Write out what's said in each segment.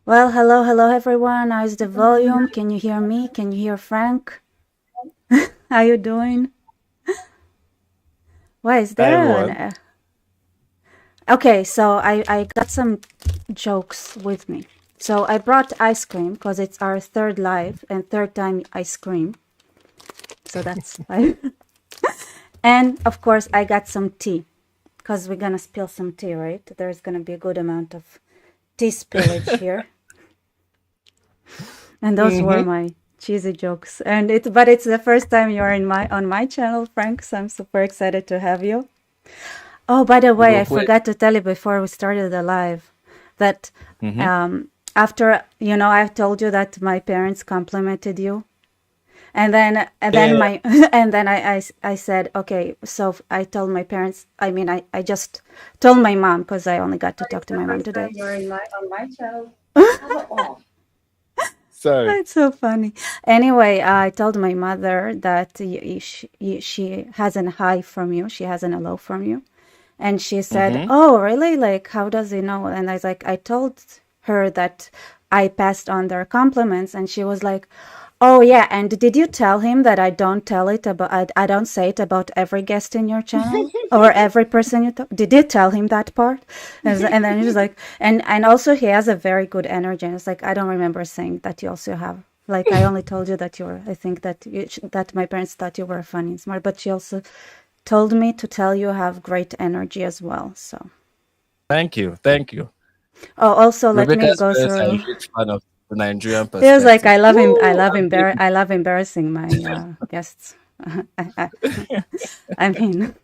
Well, hello everyone. How's the volume? Can you hear me? Can you hear Frank? How you doing? Why is Hi there everyone. an... Okay, so I got some jokes with me. So I brought ice cream because it's our third live and third time ice cream. So that's why. And of course, I got some tea because we're gonna spill some tea, right? There's gonna be a good amount of tea spillage here. And those were Mm-hmm. my cheesy jokes. And it's the first time you're in my on my channel, Frank. So I'm super excited to have you. Oh, by the You way, go I quick. forgot to tell you before we started the live that Mm-hmm. after I told you that my parents complimented you, and Yeah, then yeah. my and then I said okay. So I told my parents. I mean, I just told my mom because I only got to talk to The my mom first time today. you're in my on my channel. Cover off. Sorry. It's so funny. Anyway, I told my mother that she has an high from you. She has an hello from you. And she said, Mm-hmm. "Oh, really? Like, how does he know?" And I was like, I told her that I passed on their compliments. And she was like, "Oh, yeah. And did you tell him that I don't say it about every guest in your channel or every person you talk? Did you tell him that part?" And then she's like, and also he has a very good energy. And it's like, I don't remember saying that you also have. Like, I only told you that I think that that my parents thought you were funny and smart, but she also told me to tell you have great energy as well. So, Thank you. Thank you. oh, also let me Rebecca's go parents are a through. huge fan of the Nigerian Feels like perspective. Woo! I'm baby. I love embarrassing my guests. I, I, I mean,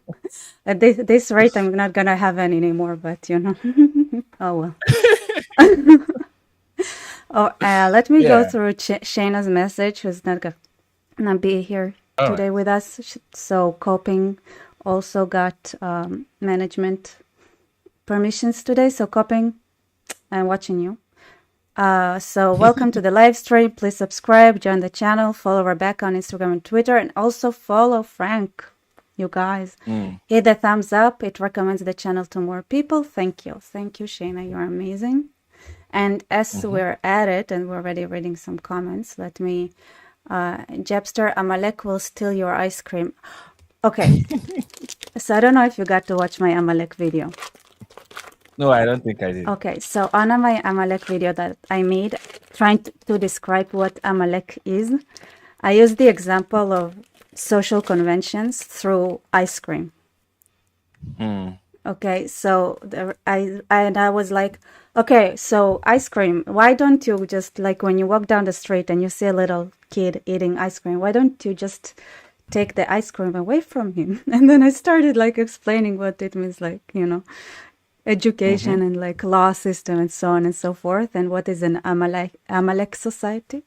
at this rate, I'm not gonna have any anymore. But oh well. Oh, let me go Yeah. through Shayna's message, who's not gonna be here All right. today with us. So, coping also got management permissions today. So, coping, I'm watching you. So welcome to the live stream. Please subscribe, join the channel, follow Rebecca on Instagram and Twitter, and also follow Frank. You guys, Mm. hit the thumbs up. It recommends the channel to more people. Thank you. Thank you, Shayna. You're amazing. And as Mm-hmm. we're at it, and we're already reading some comments, let me, Jebster, Amalek will steal your ice cream. Okay, so I don't know if you got to watch my Amalek video. No, I don't think I did. Okay, so on my Amalek video that I made, trying to describe what Amalek is, I used the example of social conventions through ice cream. Mm. Okay, so I was like, okay, so ice cream. Why don't you just like when you walk down the street and you see a little kid eating ice cream? Why don't you just take the ice cream away from him? And then I started like explaining what it means, like Mm-hmm. education and like law system and so on and so forth, and what is an Amalek society.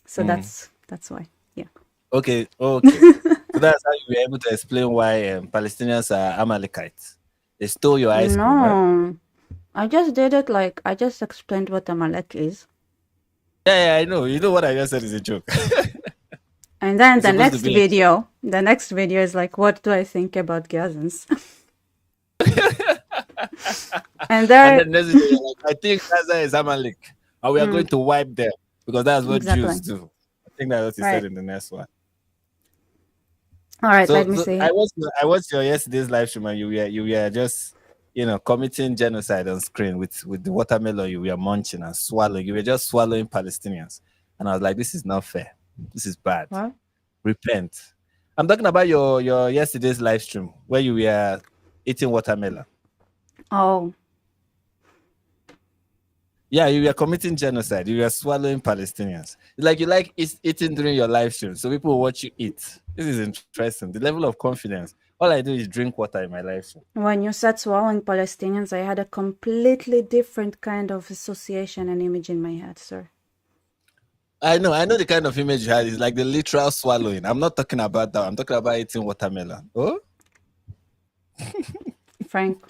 So Mm. that's why. Yeah. Okay. Okay. So that's how you were able to explain why Palestinians are Amalekites. They stole your ice cream, huh? No, I just did it like I just explained what Amalek is. Yeah, yeah, I know. You know what I just said is a joke. And then It's supposed to be like the next video is like, what do I think about Gazans? And and there, then next day you're like, I think Gaza is Amalek, and we are going mm, to wipe them because that's what Jews exactly. do. I think that's what he said Right. in the next one. All right. So, Let me so see. I watched your yesterday's live stream, and you were just committing genocide on screen with the watermelon you were munching and swallowing. You were just swallowing Palestinians, and I was like, this is not fair. This is bad. What? Repent. I'm talking about your yesterday's live stream where you were eating watermelon. Oh, Yeah, you were committing genocide. You were swallowing Palestinians. It's like you like eating during your live stream, so people watch you eat. This is interesting. The level of confidence. All I do is drink water in my live stream. when you said swallowing Palestinians, I had a completely different kind of association and image in my head, sir. I know the kind of image you had is like the literal swallowing. I'm not talking about that. I'm talking about eating watermelon. Oh, Frank,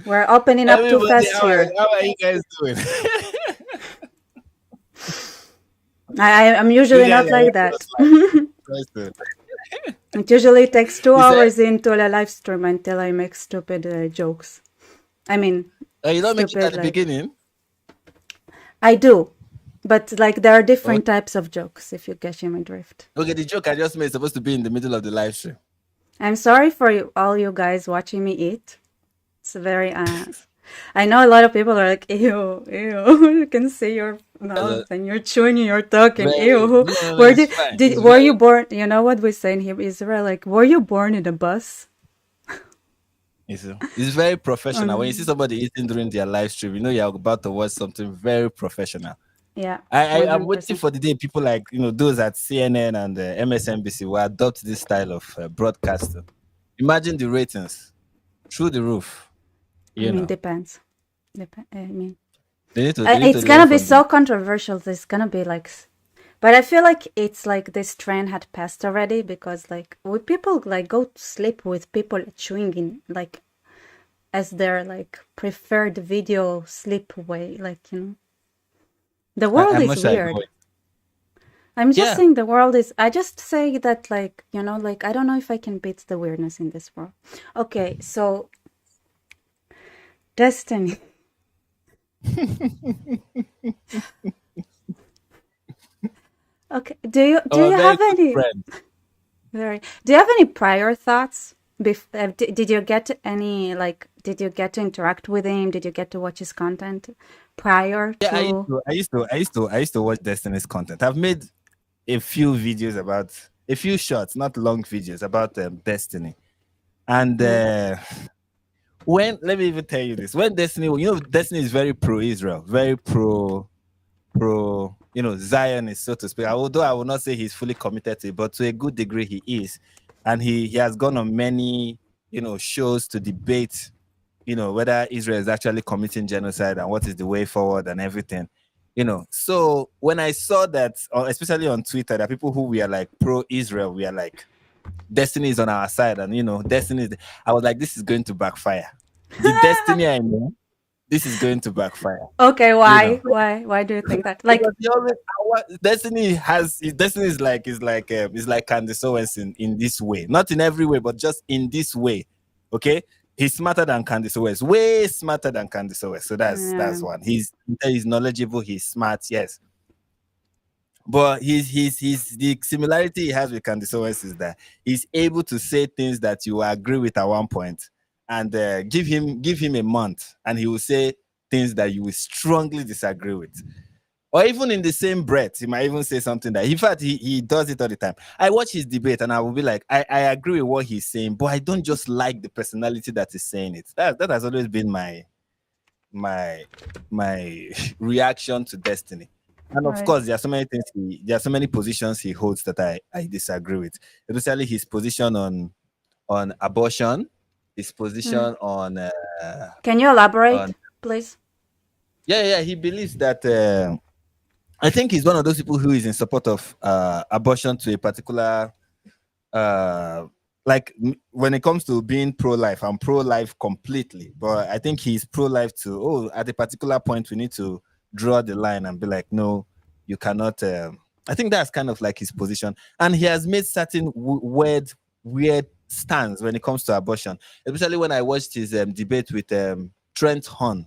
we're opening up too everybody, fast here. how are you guys doing? I'm You usually guys not are like making that. us laugh. Interesting. It usually takes two You said, hours into a live stream until I make stupid jokes. I mean, you don't make it at stupid the like beginning. I do, but like there are Oh, different types of jokes. If you catch my drift. okay, the joke I just made is supposed to be in the middle of the live stream. I'm sorry for you, all you guys watching me eat. It's very I know a lot of people are like, ew, ew. You can see your That's a mouth and you're chewing and you're talking. very Ew. no, no, no. Where It's fine. It's were you very born? You know what we say in here, Israel? Like, were you born in a bus? it's very professional. When you see Um, somebody eating during their live stream, you know you're about to watch something very professional. yeah, I'm waiting 100%. for the day people like those at CNN and MSNBC will adopt this style of broadcasting. Imagine the ratings through the roof. I You mean, know depends. I mean, they need to it's learn gonna be from the. so controversial. It's gonna be like, but I feel like it's like this trend had passed already because like we people like go to sleep with people chewing in like as their like preferred video sleep way. Like the world I'm is not sure I go. weird. I'm just Yeah, saying the world is. I just say that like like I don't know if I can beat the weirdness in this world. Okay, so destiny. Okay, do our you very have good any? friend. Very. Do you have any prior thoughts? Did you get any, like, did you get to interact with him? Did you get to watch his content prior Yeah, to? I used to watch Destiny's content. I've made a few videos about a few shorts, not long videos about Destiny. And Mm, when let me even tell you this, when Destiny, Destiny is very pro-Israel, very pro, Zionist, so to speak. Although I will not say he's fully committed to it, but to a good degree he is, and he has gone on many shows to debate whether Israel is actually committing genocide and what is the way forward and everything. So when I saw that, especially on Twitter, that people who we are like pro-Israel, we are like destiny is on our side, and destiny is. I was like, this is going to backfire. The destiny I know, this is going to backfire. okay, You know, why do you think that? Like, because he always destiny has destiny is like Candace Owens in this way, not in every way, but just in this way. Okay, he's smarter than Candace Owens, way smarter than Candace Owens. So that's yeah, one. He's knowledgeable, he's smart, yes. But he's the similarity he has with Candace Owens is that he's able to say things that you agree with at one point, and give him a month, and he will say things that you will strongly disagree with. Or even in the same breath, he might even say something that, in fact, he does it all the time. I watch his debate and I will be like, I agree with what he's saying, but I don't just like the personality that is saying it. That has always been my my reaction to Destiny. And of right. course, there are so many positions he holds that I disagree with, especially his position on abortion, his Mm. position Can you on elaborate, please? yeah, he believes that I think he's one of those people who is in support of abortion to a particular uh when it comes to being pro-life. I'm pro-life completely, but I think he's pro-life to at a particular point we need to draw the line and be like, no, you cannot. I think that's kind of like his position, and he has made certain weird stands when it comes to abortion, especially when I watched his debate with Trent Horn,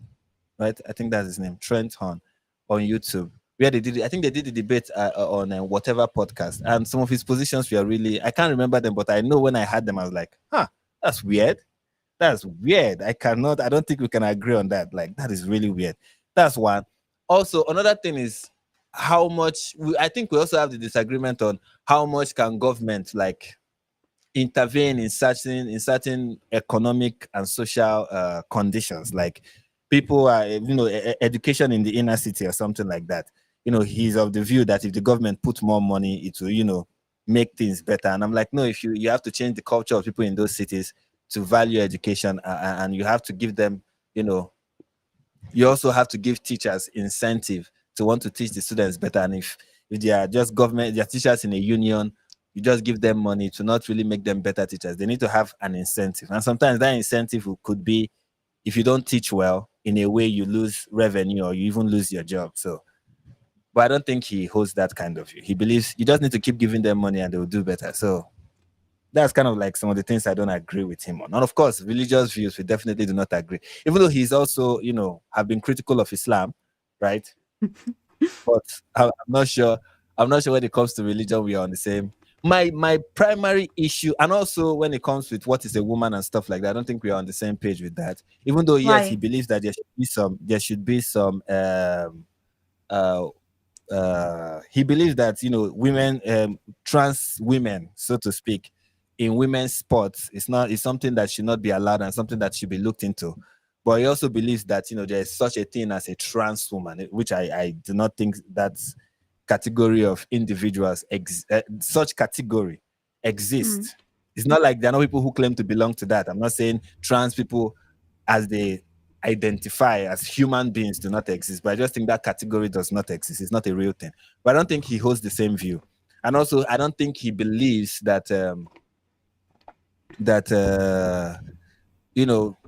right? I think that's his name, Trent Horn, on YouTube, where they did it. I think they did the debate on whatever podcast, and some of his positions were really, I can't remember them, but I know when I had them, I was like, huh, that's weird. That's weird. I don't think we can agree on that. Like, that is really weird. That's one. Also, another thing is how much I think we also have the disagreement on how much can government like intervene in certain economic and social conditions, like people are education in the inner city or something like that. He's of the view that if the government put more money, it will make things better. And I'm like, no, if you have to change the culture of people in those cities to value education, and you have to give them, you know you also have to give teachers incentive to want to teach the students better. And if they are just government, they are teachers in a union, you just give them money to not really make them better teachers. They need to have an incentive, and sometimes that incentive could be, if you don't teach well, in a way you lose revenue or you even lose your job. So, but I don't think he holds that kind of view. He believes you just need to keep giving them money and they will do better. So that's kind of like some of the things I don't agree with him on. And of course, religious views, we definitely do not agree. Even though he's also, have been critical of Islam, right? but I'm not sure. I'm not sure when it comes to religion, we are on the same. My primary issue, and also when it comes with what is a woman and stuff like that, I don't think we are on the same page with that. Even though yes, he Why? believes that there should be some uh he believes that women, trans women, so to speak, in women's sports, it's something that should not be allowed and something that should be looked into. But he also believes that there is such a thing as a trans woman, which I do not think that category of individuals such category Mm, exists. It's not like there are no people who claim to belong to that. I'm not saying trans people as they identify as human beings do not exist, but I just think that category does not exist. It's not a real thing. But I don't think he holds the same view. And also, I don't think he believes that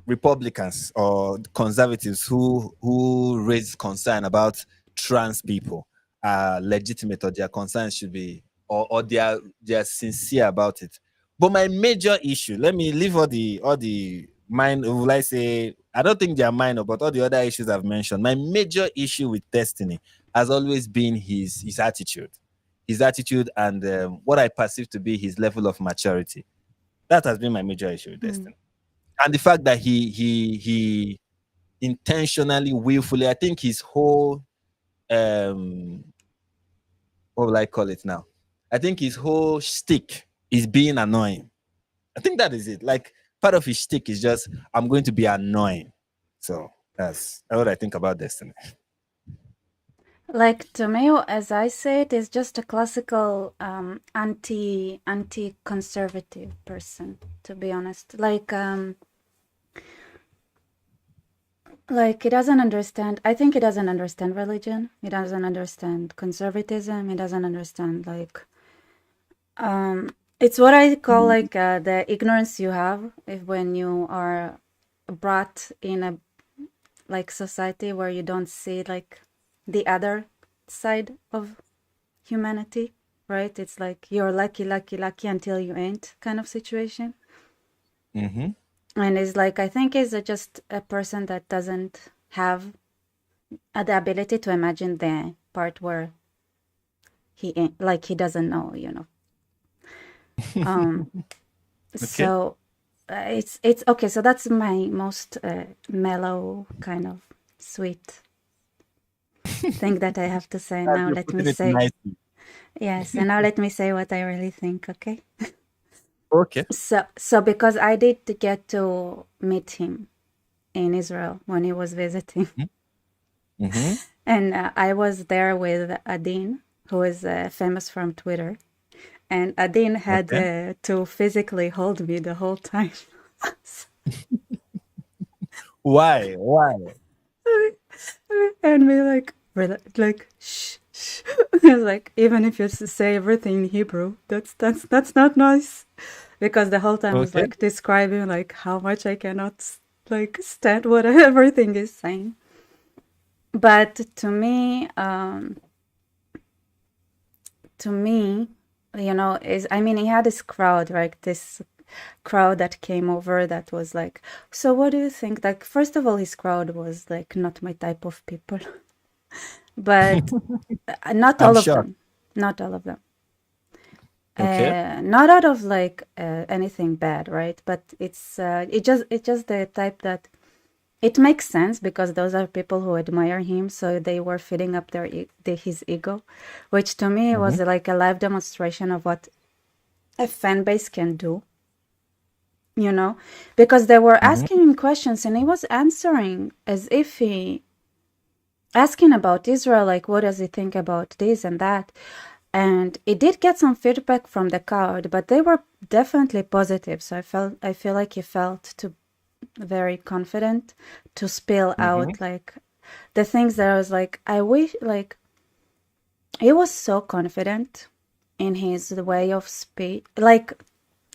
Republicans or conservatives who raise concern about trans people are legitimate, or their concerns should be, or they are sincere about it. But my major issue, let me leave all the minor, will I say, I don't think they are minor, but all the other issues I've mentioned. My major issue with Destiny has always been his attitude. His attitude and what I perceive to be his level of maturity. That has been my major issue with mm. Destiny, and the fact that he intentionally, willfully, I think his whole um what will I call it now? I think his whole stick is being annoying. I think that is it. Like, part of his stick is just, I'm going to be annoying. So that's what I think about Destiny. Like to me, as I say it, is just a classical anti-conservative person. To be honest, like he doesn't understand. I think he doesn't understand religion. He doesn't understand conservatism. He doesn't understand it's what I call like the ignorance you have if when you are brought in a like society where you don't see like the other side of humanity, right? It's like you're lucky, lucky, lucky until you ain't kind of situation. Mm-hmm. And it's like I think is just a person that doesn't have the ability to imagine the part where he ain't, like he doesn't know, you know. Um, Okay. so it's okay. So that's my most mellow kind of sweet thing that I have to say. Now You're let me putting it say nicely. yes, and now let me say what I really think. Okay. Okay. So because I did get to meet him in Israel when he was visiting, Mm-hmm. and I was there with Adine, who is famous from Twitter, and Adine had Okay. to physically hold me the whole time. Why? Why? And we like like shh, shh. It's like even if you say everything in Hebrew, that's not nice, because the whole time was Okay. like describing like how much I cannot like stand what everything is saying. But to me, you know, is I mean, he had this crowd, right? This crowd that came over that was like, so what do you think? Like, first of all, his crowd was like not my type of people, but not I'm all of shocked. them, not all of them. Okay. Not out of like anything bad, right? But it's just the type that it makes sense because those are people who admire him, so they were feeding up his ego, which to me Mm-hmm. was like a live demonstration of what a fan base can do, you know, because they were Mm-hmm. asking him questions and he was answering as if he asking about Israel, like what does he think about this and that. And it did get some feedback from the crowd, but they were definitely positive. So I feel like he felt to very confident to spill Mm-hmm. out like the things that I was like, I wish like he was so confident in his way of speech. Like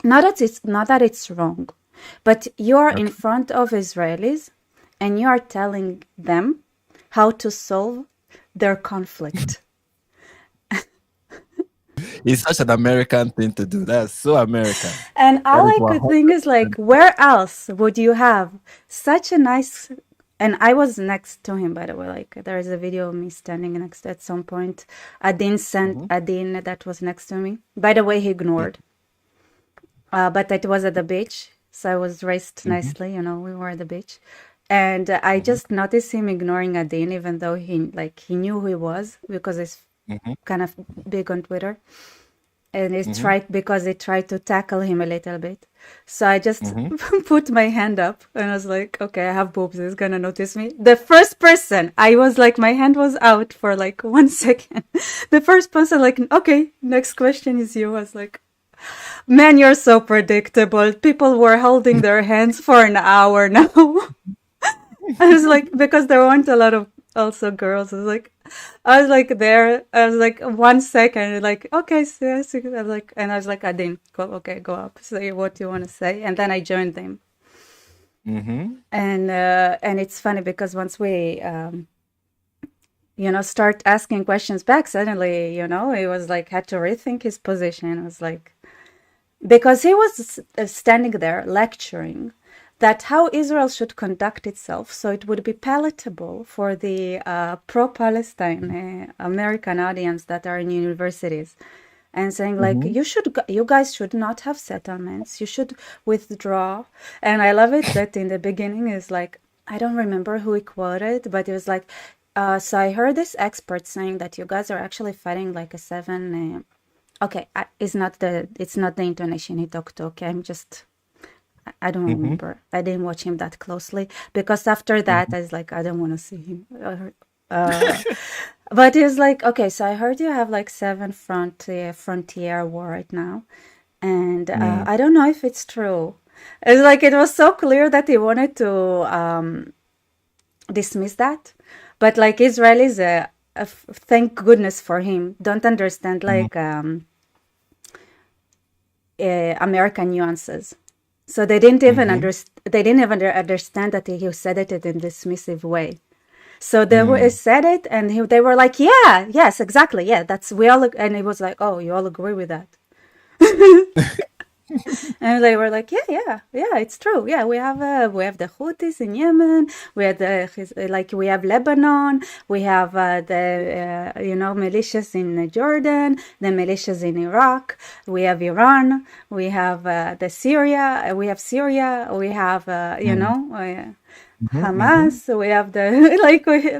not that it's wrong, but you are in Okay. front of Israelis and you are telling them how to solve their conflict. It's such an American thing to do. That's so American. And That all is I could think is like, 100%. where else would you have such a nice And I was next to him, by the way. Like there is a video of me standing next at some point. Adin sent Mm-hmm. Adin that was next to me. By the way, he ignored. But it was at the beach, so I was dressed Mm-hmm. nicely. We were at the beach, and I Mm-hmm. just noticed him ignoring Adin, even though he knew who he was because he's Mm-hmm. kind of big on Twitter, and Mm-hmm. he tried to tackle him a little bit. So I just Mm-hmm. put my hand up and I was like, okay, I have boobs. He's gonna notice me. The first person, I was like, my hand was out for like 1 second. The first person, like, okay, next question is you. I was like, man, you're so predictable. People were holding their hands for an hour now. I was like, because there weren't a lot of also girls. I was like there. I was like 1 second, like okay, so yes. I was like, and I was like, I didn't go. Okay, go up, say what you want to say, and then I joined them. Mm-hmm. And it's funny because once we start asking questions back, suddenly he was like had to rethink his position. It was like because he was standing there lecturing that how Israel should conduct itself so it would be palatable for the pro-Palestine American audience that are in universities, and saying like Mm-hmm. you guys should not have settlements, you should withdraw. And I love it that in the beginning is like, I don't remember who he quoted, but it was like, so I heard this expert saying that you guys are actually fighting like a seven. Okay, it's not the intonation he talked to. Okay, I don't Mm-hmm. remember. I didn't watch him that closely because after that I was like, I don't want to see him. But it was like, okay, so I heard you have like seven frontier war right now, and Mm. I don't know if it's true. It's like it was so clear that he wanted to dismiss that, but like Israelis, thank goodness for him, don't understand Mm. like American nuances. So they didn't even Mm-hmm. understand that he said it in a dismissive way. So they Mm. said it, and they were like, "Yeah, yes, exactly, yeah, that's we all." And it was like, "Oh, you all agree with that?" And they were like, "Yeah, yeah, yeah, it's true. Yeah, we have the Houthis in Yemen. We have Lebanon. We have the militias in Jordan, the militias in Iraq. We have Iran. We have the Syria. We have Syria. We have Mm. Mm-hmm. Mm-hmm. Hamas. We have the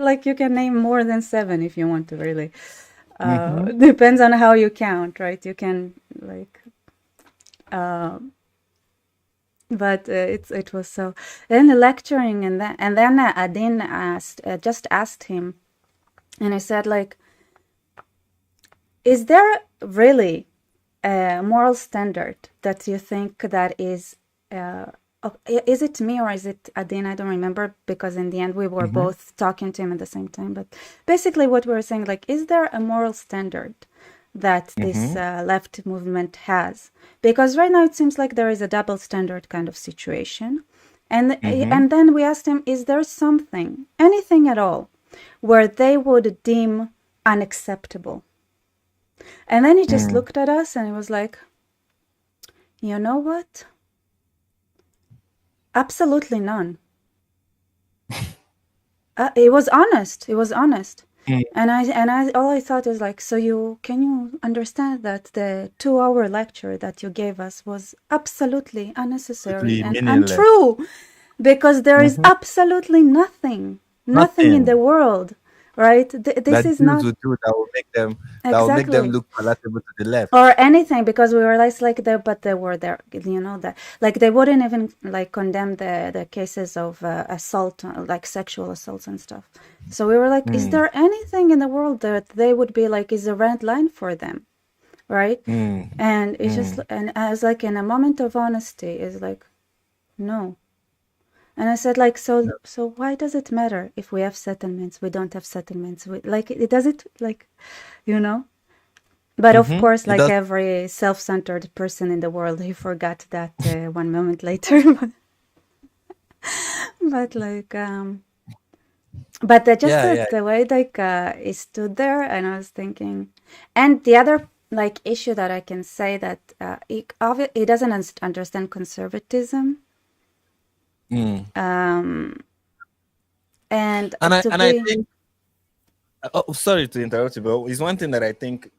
like you can name more than seven if you want to really. Mm-hmm. Depends on how you count, right? You can like. Uh, but it was so. Then the lecturing, and then Adin just asked him, and I said like, is there really a moral standard that you think that is is it me or is it Adin? I don't remember, because in the end we were Mm-hmm. both talking to him at the same time. But basically what we were saying, like, is there a moral standard that this Mm-hmm. left movement has? Because right now it seems like there is a double standard kind of situation. Mm-hmm. And then we asked him, is there something, anything at all, where they would deem unacceptable? And then he just Mm. looked at us and he was like, you know what? Absolutely none. It was honest. It was honest. Mm. And I all I thought is like, so can you understand that the 2 hour lecture that you gave us was absolutely unnecessary Totally and meaningless. untrue, because there is Mm-hmm. absolutely nothing in the Nothing world, right? This that is Jews not would do that will make them exactly. look palatable to the left. Or anything, because we realized like but they were there, that like they wouldn't even like condemn the cases of assault, like sexual assaults and stuff. So we were like, is Mm. there anything in the world that they would be like is a red line for them, right? Mm. And it's just, Mm. and I was like, in a moment of honesty, is like, no. And I said like, so why does it matter if we have settlements, we don't have settlements, like it does it like, you know but of Mm-hmm. course, It like does. every self-centered person in the world, he forgot that one moment later. But like, but just Yeah. Yeah. the way like he stood there, and I was thinking, and the other like issue that I can say that he doesn't understand conservatism. Mm. And And I to and I be think, oh, sorry to interrupt you, but it's one thing that I think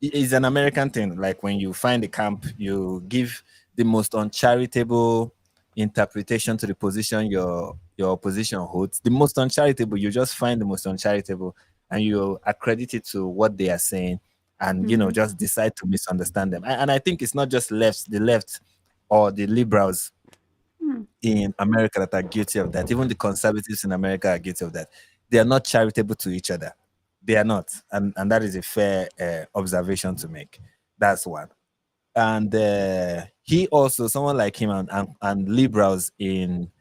is an American thing. Like when you find a camp, you give the most uncharitable interpretation to the position your opposition holds. The most uncharitable, you just find the most uncharitable, and you accredit it to what they are saying, and mhm, just decide to misunderstand them. And I think it's not just the left or the liberals mm, in America that are guilty of that. Even the conservatives in America are guilty of that. They are not charitable to each other. They are not, and that is a fair observation to make. That's one. And he also, someone like him, and liberals in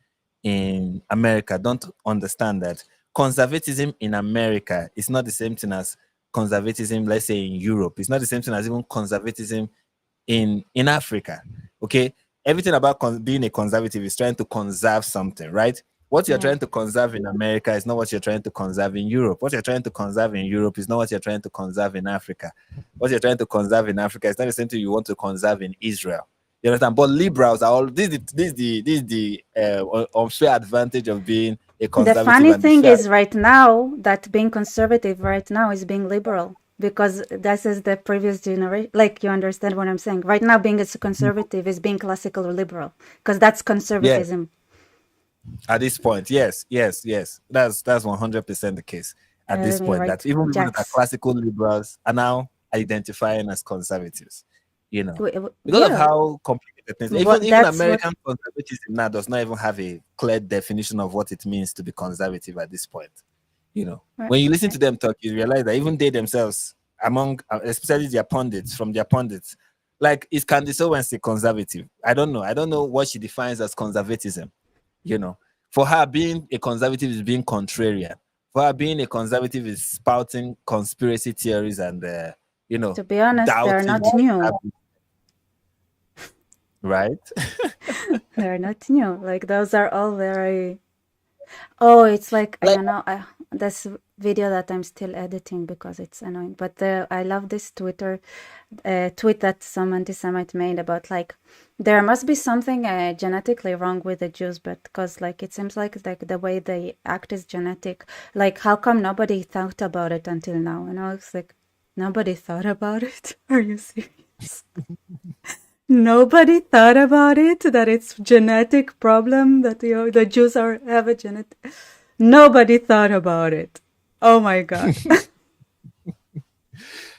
America don't understand that conservatism in America is not the same thing as conservatism, let's say, in Europe. It's not the same thing as even conservatism in Africa. Okay, everything about being a conservative is trying to conserve something, right? What you're yeah. trying to conserve in America is not what you're trying to conserve in Europe. What you're trying to conserve in Europe is not what you're trying to conserve in Africa. What you're trying to conserve in Africa is not the same thing you want to conserve in Israel. You understand? But liberals are all this is the unfair advantage of being a The conservative, funny and the thing fair. is right now that being conservative right now is being liberal because this is the previous generation. Like, you understand what I'm saying? Right now, being a conservative is being classical or liberal because that's Yeah, conservatism. at this point, yes, yes, yes. That's 100% the case at Let this me point. That write even people that are Jax. classical liberals are now identifying as conservatives. Because of Yeah, how complicated things. what Even that's what. American conservatism now does not even have a clear definition of what it means to be conservative at this point. Right, When you listen right. to them talk, you realize that even they themselves, among especially their pundits, from their pundits, like, is Candice Owens a conservative? I don't know what she defines as conservatism. you know for her, being a conservative is being contrarian. For her, being a conservative is spouting conspiracy theories and To be honest, they're doubting not the new. establishment, right? They're not new. Like those are all very. Oh, it's like, Like, this video that I'm still editing because it's annoying. But I love this tweet that some anti-Semite made about, like, there must be something genetically wrong with the Jews, but because, like, it seems like the way they act is genetic. Like, how come nobody thought about it until now? It's like, nobody thought about it. Are you serious? Nobody thought about it, that it's genetic problem, that the Jews have a genetic. Nobody thought about it. Oh my God.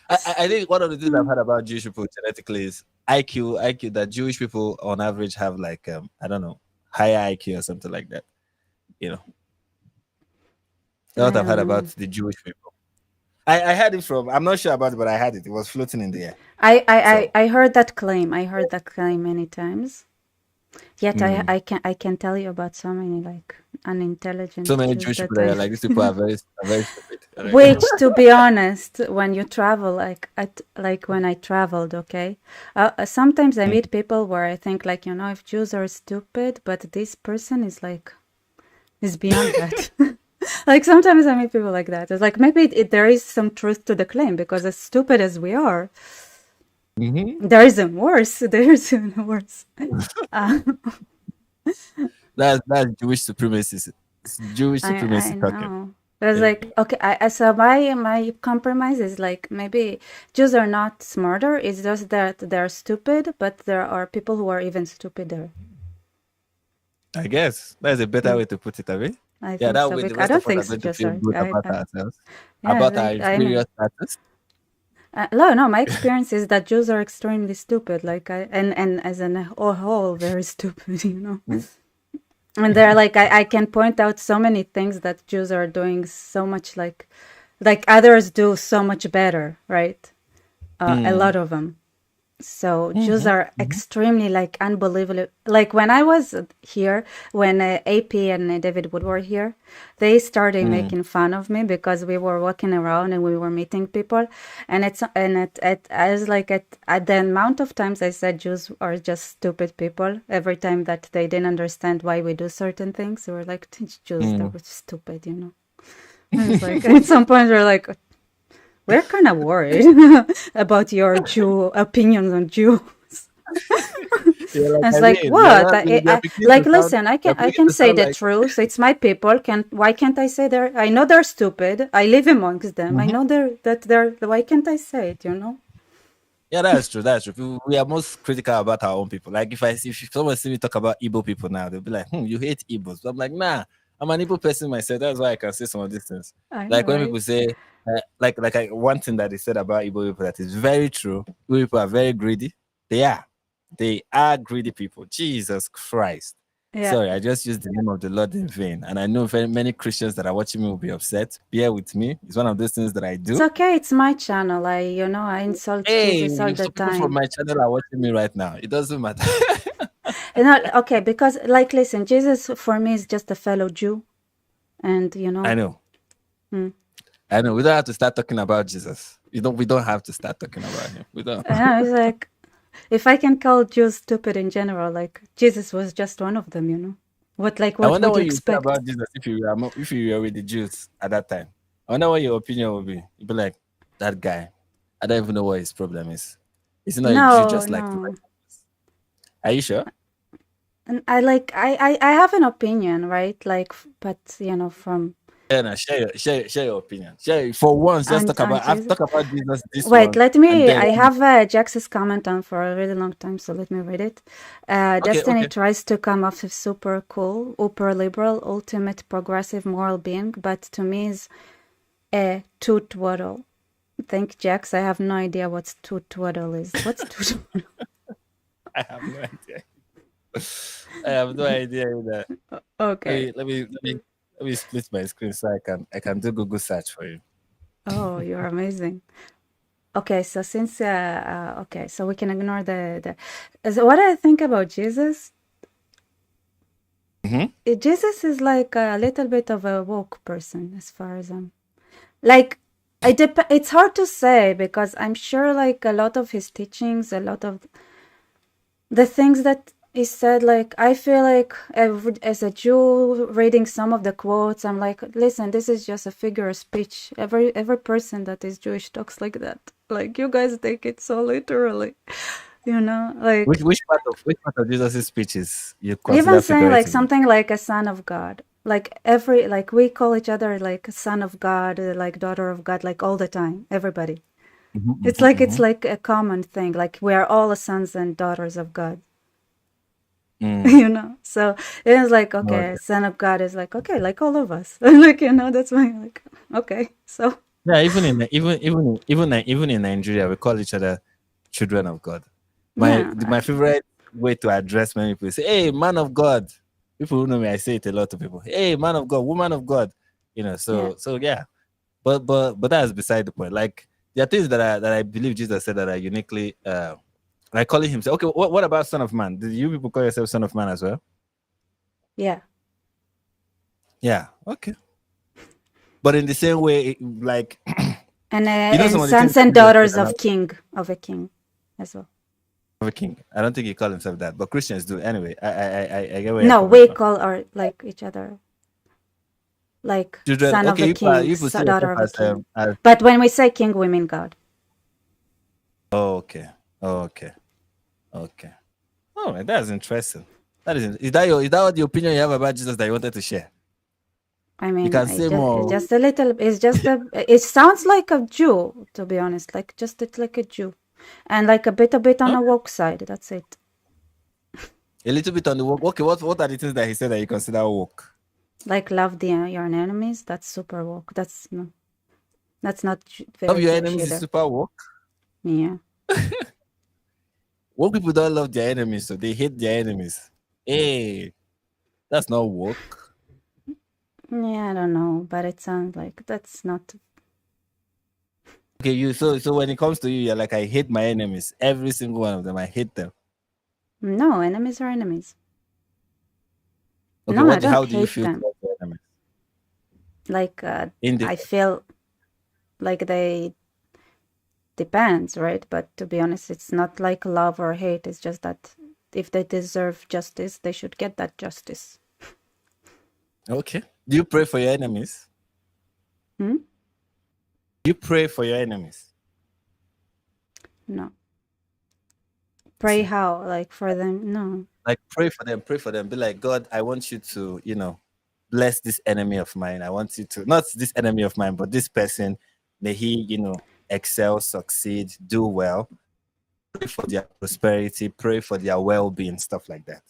I think one of the things I've heard about Jewish people genetically is IQ, that Jewish people on average have, like, I don't know, higher IQ or something like that. You know, that's what I I've heard don't about know. the Jewish people. I heard it from, I'm not sure about it, but I had it. It was floating in the air. I, I, So, I heard that claim. I heard that claim many times. Yet mm, I can tell you about so many, like, so unintelligent many Jews Jewish that people that I are like, these people are very stupid. which, to be honest, when you travel, like when I traveled, okay, sometimes I meet people where I think, like, if Jews are stupid, but this person is beyond that. Like, sometimes I meet people like that. It's like, maybe there is some truth to the claim, because as stupid as we are, Mm-hmm. there isn't worse. There isn't worse. Uh, That's Jewish supremacy. Jewish I supremacy talking. know. It's Yeah. like, okay, so my compromise is, like, maybe Jews are not smarter. It's just that they're stupid, but there are people who are even stupider. I guess that's a better Mm, way to put it, Abby. I Yeah, think that so. way the I rest don't of us think are so, going to just feel right. good about ourselves, Yeah, about our like, I inferior know. status. No, my experience is that Jews are extremely stupid. Like, and as a whole, very stupid. Mm. And they're like, I can point out so many things that Jews are doing so much, like others do so much better, right? A Mm. lot of them. So Jews Mhm, are mhm, extremely, like, unbelievable. Like, when I was here, when AP and David Wood were here, they started mm. making fun of me because we were walking around and we were meeting people, and I was like, at the amount of times I said Jews are just stupid people. Every time that they didn't understand why we do certain things, they were like, Jews, they Mm. were stupid. And it's like, at some point we're like, we're kind of worried about your Jew opinions on Jews. Yeah, like And it's I like, mean, what? you're beginning Like, to sound, listen, you're I beginning can to say sound the like. truth. It's my people. Why can't I say they're? I know they're stupid. I live amongst them. I Mhm. know they're. Why can't I say it? You know? Yeah, that's true. That's true. We are most critical about our own people. Like if someone see me talk about Igbo people now, they'll be like, you hate Igbos. I'm like, nah, I'm an Igbo person myself. That's why I can say some of these things. I know, Like when right? people say, one thing that they said about Igbo people that is very true. Igbo people are very greedy. They are. They are greedy people. Jesus Christ. Yeah. Sorry, I just used the name of the Lord in vain. And I know very many Christians that are watching me will be upset. Bear with me. It's one of those things that I It's do. okay. It's my channel. I insult Hey, Jesus all the so people from time. my channel are watching me right now. It doesn't matter. And okay, because like, listen, Jesus for me is just a fellow Jew, and I know. hmm. I know. We don't have to start talking about Jesus. We don't have to start talking about him. We don't. It's like, if I can call Jews stupid in general, like Jesus was just one of them. I What wonder would you what you say expect? about Jesus if you were with the Jews at that time. I wonder what your opinion would be. You'd be like, that guy. I don't even know what his problem is. Is he not a Jew No, just like the no. rest? Are you sure? And I have an opinion, right? Like, but from Yeah, no, share your opinion. For once, just on I've Jesus. talked about Jesus this Wait, one, let and me. then I have Jax's comment on for a really long time, so let me read it. okay, Destiny okay. tries to come off as super cool, super liberal, ultimate progressive moral being, but to me is a toot twaddle. Thank Jax. I have no idea what toot twaddle is. What's toot? I have no idea. I have no idea either. Okay. Let me split my screen so I can do Google search for you. Oh, you're amazing. Okay, so since okay, so we can ignore so what I think about Jesus. Mm-hmm. Jesus is like a little bit of a woke person, as far as I'm like. It's hard to say because I'm sure like a lot of his teachings, a lot of the things that he said, like I feel like as a Jew reading some of the quotes, I'm like, listen, this is just a figure of speech. Every person that is Jewish talks like that. Like you guys take it so literally, like Which part of Jesus' speech is you even consider saying like figuratively? something like a son of God. Like we call each other like a son of God, like daughter of God, like all the time. Everybody. Mm-hmm, It's mm-hmm, like mm-hmm. a common thing. Like we are all sons and daughters of God. Mm. So it was like, okay, Okay. son of God is like, okay, like all of us. Like, that's my, like, okay. So Yeah, even in Nigeria, we call each other children of God. yeah, My favorite way to address many people is, hey, man of God. People who know me, I say it a lot to people. Hey, man of God, woman of God. yeah. So yeah. But that's beside the point. Like there are things that I believe Jesus said that are uniquely like calling himself. Okay, what about Son of Man? Did you people call yourself Son of Man as well? Yeah. Yeah. Okay. But in the same way, like some And of the things sons that and Jesus said daughters are not of a king as well. of a king. I don't think he called himself that, but Christians do. Anyway, I get where you're No, coming we from. call our like each other like Children, son of okay, a king, you people see daughter yourself of a king. as But when we say king, we mean God. oh, okay, oh, okay, okay. Oh, man, that's interesting. Is that is that what the opinion you have about Jesus that you wanted to share? I You mean, can say it's more. just a little. It's just a. It sounds like a Jew, to be honest. Like just it's like a Jew, and like a bit on a Okay. woke side. That's it. A little bit on the work. Okay, what are the things that he said that you consider woke? Like love your enemies. That's super woke. That's no. That's not Love very your Jewish enemies is either. super woke. Yeah. Woke people don't love their enemies, so they hate their enemies. Hey, that's not woke. Yeah, I don't know, but it sounds like that's not. Okay, so when it comes to you, you're like, I hate my enemies. Every single one of them, I hate them. No, enemies are enemies. Okay, No, I what? don't How do you hate feel them. towards your enemies? Like I Indifferent. feel like they depends, right? But to be honest, it's not like love or hate. It's just that if they deserve justice, they should get that justice. Okay. Do you pray for your enemies? Hmm? Do you pray for your enemies? No. Pray how? Like for them? No. Like pray for them. Be like, God, I want you to, bless this enemy of mine. I want you to, not this enemy of mine, but this person, may he, excel, succeed, do well. Pray for their prosperity, pray for their well-being, stuff like that.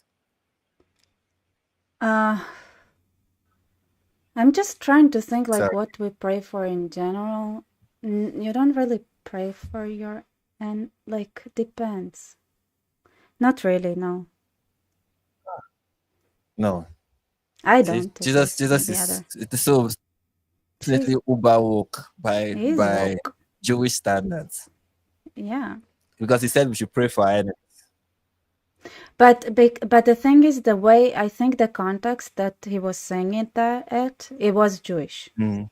Uh, I'm just trying to think like Sorry. what we pray for in general. You don't really pray for your, and like depends. Not really, no. No. I See, don't, at Jesus, least. Jesus Maybe is other. it's so He's completely uber woke by he's woke. Jewish standards. Yeah. Because he said we should pray for our enemies. But the thing is, the way I think the context that he was saying it was Jewish, Mm,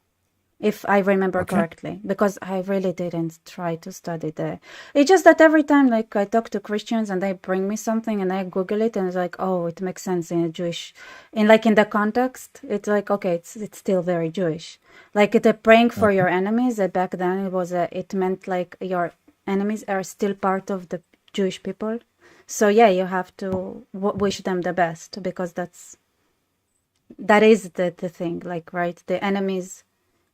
if I remember okay. correctly, because I really didn't try to study the. It's just that every time, like, I talk to Christians and they bring me something and I Google it and it's like, oh, it makes sense in a Jewish, in the context, it's like, okay, it's still very Jewish. Like the praying for Okay. your enemies, back then it meant like your enemies are still part of the Jewish people. So yeah, you have to wish them the best because that is the thing, like, right? The enemies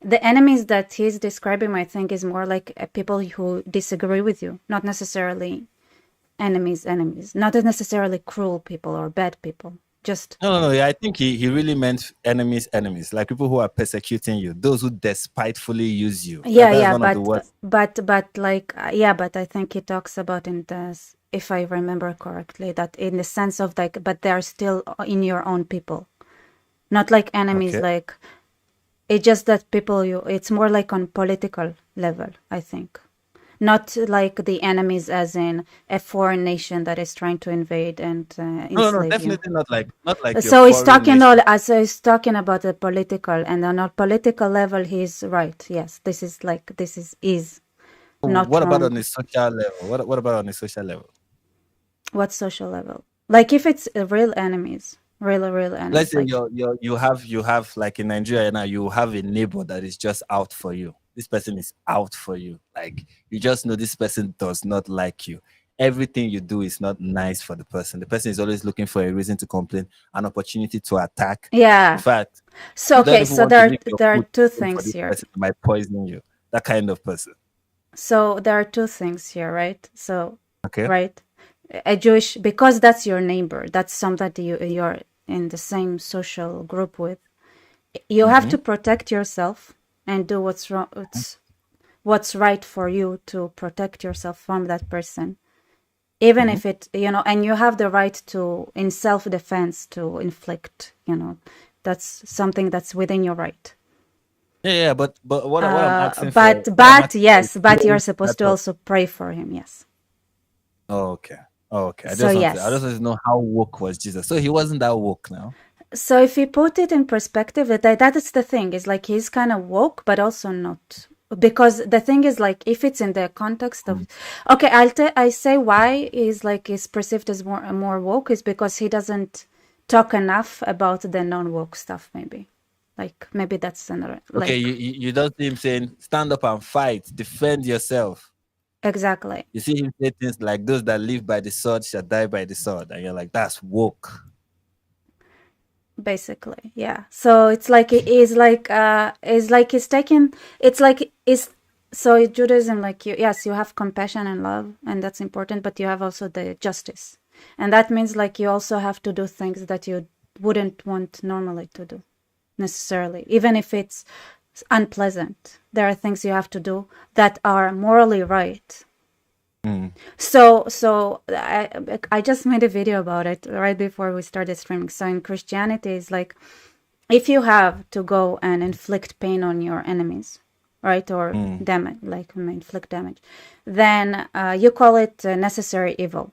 that he's describing, I think, is more like people who disagree with you, not necessarily enemies, not necessarily cruel people or bad people. Just No. Yeah, I think he really meant enemies, like people who are persecuting you, those who despitefully use you. yeah, That's yeah, one of the but words. like yeah, but I think he talks about in this, if I remember correctly, that in the sense of like, but they're still in your own people, not like enemies. Okay. Like it's just that it's more like on political level, I think. Not like the enemies as in a foreign nation that is trying to invade and No, enslave you. definitely not like your So he's foreign talking nation. he's talking about the political, and on a political level, he's right. Yes, this is not What about wrong. on a social level? What about on a social level? What social level? Like if it's real Let's enemies, say like you have like in Nigeria now, you have a neighbor that is just out for you. This person is out for you. Like you just know this person does not like you. Everything you do is not nice for the person. The person is always looking for a reason to complain, an opportunity to attack. In yeah. fact, So you don't okay, even so want to leave your there are food two for things this here. person that might poison you. That kind of person. So there are two things here, right? So, Okay. right, a Jewish, because that's your neighbor, that's somebody you're in the same social group with. You have Mm-hmm. to protect yourself and do what's wrong. What's right for you to protect yourself from that person, even Mm-hmm. if and you have the right to, in self-defense, to inflict. That's something that's within your right. Yeah, but what I'm asking for, Yes, is but you're praying for supposed that to person. also pray for him. Yes. Oh, okay. Oh, okay. So I just yes. want to know how woke was Jesus. So he wasn't that woke now. So if you put it in perspective, that is the thing. Is like he's kind of woke, but also not. Because the thing is, like, if it's in the context of, okay, I say why is perceived as more woke is because he doesn't talk enough about the non woke stuff. Maybe that's another, Okay, like, you don't see him saying stand up and fight, defend yourself. exactly. You see him say things like those that live by the sword shall die by the sword, and you're like, that's woke. Basically, yeah. So it's like he's taking, it's like is so in Judaism, like, you have compassion and love, and that's important, but you have also the justice, and that means like you also have to do things that you wouldn't want normally to do necessarily, even if it's unpleasant. There are things you have to do that are morally right. Mm. So I just made a video about it right before we started streaming. So in Christianity, it's like, if you have to go and inflict pain on your enemies, right, or Mm. damage, like inflict damage, then you call it necessary evil.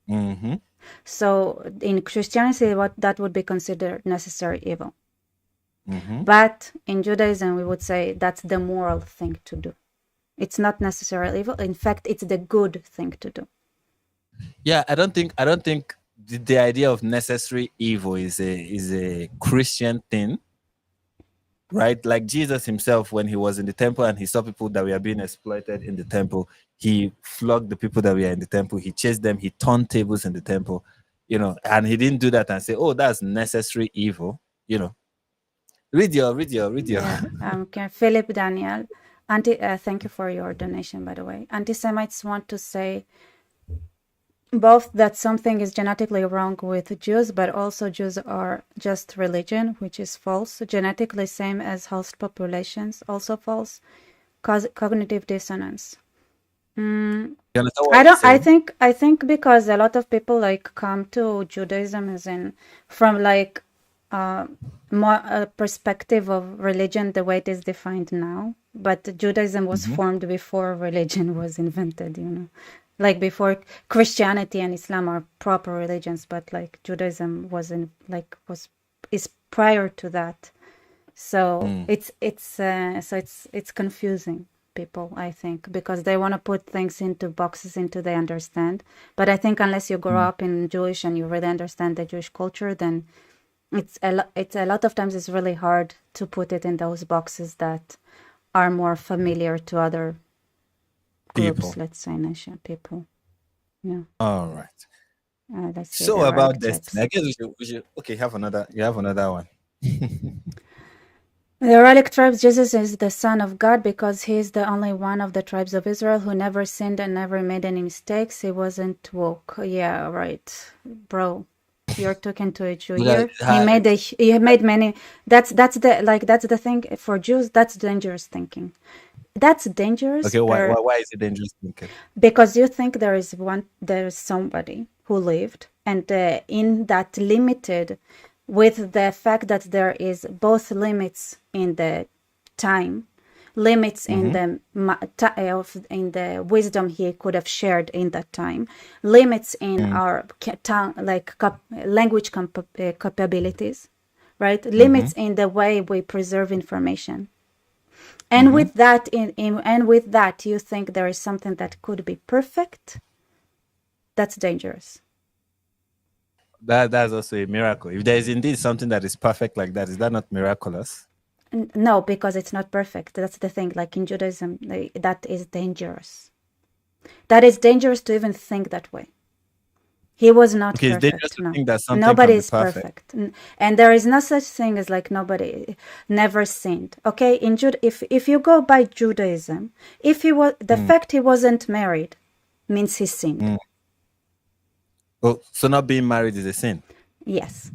Mm-hmm. So in Christianity, what that would be considered necessary evil. Mm-hmm. But in Judaism, we would say that's the moral thing to do. It's not necessarily evil. In fact, it's the good thing to do. Yeah, I don't think the idea of necessary evil is a Christian thing. right? Like Jesus himself, when he was in the temple and he saw people that were being exploited in the temple, he flogged the people that were in the temple. He chased them. He turned tables in the temple, and he didn't do that and say, "Oh, that's necessary evil." Read your. Yeah. Okay. Philip Daniel. Thank you for your donation, by the way. Anti-Semites want to say both that something is genetically wrong with Jews, but also Jews are just religion, which is false. Genetically same as host populations, also false. Cognitive dissonance. You understand what I I'm don't. saying? I think because a lot of people come to Judaism as in from more a perspective of religion the way it is defined now. But Judaism was formed before religion was invented. Like before Christianity and Islam are proper religions, but like Judaism is prior to that. So it's confusing people, I think, because they want to put things into boxes into they understand. But I think unless you grow up in Jewish and you really understand the Jewish culture, then it's a lot of times it's really hard to put it in those boxes that are more familiar to other groups, People. let's say nation people. Yeah. All right. Let's see So the about archetypes. destiny, I guess we should. Okay, you have another one. The relic tribes, Jesus is the Son of God because he is the only one of the tribes of Israel who never sinned and never made any mistakes. He wasn't woke. Yeah, right, bro. You're talking to a Jew here. He made many. That's the thing for Jews. That's dangerous thinking. That's dangerous. Okay, why is it dangerous thinking? Because you think there is somebody who lived, and in that limited, with the fact that there is both limits in the time, limits in the in the wisdom he could have shared in that time, limits in our language capabilities, right? Limits in the way we preserve information. And with that, with that, you think there is something that could be perfect. That's dangerous. That's also a miracle. If there is indeed something that is perfect like that, is that not miraculous? No, because it's not perfect. That's the thing. Like in Judaism, that is dangerous. That is dangerous to even think that way. He was not Okay, perfect. it's dangerous to think that something Nobody can be is perfect. And there is no such thing as like nobody never sinned. Okay, in if you go by Judaism, if he was the fact he wasn't married means he sinned. Oh, so not being married is a sin? Yes.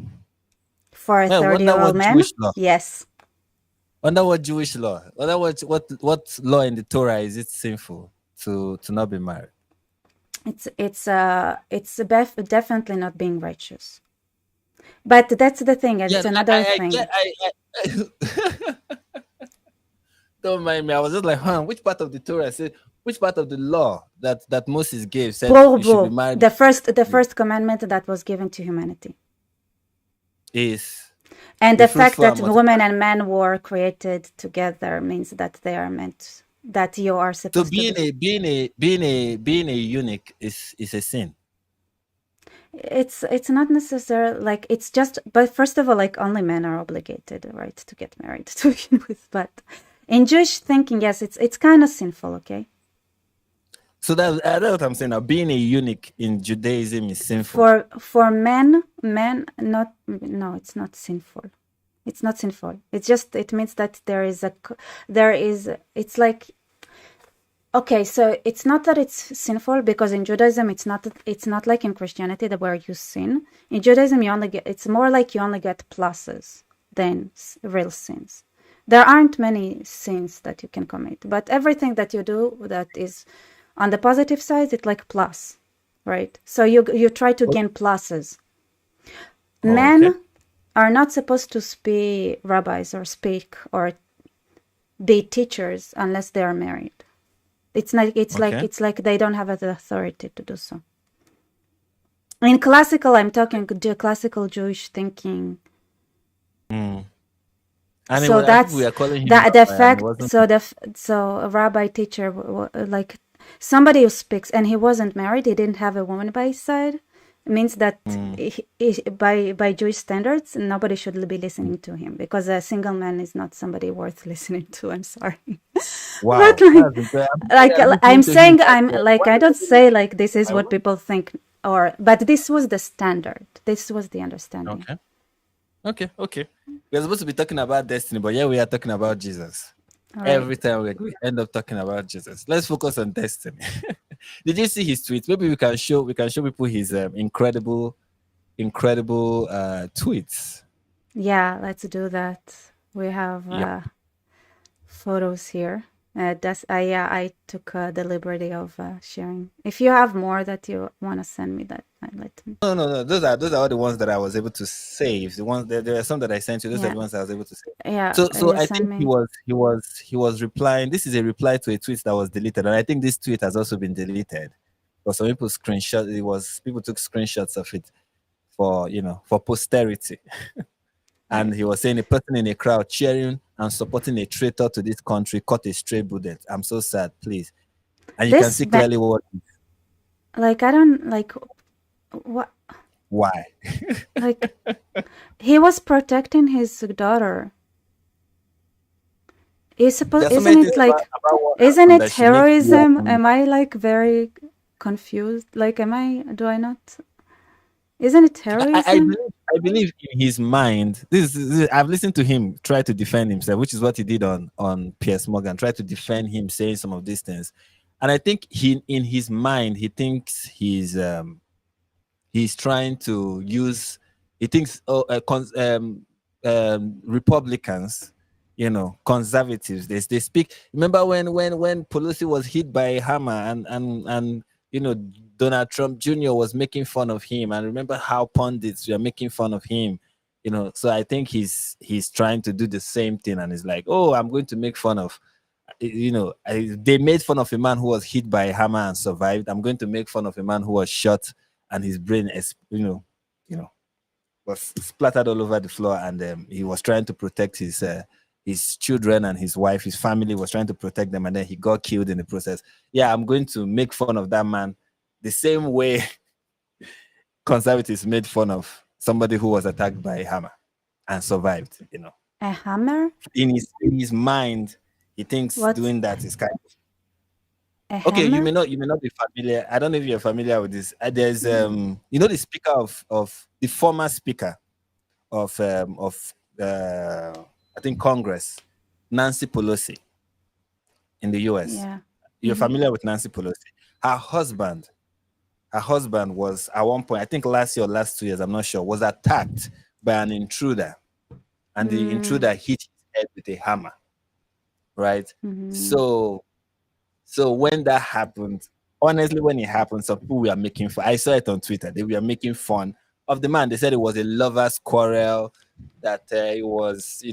For a Well, 30-year-old man? Jewish law? Yes. Under what Jewish law? Under what law in the Torah is it sinful to not be married? It's definitely not being righteous. But that's the thing. It's another thing. Don't mind me. I was just like, which part of the Torah said? Which part of the law that Moses gave said you should be married? The first commandment that was given to humanity is, and the fact that women and men were created together means that they are meant that you are supposed to being a eunuch is a sin. It's not necessarily like it's just, but first of all, like only men are obligated, right, to get married to begin with. But in Jewish thinking, yes, it's kind of sinful. Okay. So that's what I'm saying. Now, being a eunuch in Judaism is sinful. For men, not no, it's not sinful. It's not sinful. It's just it means that it's like. Okay, so it's not that it's sinful because in Judaism it's not like in Christianity where you sin. In Judaism it's more like you only get pluses than real sins. There aren't many sins that you can commit, but everything that you do that is on the positive side, it's like plus, right? So you try to gain pluses. Men are not supposed to be rabbis or speak or be teachers unless they are married. It's like they don't have the authority to do so. In classical, I'm talking classical Jewish thinking. And so that's we are calling him the fact. So a rabbi teacher, like somebody who speaks, and he wasn't married. He didn't have a woman by his side. means that Mm. by Jewish standards, nobody should be listening to him, because a single man is not somebody worth listening to. I'm sorry. But Wow, that's incredible. I'm I'm listening to him. saying, I'm like, Why I don't nobody say like this is I what will. people think, or but this was the standard. This was the understanding. Okay. Okay. Okay. We're supposed to be talking about destiny, but yeah, we are talking about Jesus. All right. Every time we end up talking about Jesus. Let's focus on destiny. Did you see his tweets? Maybe we can show people his incredible tweets. Yeah, let's do that. We have Yep. photos here. That's yeah, I took the liberty of sharing. If you have more that you want to send me, that I let me. No, no, no. Those are all the ones that I was able to save. The ones there are some that I sent you. Those are Yeah, the ones I was able to save. yeah, So you I send think he me. was he was he was replying. This is a reply to a tweet that was deleted, and I think this tweet has also been deleted. But some people screenshot. It was people took screenshots of it for posterity. And Right. he was saying a person in a crowd cheering and supporting a traitor to this country caught a stray bullet. I'm so sad, please. And you can This see clearly like, I don't like what, why. like, he was protecting his daughter. There's so Isn't many things it like, about what isn't happened it that she makes you heroism? Am I like very confused? Like, do I not? Isn't it I heroism? believe in his mind. I've listened to him try to defend himself, which is what he did on Piers Morgan. Try to defend him saying some of these things, and I think he in his mind he thinks he's trying to use. He thinks Republicans, conservatives. They speak. Remember when Pelosi was hit by a hammer and Donald Trump Jr. was making fun of him, and remember how pundits were making fun of him. So I think he's trying to do the same thing, and he's like, oh, I'm going to make fun of they made fun of a man who was hit by a hammer and survived. I'm going to make fun of a man who was shot and his brain is, was splattered all over the floor, and he was trying to protect his children and his wife. His family was trying to protect them, and then he got killed in the process. Yeah, I'm going to make fun of that man the same way conservatives made fun of somebody who was attacked by a hammer and survived. A hammer? In his mind, he thinks What? doing that is kind of A okay. You may hammer? not you may not be familiar. I don't know if you're familiar with this. There's the speaker of the former speaker of I think Congress, Nancy Pelosi in the US. Yeah. You're familiar with Nancy Pelosi. Her husband, her husband was at one point, I think last year or last 2 years, I'm not sure, was attacked by an intruder, and the Mm, intruder hit his head with a hammer. Right. mm, So when that happened, honestly, when it happened, some people were making fun. I saw it on Twitter. They were making fun of the man. They said it was a lovers' quarrel. That it was,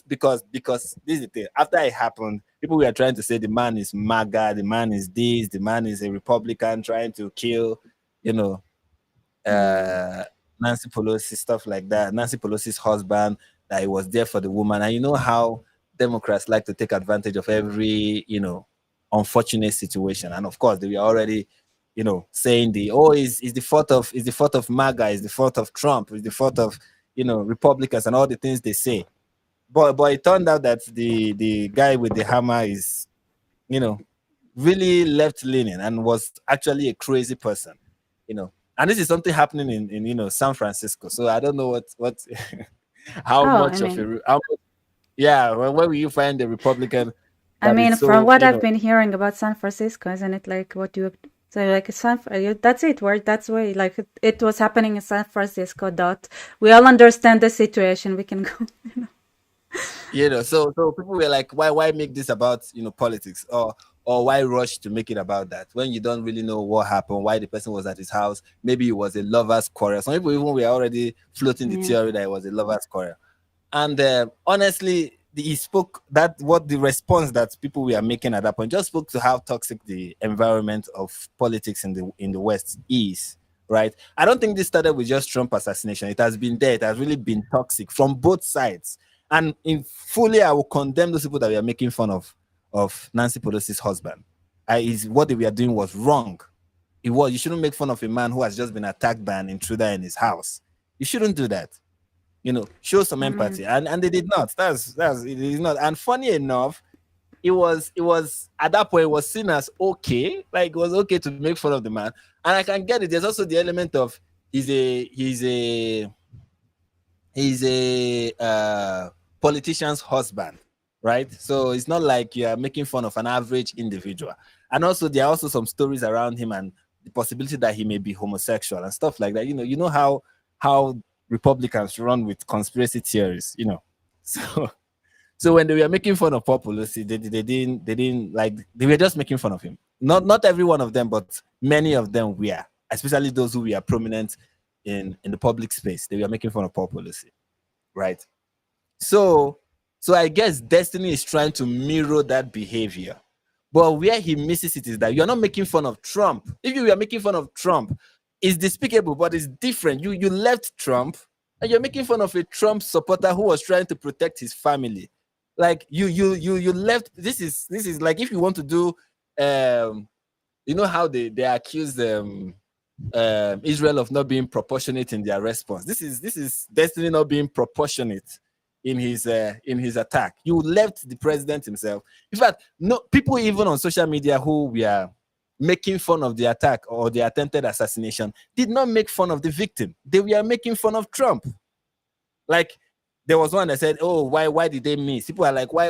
because this is the thing. After it happened, people were trying to say the man is MAGA, the man is this, the man is a Republican trying to kill, you know, mm, uh, Nancy Pelosi, stuff like that. Nancy Pelosi's husband, that he was there for the woman. And you know how Democrats like to take advantage of every, unfortunate situation. And of course, they were already, saying is the fault of MAGA, is the fault of Trump, is the fault of, Republicans and all the things they say. But it turned out that the guy with the hammer is, you know, really left leaning and was actually a crazy person, you know. And this is something happening in San Francisco. So I don't know what how Oh, much of yeah, where will you find the Republican I that mean, is from so what I've been hearing about San Francisco, isn't it like what you so like that's it, where that's why like it was happening in San Francisco. Dot. We all understand the situation. We can go. so people were like, why make this about politics, or why rush to make it about that when you don't really know what happened, why the person was at his house. Maybe it was a lovers quarrel. Some people even were already floating the Yeah. theory that it was a lovers quarrel. And honestly, he spoke that what the response that people were making at that point just spoke to how toxic the environment of politics in the West is. Right? I don't think this started with just Trump assassination. It has been there. It has really been toxic from both sides. And in fully, I will condemn those people that were making fun of Nancy Pelosi's husband. Is what they were doing was wrong. You shouldn't make fun of a man who has just been attacked by an intruder in his house. You shouldn't do that. Show some I mean, empathy. And they did not. That's it is not. And funny enough, it was at that point it was seen as okay. Like, it was okay to make fun of the man. And I can get it. There's also the element of he's a politician's husband, right? So it's not like you are making fun of an average individual. And also, there are also some stories around him and the possibility that he may be homosexual and stuff like that. You know how Republicans run with conspiracy theories. So so when they were making fun of Populosi, they didn't like, they were just making fun of him. Not every one of them, but many of them were, especially those who were prominent in the public space. They were making fun of Populosi, right? So so I guess destiny is trying to mirror that behavior. But where he misses it is that you're not making fun of Trump. If you were making fun of Trump, it's despicable, but it's different. You left Trump and you're making fun of a Trump supporter who was trying to protect his family. Like, you left. This is like, if you want to do, how they accuse Israel of not being proportionate in their response. This is destiny not being proportionate in his attack. You left the president himself. In fact, no people even on social media who were making fun of the attack or the attempted assassination did not make fun of the victim. They were making fun of Trump. Like, there was one that said, "Oh, why did they miss?" People are like, "Why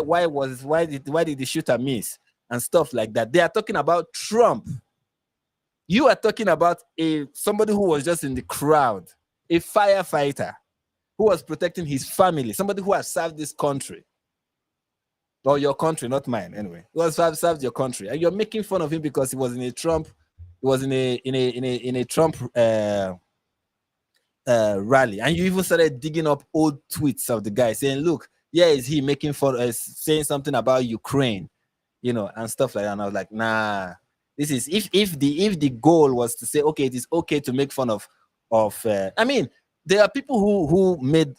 did the shooter miss?" and stuff like that. They are talking about Trump. You are talking about somebody who was just in the crowd, a firefighter who was protecting his family, somebody who has served this country, or your country, not mine. Anyway, who has served your country, and you're making fun of him because he was in a Trump, he was in a Trump rally, and you even started digging up old tweets of the guy saying, "Look, yeah, is he making fun, saying something about Ukraine, and stuff like that." And I was like, nah. This is, if the goal was to say, okay, it is okay to make fun of. I mean, there are people who made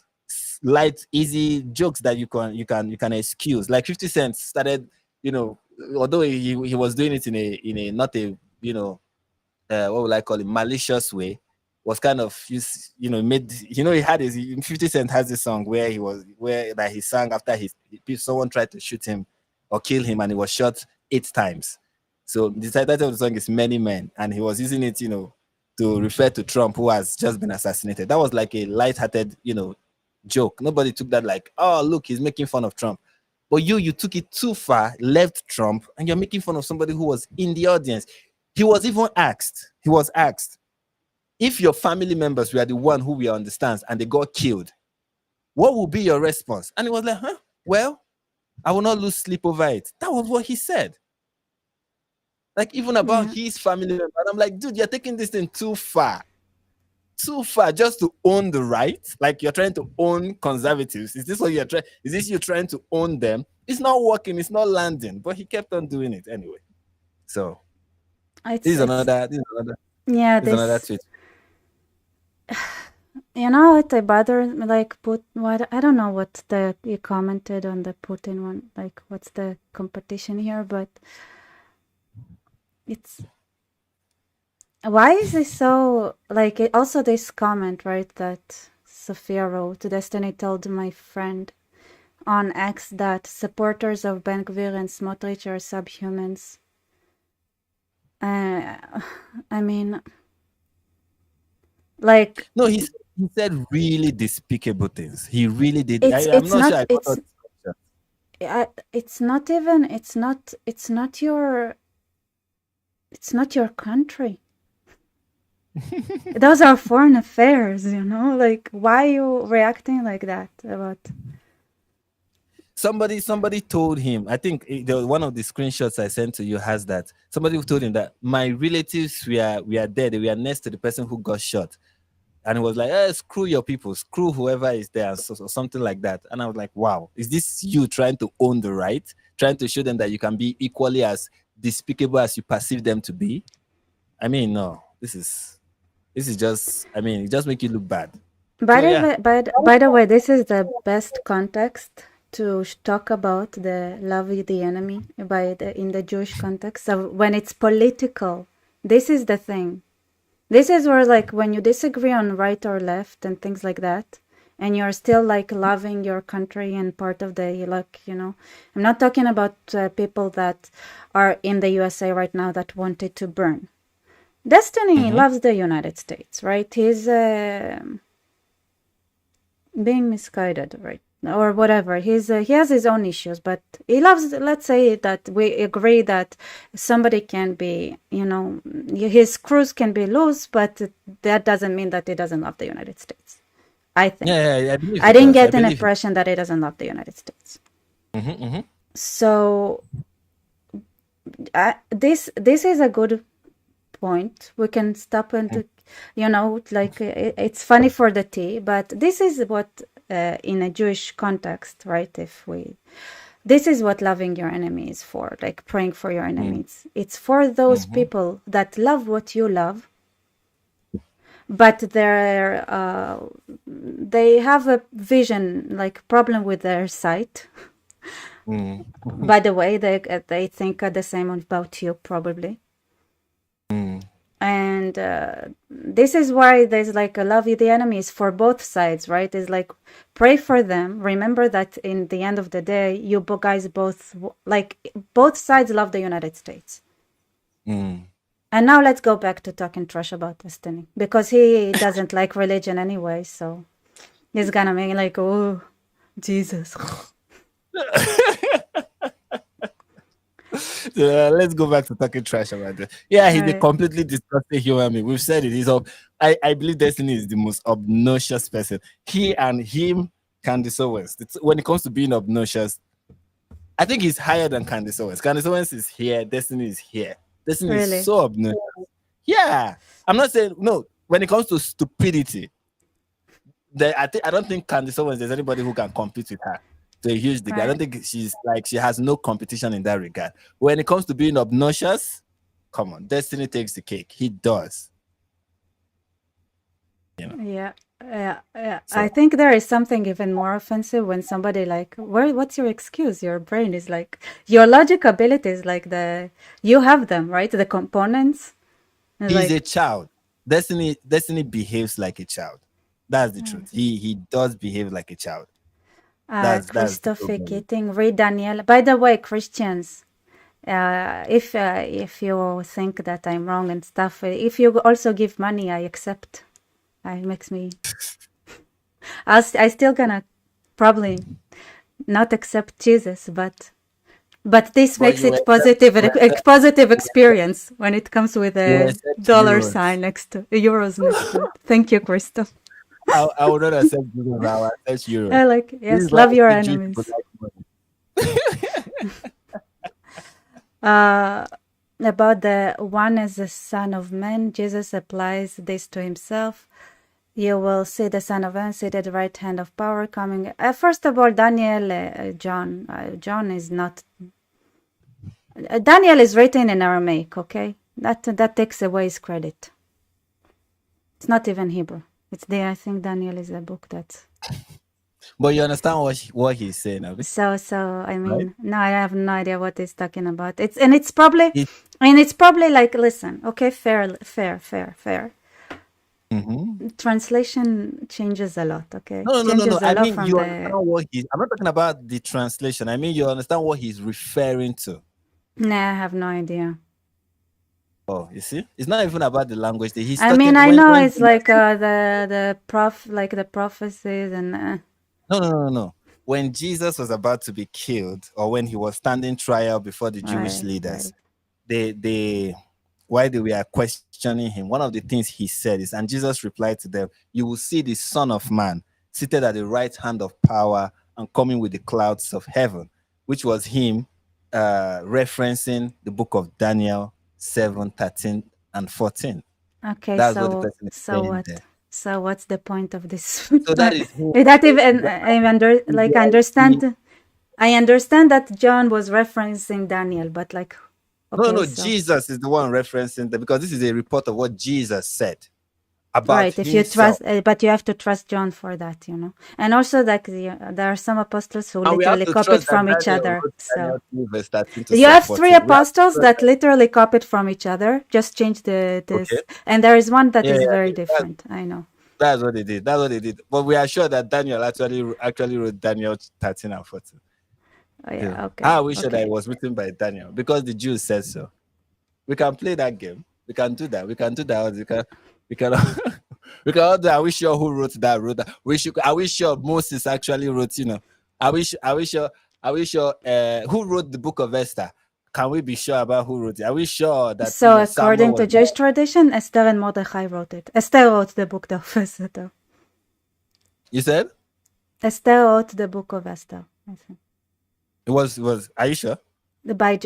light, easy jokes that you can excuse. Like 50 Cent started, although he was doing it in a not a what would I call it, malicious way, was kind of made, he had his 50 Cent has this song where that he sang after someone tried to shoot him or kill him, and he was shot 8 times. So the title of the song is Many Men, and he was using it, to refer to Trump, who has just been assassinated. That was like a light-hearted, joke. Nobody took that like, oh, look, he's making fun of Trump. But you took it too far, left Trump, and you're making fun of somebody who was in the audience. He was asked, if your family members were the one who we understand and they got killed, what will be your response? And he was like, well, I will not lose sleep over it. That was what he said. Like, even about yeah. his family member. And I'm like, dude, you're taking this thing too far. Too far just to own the right. Like, you're trying to own conservatives. Is this what you're trying? Is this you trying to own them? It's not working, it's not landing. But he kept on doing it anyway. So this is It's another this is another yeah. this is another This tweet. it bothered me. Like, put what I don't know what the you commented on the Putin one. Like, what's the competition here? But it's why is it so like it, also this comment, right, that Sophia wrote, Destiny told my friend on X that supporters of Ben Gvir and Smotrich are subhumans. I mean, like, No, he said really despicable things. He really did. I'm it's not sure not I got it's that. it's not even it's not your country. Those are foreign affairs, like, why are you reacting like that about Somebody told him, I think one of the screenshots I sent to you has that. Somebody told him that my relatives were dead. They were next to the person who got shot. And he was like, screw your people, screw whoever is there, so something like that. And I was like, wow, is this you trying to own the right? Trying to show them that you can be equally as despicable as you perceive them to be? I mean, no, this is just, I mean, it just make you look bad. By So the yeah. way, this is the best context to talk about the love with the enemy in the Jewish context. So when it's political, This is the thing. This is where, like, when you disagree on right or left and things like that, and you're still like loving your country and part of the, like, I'm not talking about people that are in the USA right now that want it to burn. Destiny Mm-hmm. loves the United States, right? He's being misguided, right? Or whatever. He has his own issues, but he loves. Let's say that we agree that somebody can be, his screws can be loose, but that doesn't mean that he doesn't love the United States. I think. I believe I he didn't does. I get an believe he. impression that he doesn't love the United States. Mm-hmm, mm-hmm. So this is a good point. We can stop and, like, it's funny for the tea, but this is what, in a Jewish context, right? This is what loving your enemy is for, like praying for your enemies. It's for those Mm-hmm. people that love what you love, but they have a vision, like problem with their sight. Mm-hmm. By the way, they think the same about you, probably. Mm. And this is why there's like a love the enemies for both sides, right? It's like pray for them. Remember that in the end of the day, you guys both, like, both sides love the United States. Mm. And now let's go back to talking trash about Destiny, because he doesn't like religion anyway. So he's gonna make like, oh, Jesus. Let's go back to talking trash about this. Yeah, he's a Right. completely disgusting human being. We've said it. I believe Destiny is the most obnoxious person. He and him, Candice Owens. When it comes to being obnoxious, I think he's higher than Candice Owens. Candice Owens is here. Destiny is here. Destiny is Really? so obnoxious. Yeah, I'm not saying no. When it comes to stupidity, I don't think Candice Owens, there's anybody who can compete with her to a huge degree. I don't Right. think she has no competition in that regard. When it comes to being obnoxious, come on, Destiny takes the cake. He does. Yeah. Yeah, yeah. So I think there is something even more offensive when somebody like, what's your excuse? Your brain is like, your logic abilities, like you have them, right? The components. And he's a like, child. Destiny behaves like a child. That's the truth. He does behave like a child. That's the Christopher problem. Keating, read Daniel. By the way, Christians, if you think that I'm wrong and stuff, if you also give money, I accept. It makes me. I still gonna probably not accept Jesus, but this But makes you it accept, positive, a positive experience when it comes with you a accept dollar euros. sign next to euros next to it. Thank you, Crystal. I would not accept euros. I will accept euros. I like, This yes, is why love I your think Jewish people enemies. like money. Uh, about the one as the Son of Man, Jesus applies this to himself. You will see the Son of Man seated at the right hand of power coming. First of all, John is not. Daniel is written in Aramaic, okay? That takes away his credit. It's not even Hebrew. I think Daniel is a book that's. But you understand what he's saying, Abi? So I Right? mean, no, I have no idea what he's talking about. It's probably like, listen, okay, fair. Mm-hmm. Translation changes a lot, okay? No. Changes a I lot mean, from you the. understand what he's. I'm not talking about the translation. I mean, you understand what he's referring to. Nah, I have no idea. Oh, you see, it's not even about the language. He's I mean, talking I know when it's like the prophecies and no. When Jesus was about to be killed, or when he was standing trial before the Jewish leaders, right. they while they were questioning him, one of the things he said is, and Jesus replied to them, "You will see the Son of Man seated at the right hand of power and coming with the clouds of heaven," which was him referencing the book of Daniel 7:13 and 14. Okay, That's what the so person is so saying what? there. So what's the point of this? So that is him. That even I He- understand. I understand that John was referencing Daniel, but like, okay, no, so Jesus is the one referencing that because this is a report of what Jesus said. about Right, if you himself. trust, but you have to trust John for that, you know. And also, like, there are some apostles who And we have literally to copied trust that from each Daniel other. wrote So Daniel 2 verse 13 to you have support three him. We have to apostles trust that that. literally copied from each other, just change the Okay. this, and there is one that Yeah, is yeah, very yeah. different. I know. That's what they did. That's what they did. But we are sure that Daniel actually wrote Daniel 13 and 14. Oh Yeah. yeah, How okay, are we sure that it okay. was written by Daniel? Because the Jews said so. We can play that game. We can do that. We can do that. We can we can all do. Are we sure who wrote that? Wrote that? Are we sure Moses actually wrote? Are we sure who wrote the book of Esther? Can we be sure about who wrote it? Are we sure that So Samuel according was to Jewish tradition, Esther and Mordechai wrote it. Esther wrote the book of Esther. you said Esther wrote the book of Esther. I think. it was are you sure?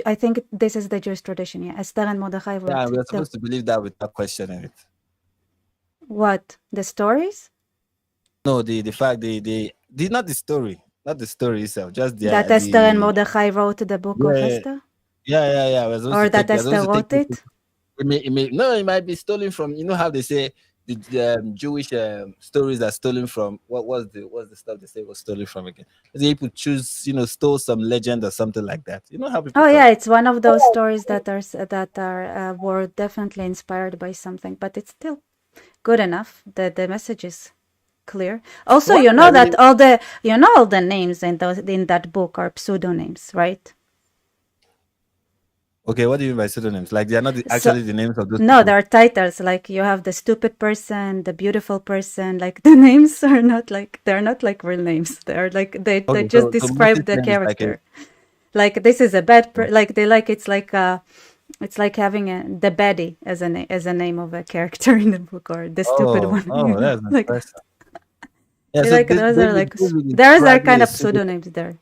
I think this is the Jewish tradition. Yeah, Esther and Mordechai Yeah, wrote we are the supposed to believe that without questioning it. what? The stories No, the fact the not the story, not the story itself, just that Esther and the Mordechai wrote the book of yeah, Esther, yeah. or that We're supposed Esther to take wrote it. it. No, it might be stolen from. You know how they say the Jewish stories are stolen from. What's the stuff they say was stolen from again? They people choose, stole some legend or something like that. You know how people Oh yeah, talk. it's one of those stories that are were definitely inspired by something, but it's still good enough. The message is clear. Also, One you thing I know really that all the names in that book are pseudonyms, right? okay. What do you mean by pseudonyms? Like they are not So actually the names of those no, people. there are titles like you have the stupid person, the beautiful person. Like the names are not like they're not like real names. They're like they Okay, just so Moses' describe the name is like a character. Like this is a like they like it's like having the baddie as a name of a character in the book, or the stupid one, you know, that's like interesting. Yeah, so like those are like David is there are probably kind a of pseudo. pseudonyms there.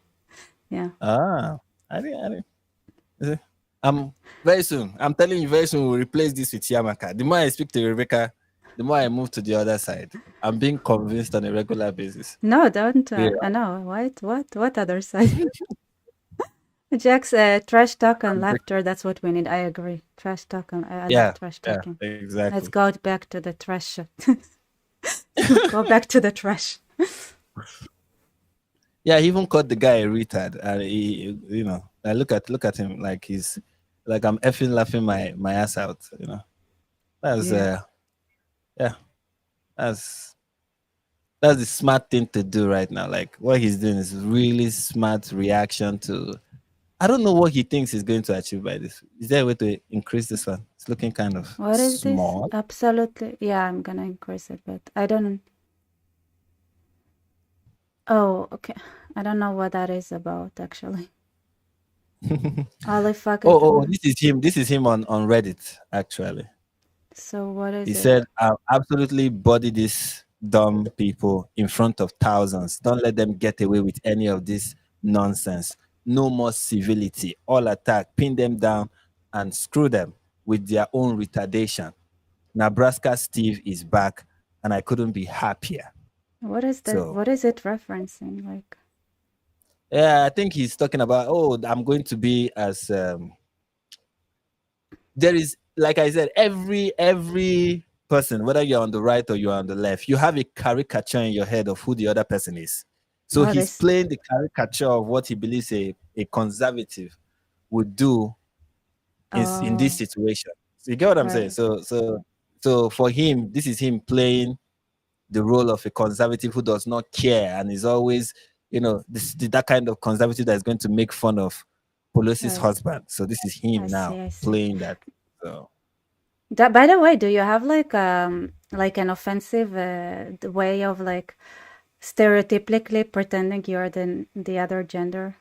Yeah. Ah, I didn't. I'm very soon. I'm telling you, very soon we'll replace this with Yamaka. The more I speak to Rebecca, the more I move to the other side. I'm being convinced on a regular basis. No, don't. Yeah, I know. What other side? Jack's trash talk and I'm break- laughter. That's what we need. I agree. Trash talk and I love yeah, trash yeah, talking. Let's exactly. go back to the trash. Go back to the trash. Yeah, he even called the guy a retard, and I look at him like he's like I'm effing laughing my ass out. That's Yeah. yeah, that's that's the smart thing to do right now. Like what he's doing is really smart reaction to. I don't know what he thinks he's going to achieve by this. Is there a way to increase this one? It's looking kind of What is this? small. Absolutely. Yeah, I'm gonna increase it, but I don't. Oh, okay. I don't know what that is about actually. Holy fuck it. This is him. This is him on Reddit actually. So what is He it? said, "I'll absolutely body these dumb people in front of thousands. Don't let them get away with any of this nonsense. No more civility. All attack, pin them down, and screw them with their own retardation. Nebraska Steve is back, and I couldn't be happier." So, What is it referencing? Like yeah, I think he's talking about, I'm going to be as there is, like I said, every person, whether you're on the right or you're on the left, you have a caricature in your head of who the other person is. So what he's is playing the caricature of what he believes a conservative would do in this oh situation. So you get what I'm saying? right. So for him, this is him playing the role of a conservative who does not care and is always, that kind of conservative that is going to make fun of Pelosi's Right. husband. So this is him I see, now I see. playing that. So That, by the way, do you have like an offensive the way of like stereotypically pretending you're the other gender?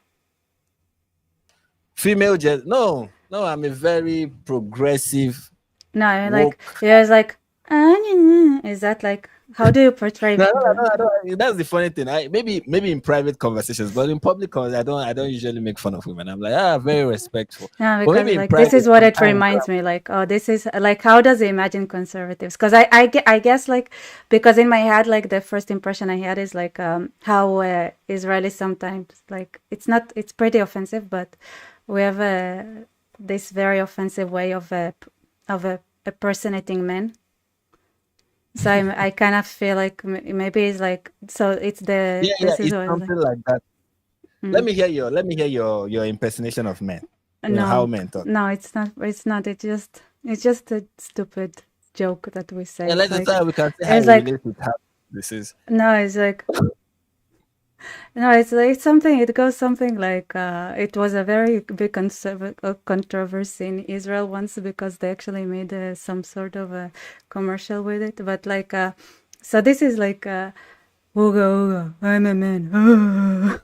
female gender, no, I'm a very progressive No, I mean like woke. there's like is that like how do you portray No, no, the no, no, that's the funny thing. Maybe in private conversations, but in public conversations, I don't usually make fun of women. I'm like, very respectful. no, But because maybe in like this private is what it sometimes. reminds me like, oh, this is like how does he imagine conservatives? Because I guess like because in my head like the first impression I had is like how Israelis sometimes like it's pretty offensive, but we have this very offensive way of impersonating men. So I kind of feel like maybe it's like, so it's the, Yeah, yeah, this is it's what it's like. something like that. Mm. Let me hear your impersonation of men. You know how No, men talk. no, it's not. It's not. It's just a stupid joke that we say. Yeah, It's let's just like, we can see how it it's like, relates with how this is. no, it's like, no, it's like something. It goes something like, it was a very big controversy in Israel once because they actually made some sort of a commercial with it. But like, so this is like, Ooga ooga, I'm a man.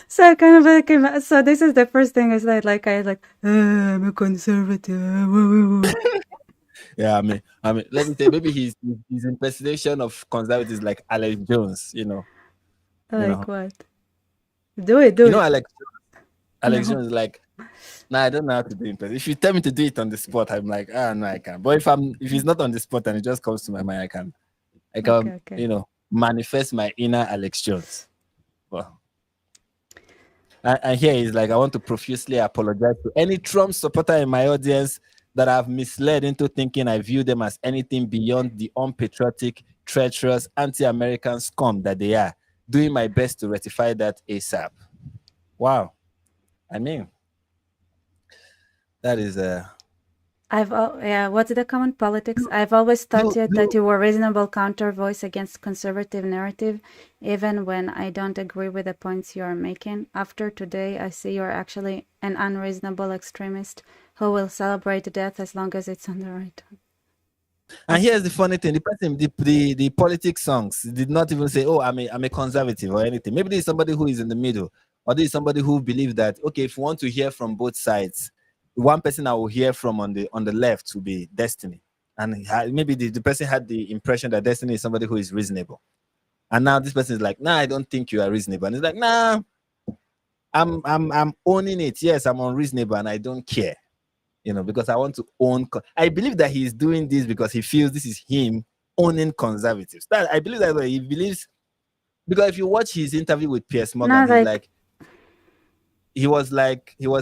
So I kind of like, so this is the first thing is that like I like, I'm a conservative. Yeah, let me say maybe his impersonation of conservatives like Alex Jones. You Like know, what? Do it, do you know it. Alex No. Jones is like, nah, I don't know how to do impersonation. If you tell me to do it on the spot, I'm like, ah, no, I can't. But if it's not on the spot and it just comes to my mind, I Okay, can, okay. manifest my inner Alex Jones. Well, and here is like, I want to profusely apologize to any Trump supporter in my audience that I've misled into thinking I view them as anything beyond the unpatriotic, treacherous, anti-American scum that they are. Doing my best to rectify that ASAP. Wow. I mean, that is Yeah, what's the common politics? I've always thought that you you were a reasonable counter voice against conservative narrative, even when I don't agree with the points you are making. After today, I see you're actually an unreasonable extremist who will celebrate death as long as it's on the right. And Okay. here's the funny thing: the person, the politics songs did not even say, "Oh, I'm a conservative" or anything. Maybe this is somebody who is in the middle, or this is somebody who believes that okay, if you want to hear from both sides, one person I will hear from on the left will be Destiny, and maybe the person had the impression that Destiny is somebody who is reasonable, and now this person is like, "Nah, I don't think you are reasonable," and it's like, "Nah, I'm owning it. Yes, I'm unreasonable, and I don't care." Because I want to own. I believe that he's doing this because he feels this is him owning conservatives. That I believe that he believes because if you watch his interview with Piers Morgan, Not like, he was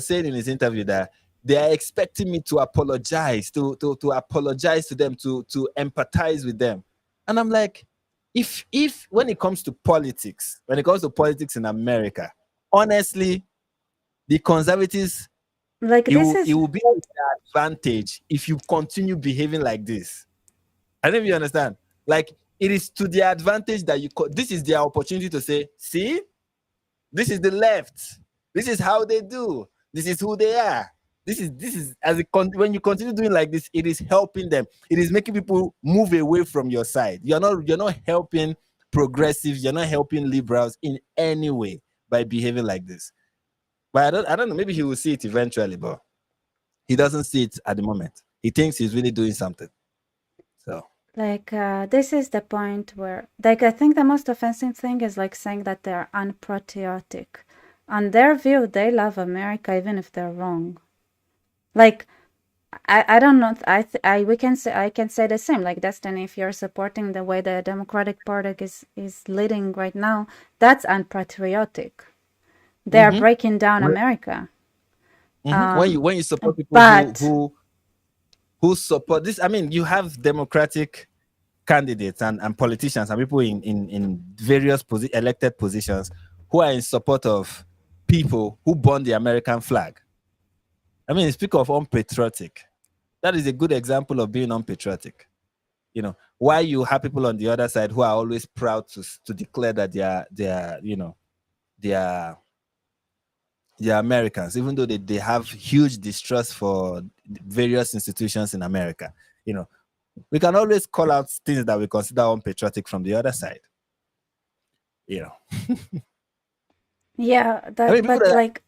saying in his interview that they are expecting me to apologize, to apologize to them, to empathize with them, and I'm like, if when it comes to politics in America, honestly, the conservatives it this will it is will be an advantage if you continue behaving like this. I don't know if you understand. Like it is to their advantage that this is their opportunity to say, see, this is the left. This is how they do. This is who they are. This is when you continue doing like this, it is helping them. It is making people move away from your side. You're not helping progressives. You're not helping liberals in any way by behaving like this. But I don't know. Maybe he will see it eventually, but he doesn't see it at the moment. He thinks he's really doing something. So this is the point where like I think the most offensive thing is like saying that they're unpatriotic. On their view, they love America even if they're wrong. Like I don't know. I we can say I can say the same. Like Destiny, if you're supporting the way the Democratic Party is leading right now, that's unpatriotic. They are mm-hmm. breaking down when, America. when you support people who But who who support this, I mean, you have democratic candidates and politicians and people in various elected positions who are in support of people who burn the American flag. I mean, speak of unpatriotic. That is a good example of being unpatriotic. Why you have people on the other side who are always proud to declare that they are they're Americans, even though they have huge distrust for various institutions in America. You know, we can always call out things that we consider unpatriotic from the other side. You know, yeah, I mean, that people but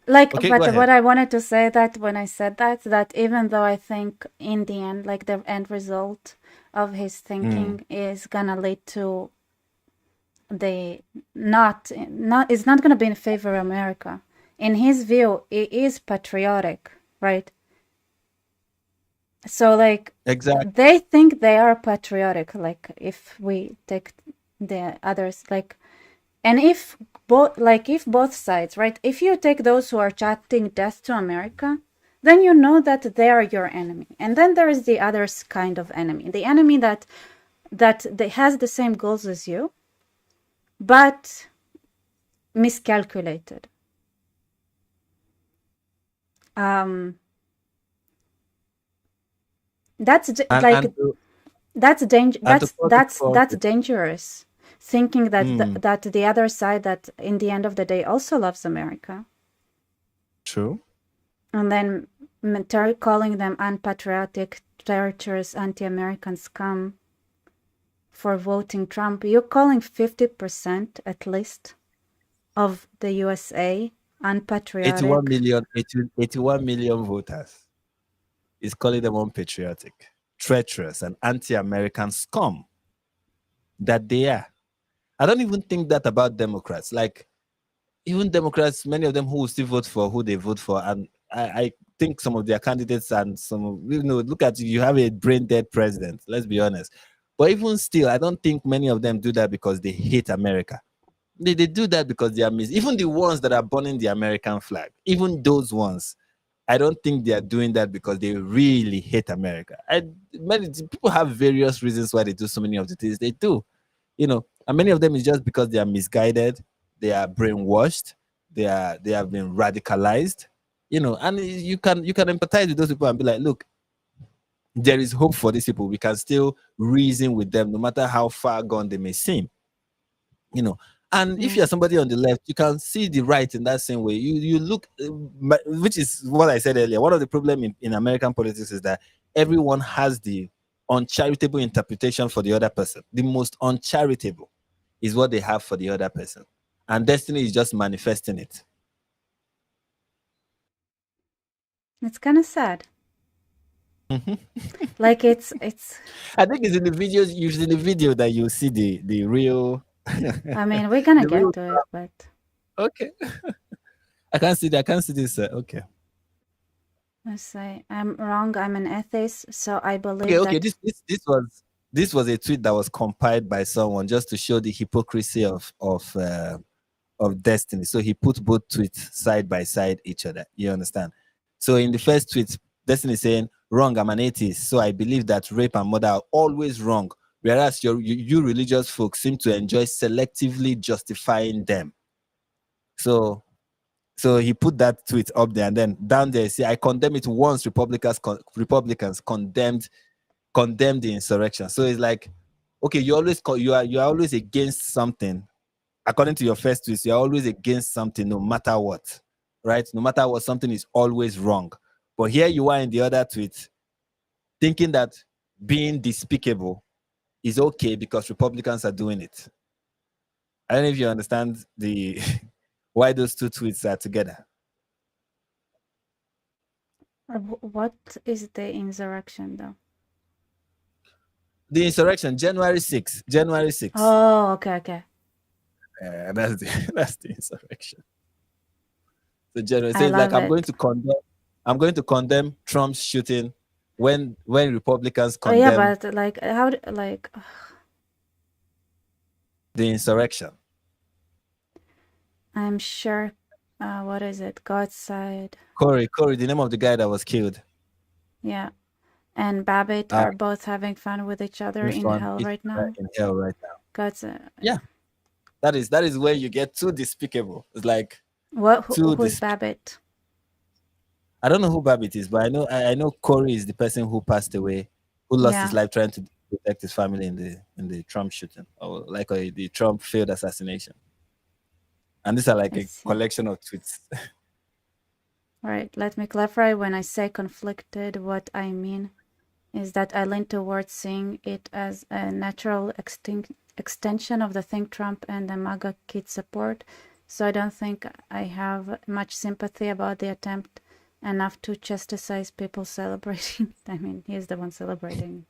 that okay, go but ahead. what I wanted to say that when I said that even though I think in the end, like the end result of his Mm. thinking is gonna lead to the not it's not gonna be in favor of America. In his view, it is patriotic, right? So like Exactly. they think they are patriotic, like if we take the others like and if both sides, right? If you take those who are chanting death to America, then you know that they are your enemy. And then there is the other kind of enemy, the enemy that has the same goals as you, but miscalculated. Um, that's And like and to, that's danger. and to cut it That's short, dangerous. Thinking that mm, that the other side, that in the end of the day also loves America, true. and then calling them unpatriotic, treacherous, anti-American scum for voting Trump. You're calling 50% at least of the USA 81 unpatriotic. million, 81 million voters is calling them unpatriotic, treacherous, and anti-American scum that they are. I don't even think that about Democrats. Like, even Democrats, many of them who will still vote for who they vote for, and I think some of their candidates and look at you have a brain dead president. Let's be honest. But even still, I don't think many of them do that because they hate America. They do that because they are even the ones that are burning the American flag, even those ones, I don't think they are doing that because they really hate America. Many people have various reasons why they do so many of the things they do, and many of them is just because they are misguided, they are brainwashed, they have been radicalized, and you can empathize with those people and be like, look, there is hope for these people. We can still reason with them no matter how far gone they may seem, you know and if Yeah. you're somebody on the left, you can see the right in that same way. You look, which is what I said earlier. One of the problem in American politics is that everyone has the uncharitable interpretation for the other person. The most uncharitable is what they have for the other person, and destiny is just manifesting it. It's kind of sad. Like it's I think it's in the videos, usually the video, that you see the real I mean, we're gonna the get real. to it, but Okay, I can't see that. I can't see this. Okay. let's say I'm wrong. I'm an atheist, so I Okay, believe okay. that. This was a tweet that was compiled by someone just to show the hypocrisy of destiny. So he put both tweets side by side each other. You understand? So in the first tweet, Destiny is saying, "Wrong. I'm an atheist, so I believe that rape and murder are always wrong, whereas you religious folks seem to enjoy selectively justifying them." So so he put that tweet up there, and then down there, see, I condemn it once Republicans condemn the insurrection. So it's like, okay, you are always against something. According to your first tweet, you're always against something, no matter what, right? No matter what, something is always wrong. But here you are in the other tweet, thinking that being despicable is okay because Republicans are doing it. I don't know if you understand the why those two tweets are together. What is the insurrection, though? The insurrection, January 6th. January 6th. Oh, okay, okay. That's the that's the insurrection. The general I says, like, love it. I'm going to condemn Trump's shooting when Republicans Oh yeah, condemn but like how like the insurrection. I'm sure. What is it? God's side. Corey, the name of the guy that was killed. Yeah, and Babbitt Uh are both having fun with each other we in found hell each right other now. in hell right now. God's. Yeah. That is where you get too despicable. It's like What? too Who's despicable. Babbitt? I don't know who Babbitt is, but I know Corey is the person who passed away, who lost his Yeah, life trying to protect his family in the Trump shooting, or like the Trump failed assassination. And these are like I a see. collection of tweets. All right, let me clarify. When I say conflicted, what I mean is that I lean towards seeing it as a natural extension of the thing Trump and the MAGA kids support. So I don't think I have much sympathy about the attempt enough to chastise people celebrating. I mean, he's the one celebrating.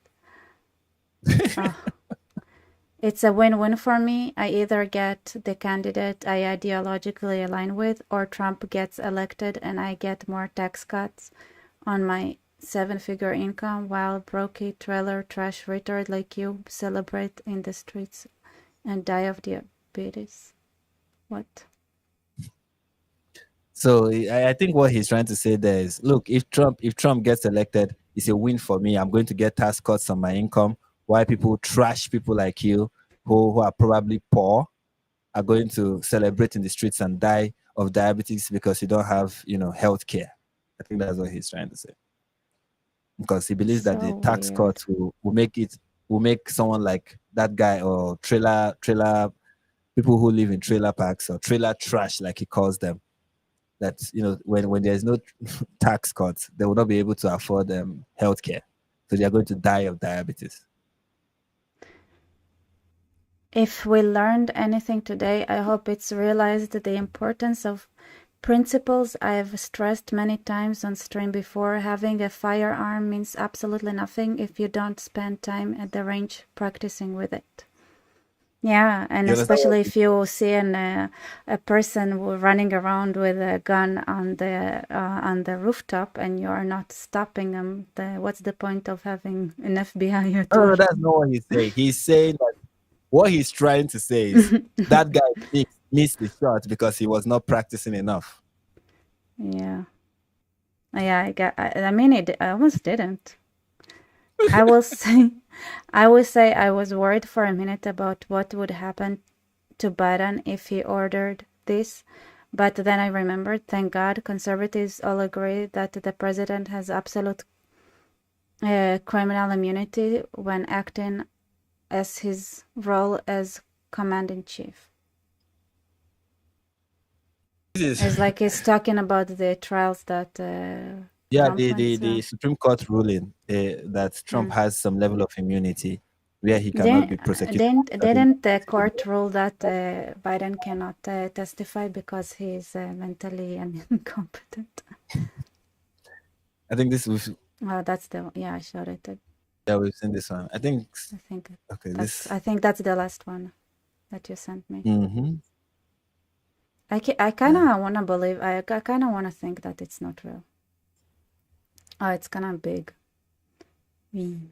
It's a win-win for me. I either get the candidate I ideologically align with, or Trump gets elected and I get more tax cuts on my seven-figure income while brokey trailer trash retard like you celebrate in the streets and die of diabetes. What? So I think what he's trying to say there is, look, if Trump gets elected, it's a win for me. I'm going to get tax cuts on my income. Why people trash people like you who are probably poor are going to celebrate in the streets and die of diabetes because you don't have, health care. I think that's what he's trying to say. Because he believes that the So tax weird. cuts will make someone like that guy or trailer people who live in trailer parks or trailer trash like he calls them, that when there's no tax cuts, they will not be able to afford healthcare, so they are going to die of diabetes. If we learned anything today, I hope it's realized the importance of principles I have stressed many times on stream before. Having a firearm means absolutely nothing if you don't spend time at the range practicing with it. Yeah, and You understand what especially if you see a person running around with a gun on the rooftop and you are not stopping them, what's the point of having an FBI at No, all? no, that's not what he's saying. He's saying that what he's trying to say is that guy missed the shot because he was not practicing enough. Yeah, yeah. I mean, I almost didn't. I will say, I will say, I was worried for a minute about what would happen to Biden if he ordered this. But then I remembered, thank God, conservatives all agree that the president has absolute criminal immunity when acting as his role as command-in-chief. It's like he's talking about the trials that Yeah, Trump the, went the, through. the Supreme Court ruling that Trump Mm. has some level of immunity where he cannot Then, be prosecuted. didn't the court rule that Biden cannot testify because he is mentally incompetent? I think this was Oh, that's the yeah. I showed it. yeah, we've seen this one. I think I think okay, that's this the last one that you sent me. mm-hmm. I kind Yeah. of want to believe. I kind of want to think that it's not real. Oh, it's kind of big. Mm.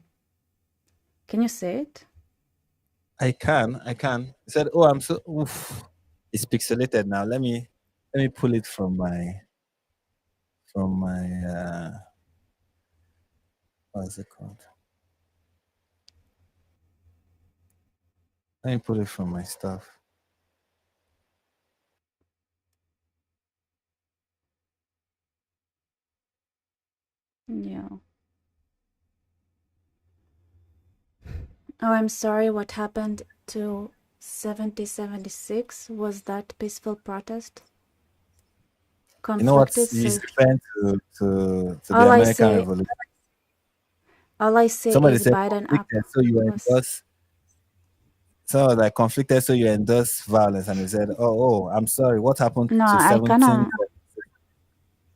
Can you see it? I can. He said, "Oh, I'm so oof. It's pixelated now. Let me pull it from my what's it called? Let me pull it from my stuff. Yeah. Oh, I'm sorry. What happened to 7076? Was that peaceful protest? You know what Conflicted he's safety. referring to the All I American say, Revolution. all I say Somebody is said Biden up conflicted, so you was endorse. So like conflicted, so you endorse violence, and he said, "Oh, I'm sorry. What happened no. to 17?"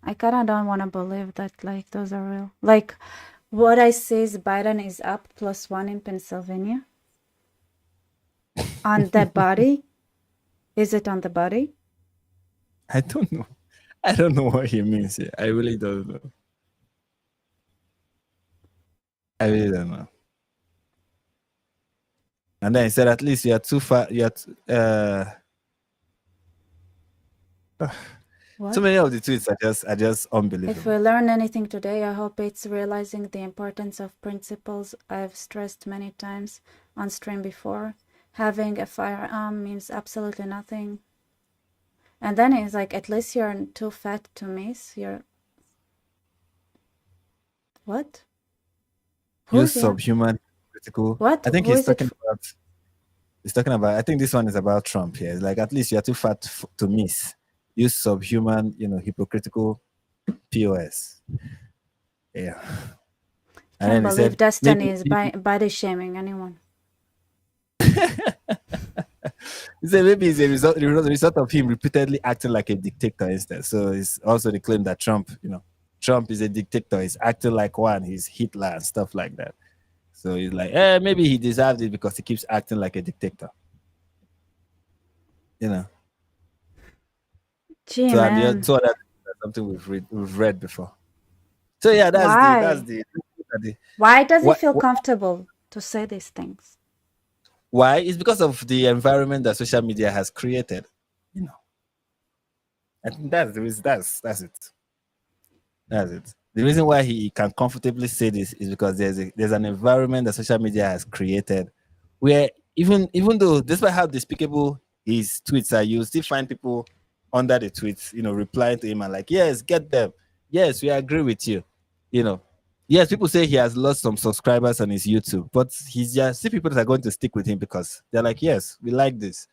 I kind of don't want to believe that like those are real. Like what I say is Biden is up +1 in Pennsylvania. On the body? Is it on the body? I don't know. I don't know what he means here. I really don't know. I really don't know. And then he said, "At least you are too far. So What? many of the tweets are just If unbelievable." we learn anything today, I hope it's realizing the importance of principles I've stressed many times on stream before. Having a firearm means absolutely nothing. And then it's like, at least you're too fat to miss. You're what? Use Who's here? subhuman critical. What? I think Who he's is it? talking about. He's talking about. I think this one is about Trump here. It's like at least you are too fat to miss. Use subhuman, hypocritical POS. Yeah. And Can't then he believe said Destiny maybe, is maybe body shaming anyone. he said maybe it's a result of him repeatedly acting like a dictator instead. So it's also the claim that Trump is a dictator. He's acting like one. He's Hitler and stuff like that. So he's like, maybe he deserved it because he keeps acting like a dictator. You know. Gee, So and man. so that's something we've read before. So yeah, Why? the Why does he what, feel comfortable to say these things? why? It's because of the environment that social media has created. You know, I think that's the reason. That's it. That's it. The reason why he can comfortably say this is because there's an environment that social media has created where even though despite how despicable his tweets are, you still find people under the tweets, replying to him and like, yes, get them. Yes, we agree with you. You know. Yes, people say he has lost some subscribers on his YouTube, but he's just see people that are going to stick with him because they're like, yes, we like this.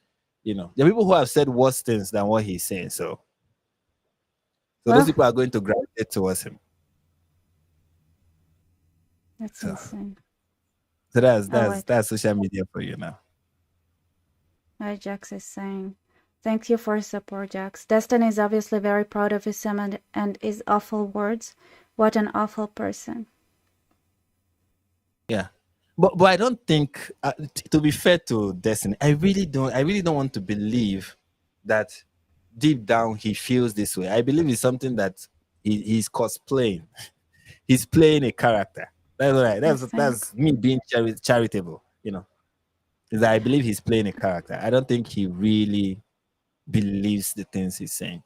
There are people who have said worse things than what he's saying. So those Well, people are going to gravitate towards him. that's So, insane. so that's Oh, that's that's social media for you now. Jax is saying, thank you for support, Jax. Destiny is obviously very proud of his son and his awful words. What an awful person. Yeah, but I don't think to be fair to Destiny, I really don't want to believe that deep down he feels this way. I believe it's something that he's cosplaying. He's playing a character. That's right. You That's think? me being charitable. Is that I believe he's playing a character. I don't think he really believes the things he's saying.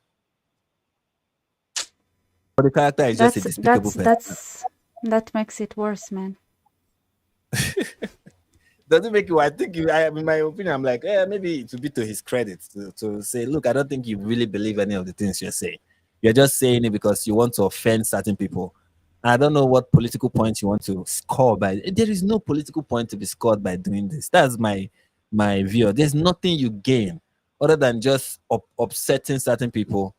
But the character is just a That's despicable that's person. that's that makes it worse, man. Doesn't make you. I think in my opinion, I'm like, maybe it would be to his credit to say, look, I don't think you really believe any of the things you're saying. You're just saying it because you want to offend certain people. I don't know what political point you want to score by. There is no political point to be scored by doing this. That's my view. There's nothing you gain other than just upsetting certain people.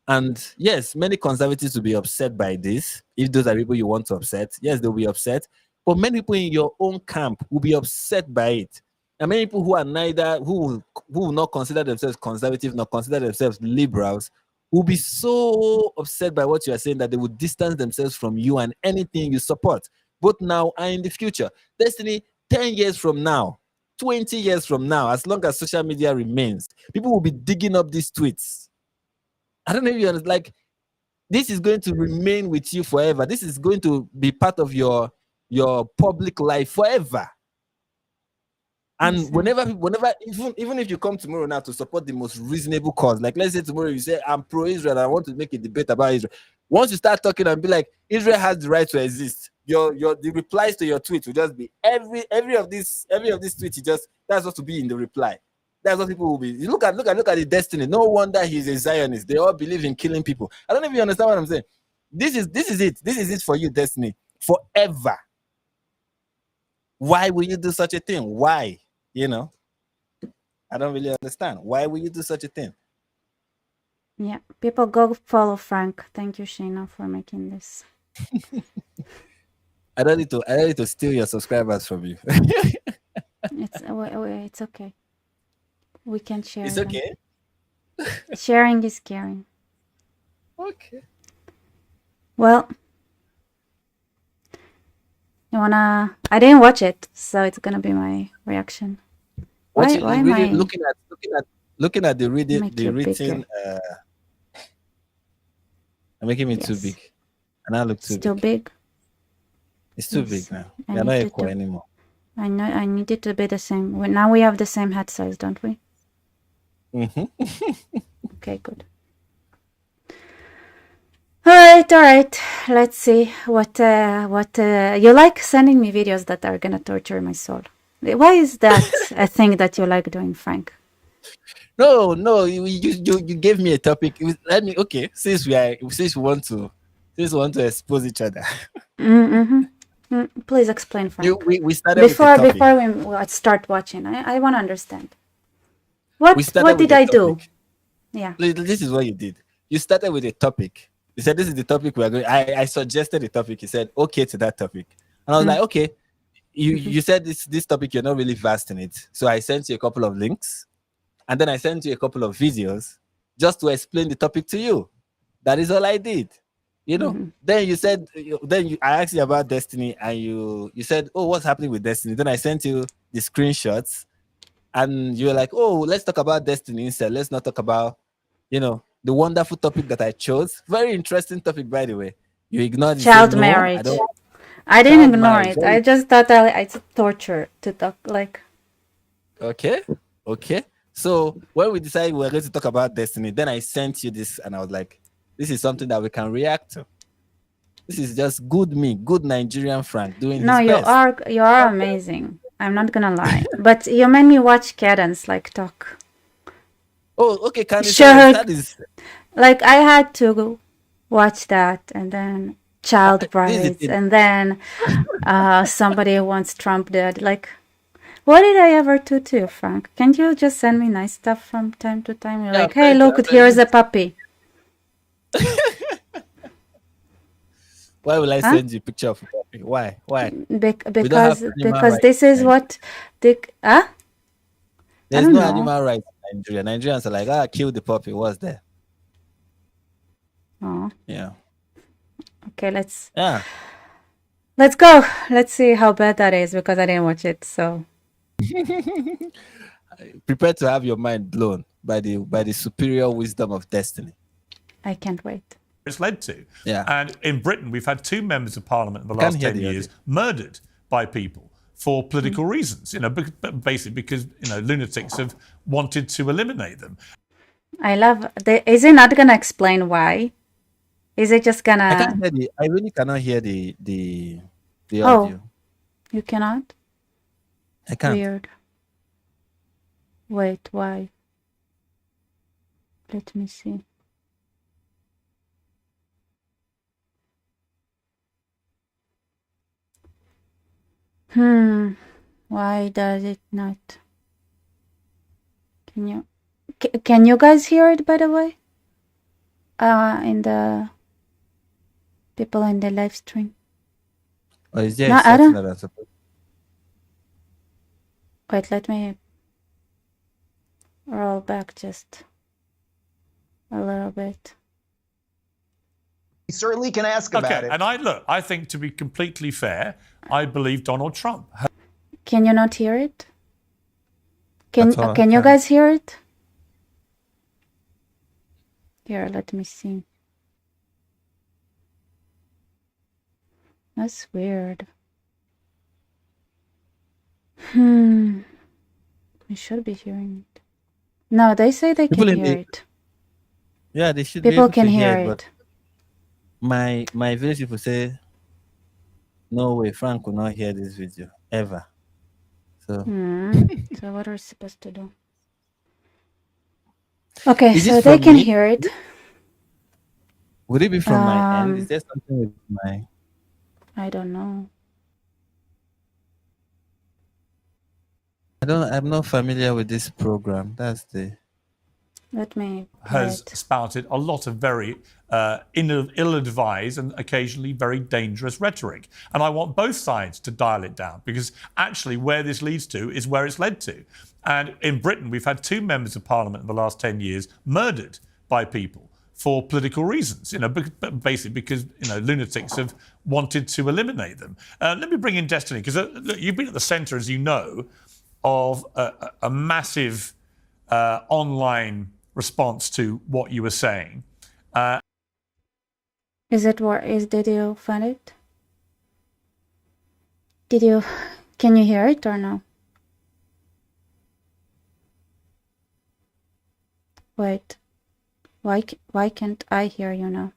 And yes, many conservatives will be upset by this. If those are people you want to upset, yes, they'll be upset. But many people in your own camp will be upset by it. And many people who are neither, who will not consider themselves conservative, nor consider themselves liberals, will be so upset by what you are saying that they will distance themselves from you and anything you support, both now and in the future. Destiny, 10 years from now, 20 years from now, as long as social media remains, people will be digging up these tweets. I don't know if you understand. Like, this is going to remain with you forever. This is going to be part of your public life forever. And Insane. whenever, even if you come tomorrow now to support the most reasonable cause, like let's say tomorrow you say I'm pro-Israel, I want to make a debate about Israel. Once you start talking and be like Israel has the right to exist, your the replies to your tweet will just be every of these tweets. That's what to be in the reply. That's what people will be. You look at the Destiny. No wonder he's a Zionist. They all believe in killing people. I don't know if you understand what I'm saying. This is it. This is it for you, Destiny, forever. Why will you do such a thing? Why? I don't really understand. Why would you do such a thing? Yeah, people go follow Frank. Thank you, Shayna, for making this. I don't need to steal your subscribers from you. It's okay. We can share It's them. okay. Sharing is caring. Okay. Well, I didn't watch it, so it's gonna be my reaction. Why am I looking at the reading make the you written bigger? I'm making me too Yes. big. And I look too Still big. big? It's too Yes. big now. I We're not need it equal to anymore. I know I need it to be the same. Now we have the same head size, don't we? Mm-hmm. Okay, good. All right. Let's see what you like sending me videos that are gonna torture my soul. Why is that a thing that you like doing, Frank? No, you gave me a topic. Okay. Since we want to expose each other. Please explain, Frank. We started with a topic. Before we start watching, I want to understand. We What started with did a I do? topic. Yeah. This is what you did. You started with a topic. You said this is the topic we are going. I suggested a topic. You said okay to that topic, and I was like, okay. You said this topic you're not really vast in it, so I sent you a couple of links, and then I sent you a couple of videos just to explain the topic to you. That is all I did. Then you said, I asked you about Destiny, and you said, oh, what's happening with Destiny? Then I sent you the screenshots, and you were like, oh, let's talk about Destiny instead. Let's not talk about, the wonderful topic that I chose. Very interesting topic, by the way. You ignored it. Child Said, no, marriage. I don't. I didn't Child ignore marriage. it. I just thought it's torture to talk like. Okay. So when we decided we were going to talk about destiny, then I sent you this, and I was like, "This is something that we can react to. This is just good me, good Nigerian Frank doing No, his best." you are amazing. I'm not gonna lie. But you made me watch Cadence like talk. Oh, okay, Candice, Sure, that is like I had to watch that, and then child this is the brides, thing. and then somebody wants Trump dead. Like, what did I ever do to you, Frank? Can't you just send me nice stuff from time to time? You're Yeah, like, hey, look, here's a puppy. why will I Huh? send you a picture of a puppy? Why? Why? We don't have Because animal rights this is in Nigeria. what huh? I There's don't no know. animal rights in Nigeria. Nigerians are like, kill the puppy. What's there? Oh, Yeah. okay, Yeah. let's go. Let's see how bad that is because I didn't watch it. So Prepare to have your mind blown by the superior wisdom of destiny. I can't wait. It's led to. Yeah. And in Britain, we've had 2 members of parliament in the Can't last hear 10 the years audio. murdered by people for political reasons, basically because, lunatics have wanted to eliminate them. I love is it not gonna explain why? Is it just gonna I can't hear I really cannot hear the Oh, audio. you cannot? I can't. Weird. Wait, why? Let me see. Why does it not? Can you guys hear it, by the way? In the people in the live stream. Or is there No, I something don't. that I'm supposed Wait, let me roll back just a little bit. You certainly can ask about it. And I think to be completely fair, I believe Donald Trump. Can you not hear it? Can That's all I can you can. guys hear it? Here, let me see. That's weird. We should be hearing it. No, they say they People can in hear the- it. Yeah, they should be People able can to hear it, it. but my village people say, no way, Frank will not hear this video ever. So So what are we supposed to do? Okay, Is so it they from can me? hear it. Would it be from my end? Is there something with my I don't know. I'm not familiar with this program. That's the Let me play has it. spouted a lot of very ill-advised and occasionally very dangerous rhetoric. And I want both sides to dial it down because actually where this leads to is where it's led to. And in Britain, we've had 2 members of parliament in the last 10 years murdered by people for political reasons, basically because, lunatics have wanted to eliminate them. Let me bring in Destiny, because you've been at the centre, as you know, of a massive online response to what you were saying. Did you find it? Can you hear it or no? Wait, why can't I hear you now?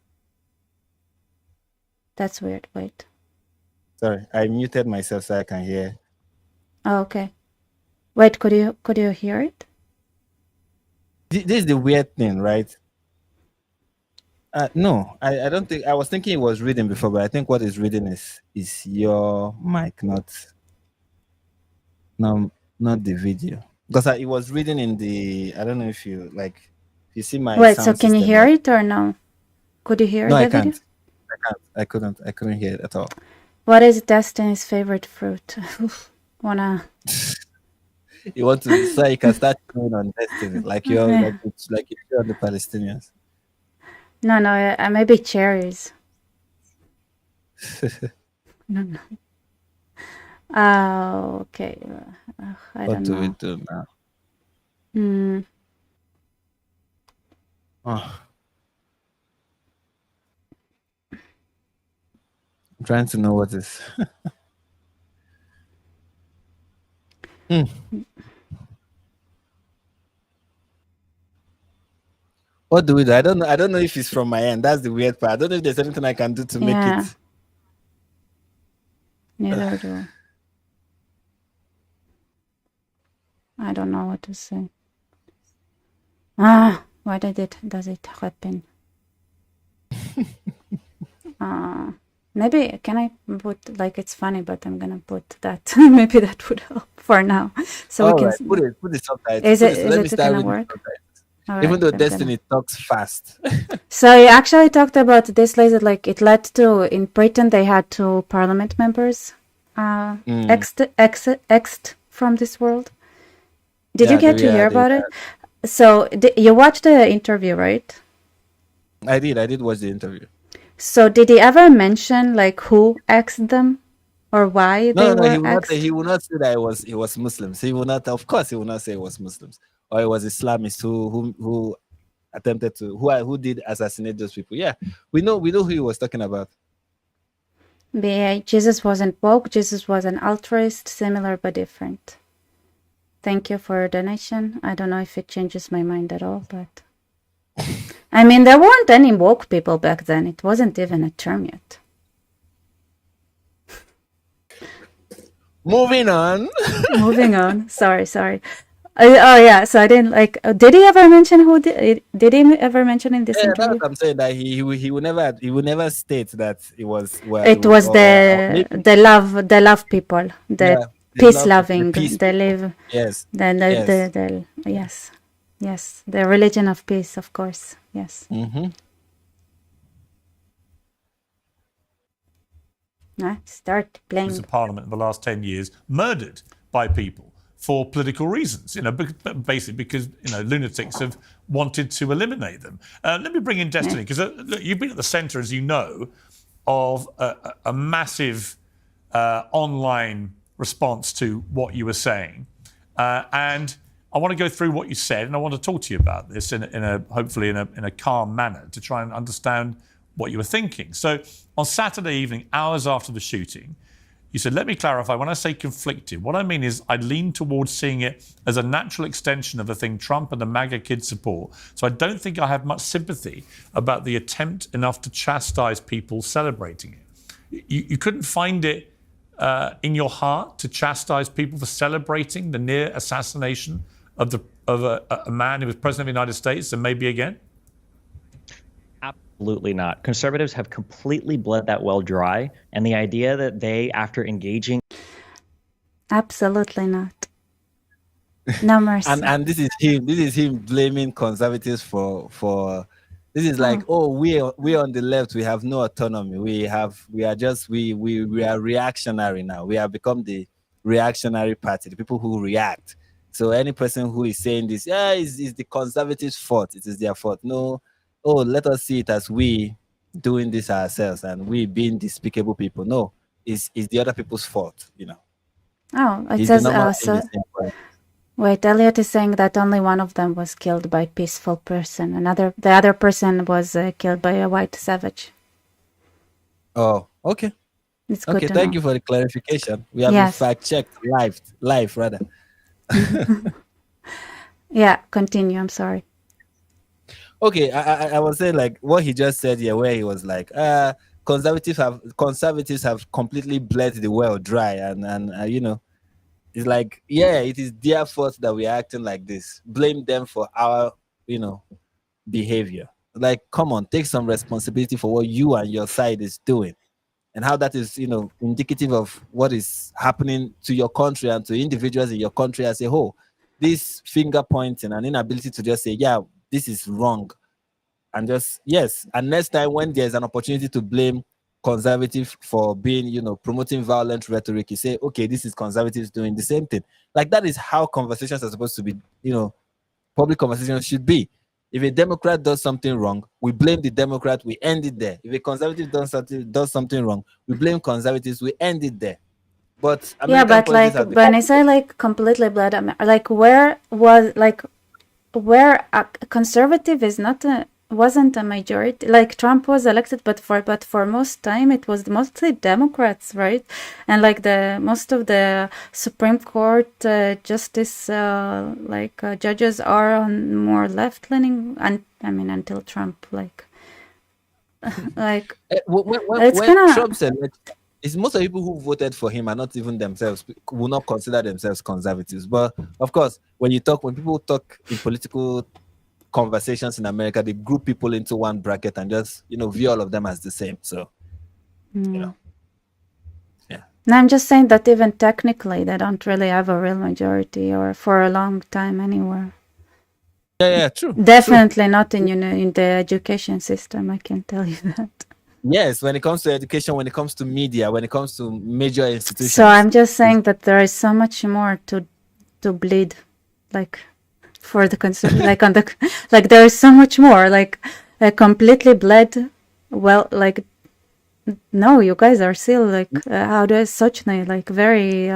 That's weird. Wait. Sorry, I muted myself so I can hear. Oh, okay. Wait, could you hear it? This is the weird thing, right? No, I don't think. I was thinking it was reading before, but I think what is reading is your mic, not the video. Because it was reading in the. I don't know if you you see my Wait, sound so can you system, hear right? it or no? Could you hear No, the I video? can't. I couldn't hear it at all. What is Destiny's favorite fruit? Wanna? You want to so you can start going on destiny, like you're Yeah. like you're on the Palestinians. No, maybe cherries. No. Oh, okay. I What don't do we know. do now? Oh. I'm trying to know what is. What do we do? I don't know. I don't know if it's from my end. That's the weird part. I don't know if there's anything I can do to make Yeah. it. Neither do I. Don't know what to say. Why does it happen? Maybe can I put like it's funny, but I'm gonna put that. Maybe that would help for now, so we can. Right, put the subtitles. Is it Let me is it start gonna with the work? subtitles. All Even right, though I'm gonna- Destiny talks fast. So you actually talked about this later, like it led to in Britain they had 2 parliament members exed from this world. Did you get to hear about it? So you watched the interview, right? I did watch the interview. So did he ever mention like who exed them or why they were exed? He will not say that it was Muslims. He will not. Of course, he will not say it was Muslims or it was Islamists who attempted to who did assassinate those people. Yeah, we know who he was talking about. Jesus wasn't woke. Jesus was an altruist, similar but different. Thank you for your donation. I don't know if it changes my mind at all, but I mean, there weren't any woke people back then. It wasn't even a term yet. Moving on. Moving on. Sorry. Oh yeah. So I didn't like. Did he ever mention who did he ever mention in this Yeah, interview? that's what I'm saying. That he will never state that it was. It was the love people, the peace loving. They live. Yes. Yes, the religion of peace, of course. Yes. Mm-hmm. Start playing. Of Parliament in the last 10 years murdered by people for political reasons, basically because lunatics have wanted to eliminate them. Let me bring in Destiny, because you've been at the centre, as you know, of a massive online response to what you were saying, and I want to go through what you said, and I want to talk to you about this hopefully in a calm manner to try and understand what you were thinking. So on Saturday evening, hours after the shooting, you said, let me clarify, when I say conflicted, what I mean is I lean towards seeing it as a natural extension of the thing Trump and the MAGA kids support. So I don't think I have much sympathy about the attempt enough to chastise people celebrating it. You couldn't find it in your heart to chastise people for celebrating the near assassination of a man who was president of the United States and maybe again? Absolutely not. Conservatives have completely bled that well dry, and the idea that they, after engaging... Absolutely not. No mercy. and this is him blaming conservatives for this is like, we on the left, we have no autonomy. We are reactionary now. We have become the reactionary party, the people who react. So any person who is saying this, is the conservatives' fault. It is their fault. No, let us see it as we doing this ourselves and we being despicable people. No, it's the other people's fault, It says wait, Elliot is saying that only one of them was killed by a peaceful person. The other person was killed by a white savage. Oh, okay. It's good. Okay, thank you for the clarification. We have been fact-checked live rather. Yeah, continue. I'm sorry. Okay, I was saying like what he just said here, where he was like, conservatives have completely bled the well dry, and it's like, it is their fault that we are acting like this. Blame them for our behavior. Like, come on, take some responsibility for what you and your side is doing, and how that is indicative of what is happening to your country and to individuals in your country as a whole. This finger pointing and inability to just say, this is wrong, and just and next time when there's an opportunity to blame conservative for being promoting violent rhetoric, you say, okay, this is conservatives doing the same thing. Like, that is how conversations are supposed to be. Public conversations should be. If a Democrat does something wrong, we blame the Democrat, we end it there. If a conservative does something wrong, we blame conservatives, we end it there. But but like when I say like completely bled, like where a conservative is not wasn't a majority. Like Trump was elected, but for most time it was mostly Democrats, right? And like the most of the Supreme Court justice judges are on more left leaning, and I mean until Trump like it's When kind of Trump said, it's most of the people who voted for him are not even themselves, will not consider themselves conservatives. But of course, when people talk in political conversations in America, they group people into one bracket and just, view all of them as the same. So, yeah. No, I'm just saying that even technically they don't really have a real majority or for a long time anywhere. Yeah, true. Definitely not in the education system, I can tell you that. Yes, when it comes to education, when it comes to media, when it comes to major institutions. So I'm just saying that there is so much more to bleed, like for the like on the like there is so much more, like completely bled. Well, like no, you guys are still like how do I Sochny, like very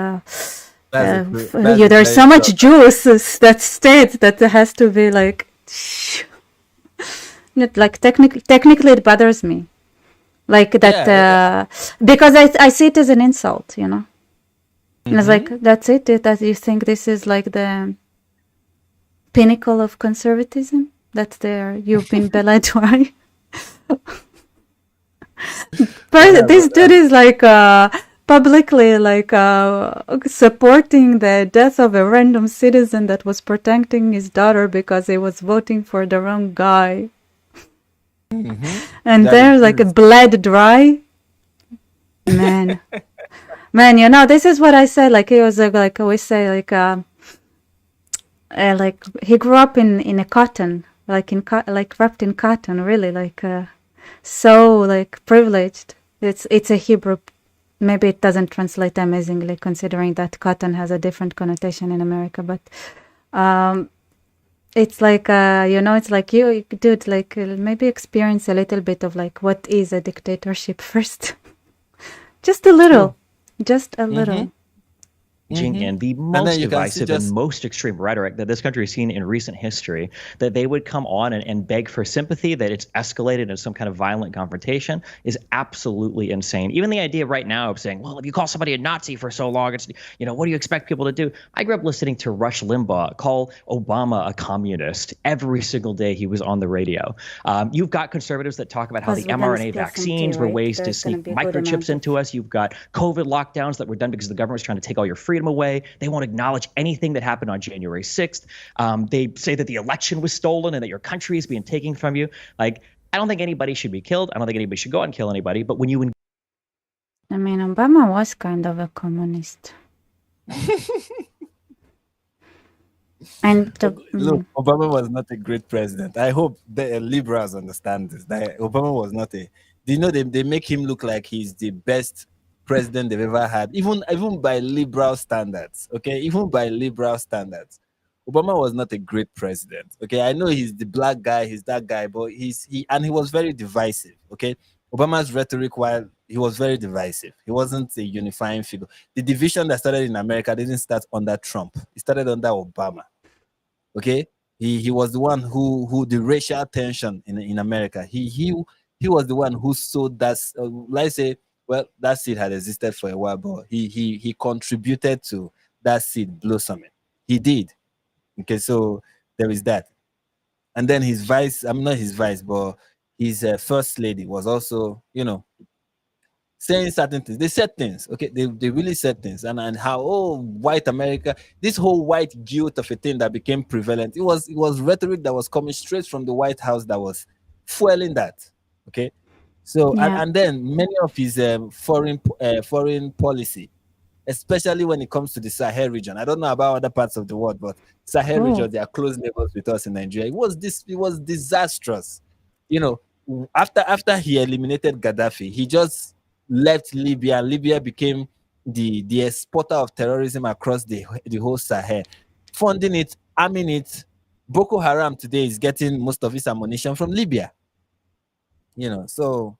there's so much juice that state that has to be like like technically it bothers me. Like that, because I see it as an insult, And it's like, that's it? That you think this is like the pinnacle of conservatism? That's you've been bellied by? This dude is like publicly like supporting the death of a random citizen that was protecting his daughter because he was voting for the wrong guy. And there's like a bled dry. Man, this is what I said. Like he was like we say like he grew up in a cotton, like wrapped in cotton, really like so like privileged. It's a Hebrew. Maybe it doesn't translate amazingly considering that cotton has a different connotation in America, but it's like it's like you dude, like maybe experience a little bit of like what is a dictatorship first. Just a little. And the most divisive and most extreme rhetoric that this country has seen in recent history, that they would come on and beg for sympathy, that it's escalated into some kind of violent confrontation, is absolutely insane. Even the idea right now of saying, well, if you call somebody a Nazi for so long, it's, what do you expect people to do? I grew up listening to Rush Limbaugh call Obama a communist every single day he was on the radio. You've got conservatives that talk about how the mRNA vaccines were ways to sneak microchips into us. You've got COVID lockdowns that were done because the government was trying to take all your freedom away. They won't acknowledge anything that happened on January 6th. They say that the election was stolen and that your country is being taken from you. Like, I don't think anybody should be killed. I don't think anybody should go out and kill anybody. But when you... I mean, Obama was kind of a communist. And look, Obama was not a great president. I hope the liberals understand this. That Obama was not a... Do you know they make him look like he's the best president they've ever had, even by liberal standards. Okay, even by liberal standards, Obama was not a great president. Okay, I know he's the black guy, he's that guy, but he was very divisive. Okay, Obama's rhetoric, while he was very divisive, he wasn't a unifying figure. The division that started in America didn't start under Trump; it started under Obama. Okay, he was the one who the racial tension in America. He was the one who sowed that. Let's say. Well, that seed had existed for a while, but he contributed to that seed blossoming. He did. Okay, so there is that. And then his vice, I'm not his vice, but his first lady was also, saying certain things. They said things, okay? They really said things. And how, white America, this whole white guilt of a thing that became prevalent, it was rhetoric that was coming straight from the White House that was fueling that, okay? So and then many of his foreign policy, especially when it comes to the Sahel region. I don't know about other parts of the world, but Sahel region, they are close neighbors with us in Nigeria. It was disastrous. After he eliminated Gaddafi, he just left Libya. Libya became the exporter of terrorism across the whole Sahel, funding it, arming it. Boko Haram today is getting most of its ammunition from Libya. So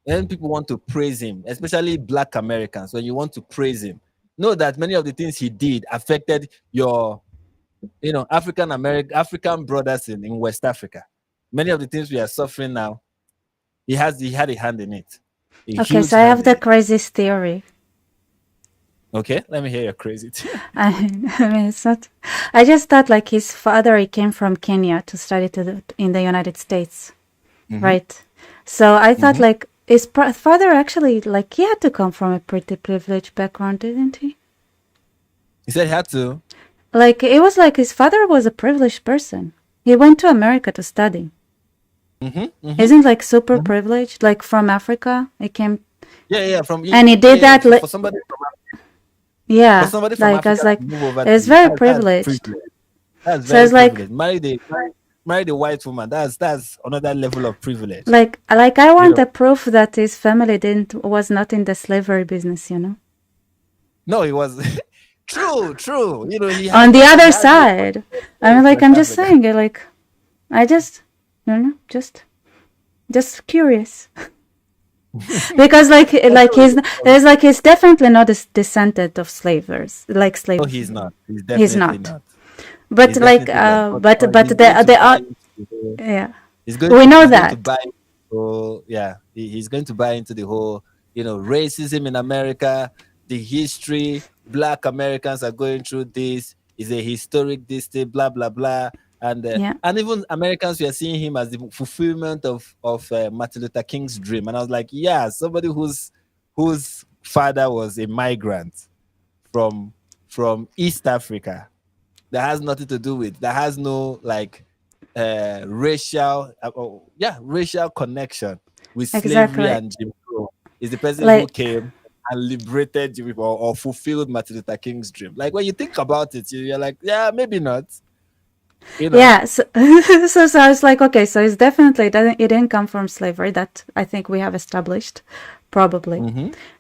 when people want to praise him, especially Black Americans, when you want to praise him, know that many of the things he did affected your African brothers in West Africa. Many of the things we are suffering now, he had a hand in it. Okay, so I have the craziest theory. Okay, let me hear your crazy theory. I mean, it's not. I just thought like his father, he came from Kenya to study in the United States, right? So I thought like his father actually, like, he had to come from a pretty privileged background, didn't he? He said he had to. Like, it was like his father was a privileged person. He went to America to study. Isn't like super privileged? Like from Africa, he came. Yeah, and he did that. For somebody from Africa. Yeah, For somebody from like I was Africa like, to move over it's to very privileged. That's So very it's like, privileged. Marry the white woman. That's another level of privilege. Like I want a proof that his family was not in the slavery business, you know. No, he was. True. You know, he on the other side. I mean, like, I'm just saying, like, I just, you know, just curious. Because he's definitely not a descendant of slavers, like slaves. No, he's not. He's definitely not. But he's like, yeah, we know that. He's going to buy into the whole, racism in America, the history. Black Americans are going through this. Is a historic this thing, blah blah blah. And even Americans, we are seeing him as the fulfillment of Martin Luther King's dream. And I was like, yeah, somebody whose father was a migrant from East Africa, that has nothing to do with, that has no like racial connection with slavery and Jim Crow, is the person who came and liberated Jim or fulfilled Martin Luther King's dream. Like, when you think about it, you're like, yeah, maybe not. Yeah, so I was like, okay, so it's definitely it didn't come from slavery. That I think we have established, probably,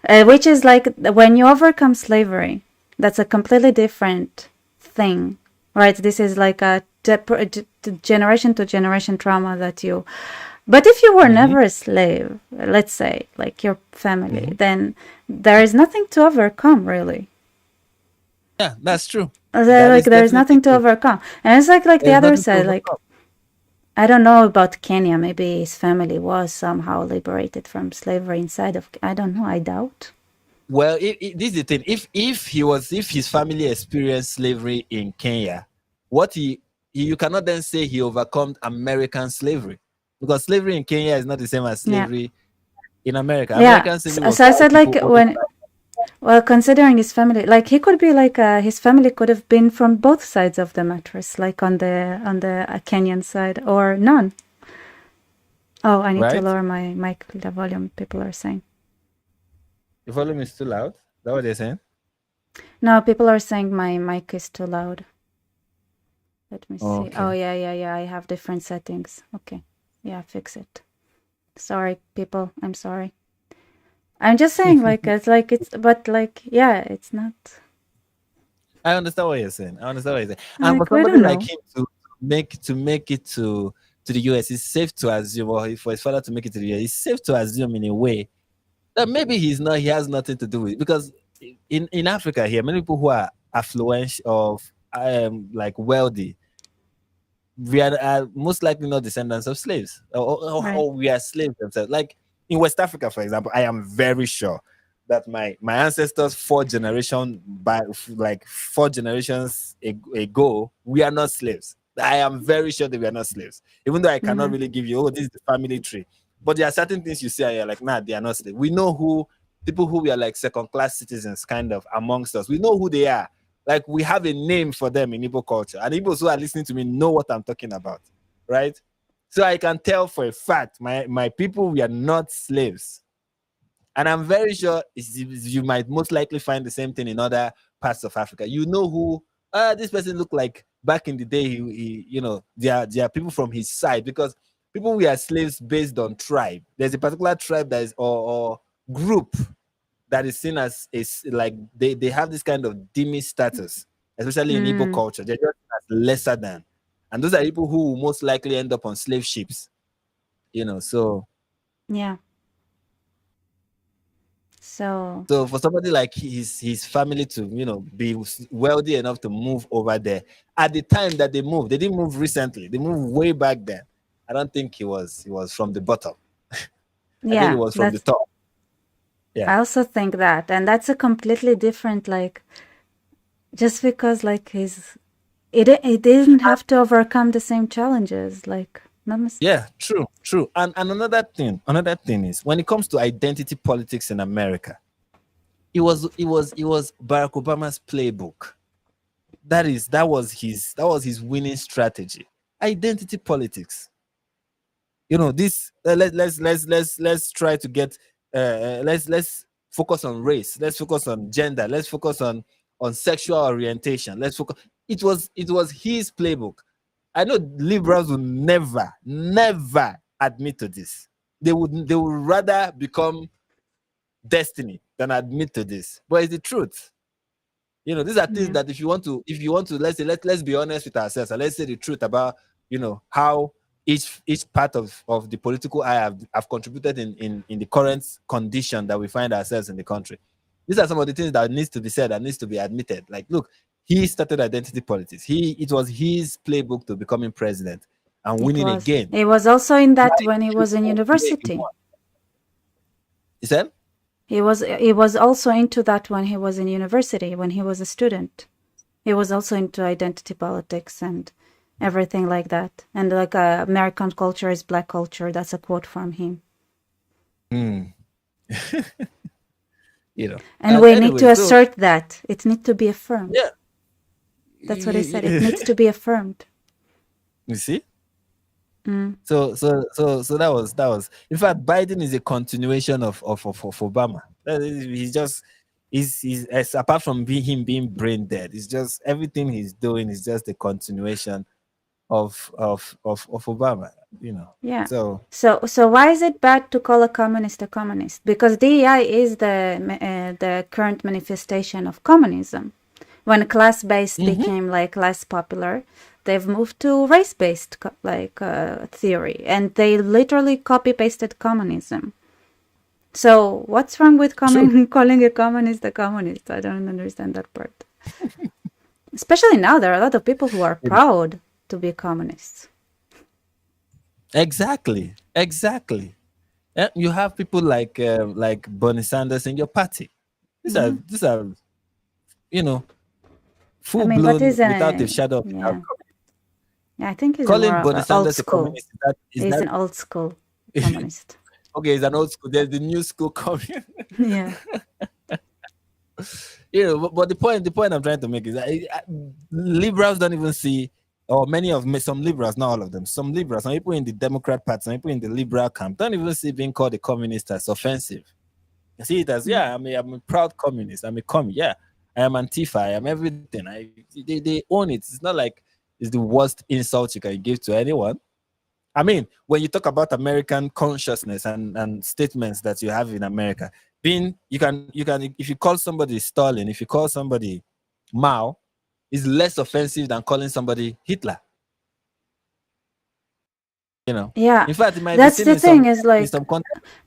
which is like when you overcome slavery, that's a completely different thing, right? This is like a generation to generation trauma that you. But if you were never a slave, let's say, like your family, then there is nothing to overcome, really. Yeah, that's true. There's nothing to overcome. And it's like the other side, like, I don't know about Kenya. Maybe his family was somehow liberated from slavery inside of, I don't know, I doubt. Well, this is the thing. If his family experienced slavery in Kenya, you cannot then say he overcome American slavery, because slavery in Kenya is not the same as slavery in America. Yeah. So I said, like, well, considering his family, like, he could be like, his family could have been from both sides of the mattress, like on the Kenyan side, or none. Oh, I need to lower my mic, the volume, people are saying. The volume is too loud? Is that what they're saying? No, people are saying my mic is too loud. Let me see. Okay. Oh, yeah. I have different settings. Okay. Yeah, fix it. Sorry, people. I'm sorry. I'm just saying, like, it's it's not. I understand what you're saying. And for somebody like him to make it to the US, it's safe to assume, or for his father to make it to the US, it's safe to assume in a way that maybe he has nothing to do with it. Because in Africa here, many people who are affluent of like wealthy, we are most likely not descendants of slaves, or we are slaves themselves. Like in West Africa, for example, I am very sure that my ancestors 4 generations ago, we are not slaves. I am very sure that we are not slaves, even though I cannot really give you, this is the family tree. But there are certain things you see and you're like, nah, they are not slaves. We know people who we are like second-class citizens kind of amongst us. We know who they are. Like, we have a name for them in Igbo culture. And Igbos who are listening to me know what I'm talking about, right? So I can tell for a fact, my people, we are not slaves. And I'm very sure you might most likely find the same thing in other parts of Africa. You know who this person looked like back in the day. There are people from his side, because people, we are slaves based on tribe. There's a particular tribe that is or group that is seen as like they have this kind of dhimmi status, especially in Igbo culture. They're just as lesser than, and those are people who will most likely end up on slave ships. So yeah. So So for somebody like his family to, be wealthy enough to move over there at the time that they moved, they didn't move recently. They moved way back then. I don't think he was from the bottom. I think it yeah, was from the top. Yeah. I also think that, and that's a completely different, like, just because like he didn't have to overcome the same challenges, like Yeah, true. And another thing is, when it comes to identity politics in America, it was Barack Obama's playbook. That was his winning strategy. Identity politics. This let's try to get let's focus on race, let's focus on gender, let's focus on sexual orientation, let's focus. It was his playbook. I know liberals will never admit to this. They would rather become destiny than admit to this, but it's the truth. These are things that if you want to let's be honest with ourselves, and let's say the truth about how each part of the political eye have contributed in the current condition that we find ourselves in the country. These are some of the things that needs to be said, that needs to be admitted. Like, look, he started identity politics. It was his playbook to becoming president and winning again. He was also in that when he was in university. He said? He was also into that when he was in university, when he was a student. He was also into identity politics and everything like that. And like American culture is black culture. That's a quote from him. And we need to assert that. It needs to be affirmed. Yeah. That's what he said. It needs to be affirmed. You see? So that was. In fact, Biden is a continuation of Obama. He's apart from him being brain dead, it's just everything he's doing is just a continuation of Obama. Yeah. So why is it bad to call a communist? Because DEI is the current manifestation of communism. When class-based became like less popular, they've moved to race-based theory, and they literally copy-pasted communism. So what's wrong with calling a communist a communist? I don't understand that part. Especially now, there are a lot of people who are proud to be communists. Exactly. You have people like Bernie Sanders in your party. These are full blown without a shadow of doubt. Yeah, I think he's calling more Bernie Sanders a communist. He's an old school communist. Okay, it's an old school. There's the new school communist. Yeah. But the point I'm trying to make is that liberals don't even see, or some liberals, not all of them, some liberals, some people in the Democrat Party, some people in the liberal camp don't even see being called a communist as offensive. You see it as, I'm a proud communist. I'm a commie. Yeah, I am Antifa. I am everything. They own it. It's not like it's the worst insult you can give to anyone. I mean, when you talk about American consciousness and statements that you have in America, you can if you call somebody Stalin, if you call somebody Mao, is less offensive than calling somebody Hitler. Yeah. In fact, it might that's be the thing is like,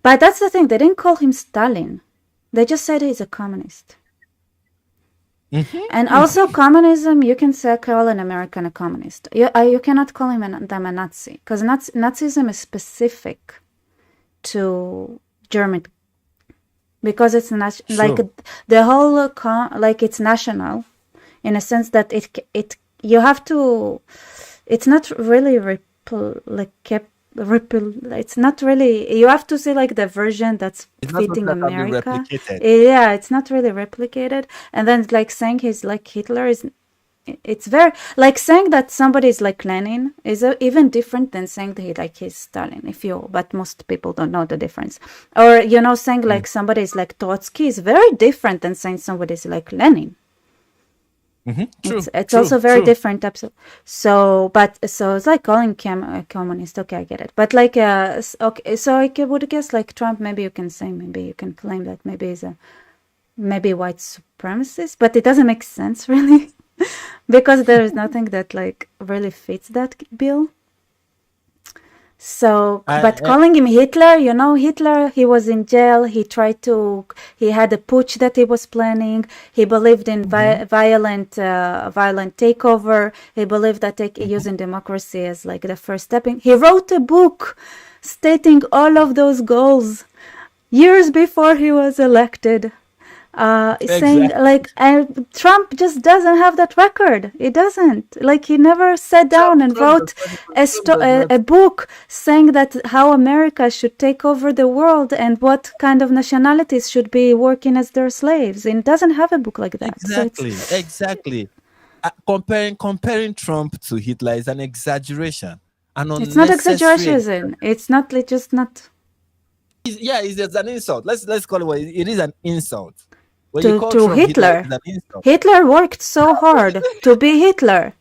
but that's the thing. They didn't call him Stalin. They just said he's a communist. And also communism, you can call an American a communist. You cannot call them a Nazi, because Nazism is specific to German, because it's like the whole it's national, in a sense that you have to. It's not really it's not really, you have to say like the version that's fitting America. Yeah, it's not really replicated. And then like saying he's like Hitler it's very like saying that somebody is like Lenin is even different than saying that he's Stalin, but most people don't know the difference. Or saying like somebody is like Trotsky is very different than saying somebody is like Lenin. It's also very different. So it's like calling a communist. Okay, I get it. But like, okay, so I would guess like Trump. Maybe you can claim that maybe he's maybe white supremacist, but it doesn't make sense really, because there is nothing that like really fits that bill. So, but calling him Hitler, you know, Hitler, he was in jail. He had a putsch that he was planning. He believed in violent takeover. He believed that using democracy as like the first step. He wrote a book stating all of those goals years before he was elected. Saying like Trump just doesn't have that record. He doesn't. Like he never sat down and wrote a book saying that how America should take over the world and what kind of nationalities should be working as their slaves. He doesn't have a book like that. Exactly. Comparing Trump to Hitler is an exaggeration. It's not exaggeration. It's not just not. It's just an insult. Let's call it what it is, an insult. To Hitler. Hitler worked so hard to be Hitler.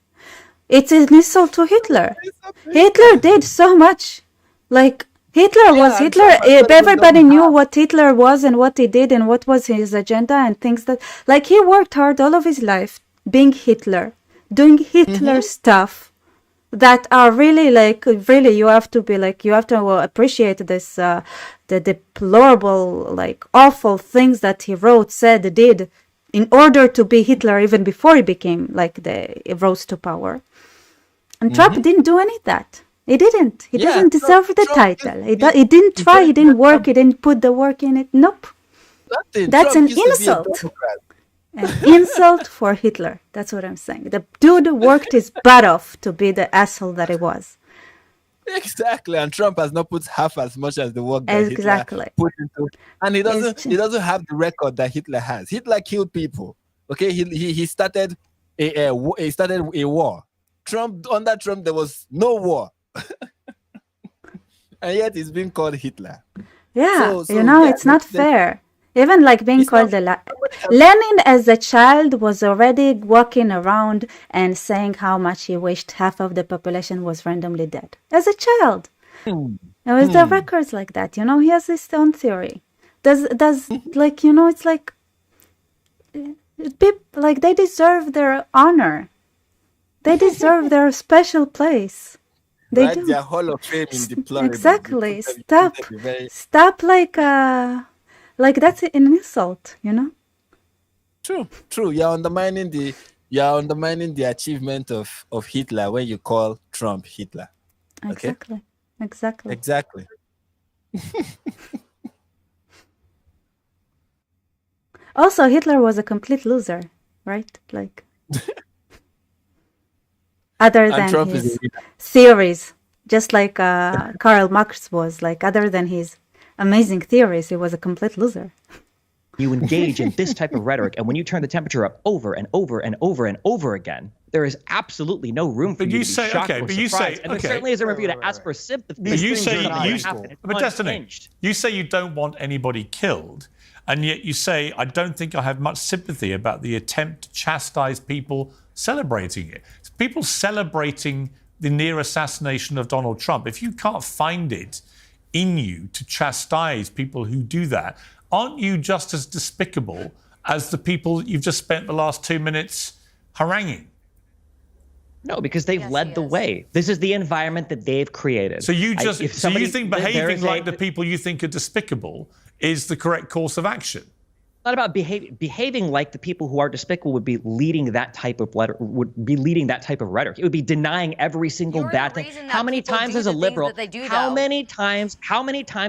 It's an insult to Hitler. Hitler did so much. Like, Hitler was Hitler. Everybody knew what Hitler was and what he did and what was his agenda and things that... Like, he worked hard all of his life being Hitler, doing Hitler stuff that are really, like, really, you have to appreciate this... the deplorable, like, awful things that he wrote, said, did in order to be Hitler even before he became, like, rose to power. And Trump didn't do any of that. He didn't. He doesn't deserve the title. He didn't try, he didn't work, he didn't put the work in it. Nope. That's an insult. An insult for Hitler. That's what I'm saying. The dude worked his butt off to be the asshole that he was. Exactly, and Trump has not put half as much as the work that Hitler put into, and he doesn't have the record that Hitler has. Hitler killed people. Okay, he started a war. Under Trump there was no war, and yet he's being called Hitler. Yeah, it's not fair. Even like being called Lenin as a child was already walking around and saying how much he wished half of the population was randomly dead. As a child. There was the records like that, he has his own theory. Does like, it's like people, like, they deserve their honor. They deserve their special place. They do. Their Hall of Fame in deplorable. Exactly. Stop like that's an insult, True. You're undermining the achievement of Hitler when you call Trump Hitler. Okay? Exactly. Also, Hitler was a complete loser, right? Like, other than his theories, just like Karl Marx was, like, other than his amazing theories, he was a complete loser. You engage in this type of rhetoric, and when you turn the temperature up over and over and over and over again, there is absolutely no room for you to be shocked or surprised. And there certainly isn't room for you to ask for sympathy. But you say you don't want anybody killed, and yet you say, I don't think I have much sympathy about the attempt to chastise people celebrating it. It's people celebrating the near assassination of Donald Trump. If you can't find it in you to chastise people who do that, aren't you just as despicable as the people you've just spent the last 2 minutes haranguing? No, because they've led the way. This is the environment that they've created. So you think behaving like the people you think are despicable is the correct course of action? Not about behaving like the people who are despicable would be leading that type of rhetoric. It would be denying every single bad thing. How many times as a liberal? How many times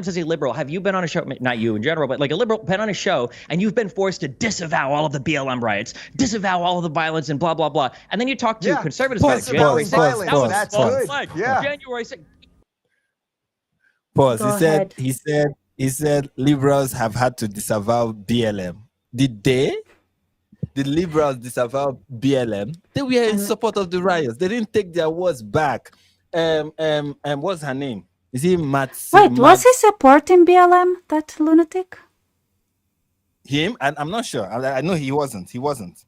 as a liberal have you been on a show? Not you in general, but like a liberal been on a show and you've been forced to disavow all of the BLM riots, disavow all of the violence, and blah blah blah. And then you talk to conservatives about January 6th. That's good. January 6th. Pause. He said liberals have had to disavow BLM. Did they? Did liberals disavow BLM? They were in support of the riots. They didn't take their words back. What's her name? Is he Matt? Was he supporting BLM, that lunatic? Him? I'm not sure. I know he wasn't.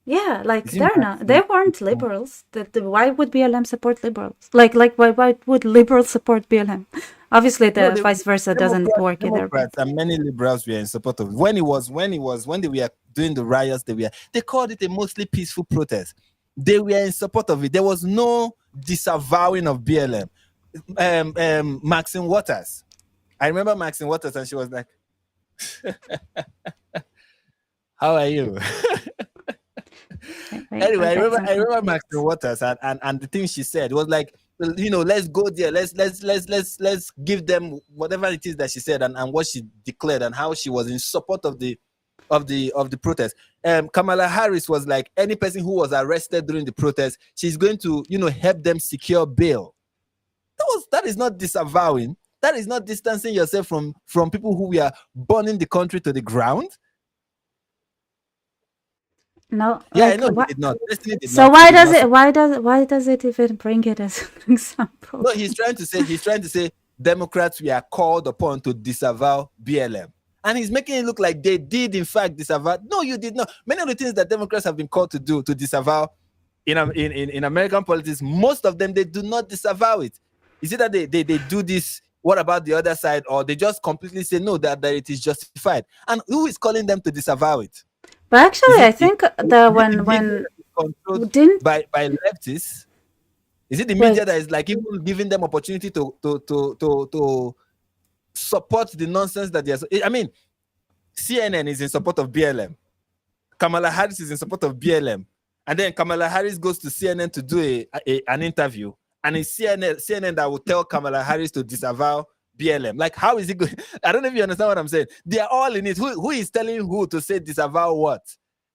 Yeah, like they weren't liberals. Why would BLM support liberals? Like why would liberals support BLM? Obviously, vice versa doesn't work either. And many liberals were in support of it. When they were doing the riots, they called it a mostly peaceful protest. They were in support of it. There was no disavowing of BLM. Maxine Waters. I remember Maxine Waters, and she was like, "How are you?" Anyway, I remember Maxine Waters, and the thing she said was like, let's go there, let's give them whatever it is that she said, and what she declared, and how she was in support of the protest. Kamala Harris was like, any person who was arrested during the protest, she's going to help them secure bail. That is not disavowing. That is not distancing yourself from people who were burning the country to the ground. No. Yeah, I know he did not. So why does it even bring it as an example? No, he's trying to say Democrats were called upon to disavow BLM. And he's making it look like they did in fact disavow. No, you did not. Many of the things that Democrats have been called to do to disavow in American politics, most of them, they do not disavow it. Is it that they do this? What about the other side? Or they just completely say no, that it is justified? And who is calling them to disavow it? But actually, I think when controlled by leftists, is it the media that is like even giving them opportunity to support the nonsense that they're? I mean, CNN is in support of BLM. Kamala Harris is in support of BLM, and then Kamala Harris goes to CNN to do an interview, and it's CNN that will tell Kamala Harris to disavow BLM. Like, how is it going? I don't know if you understand what I'm saying. They are all in it. Who is telling who to say disavow what?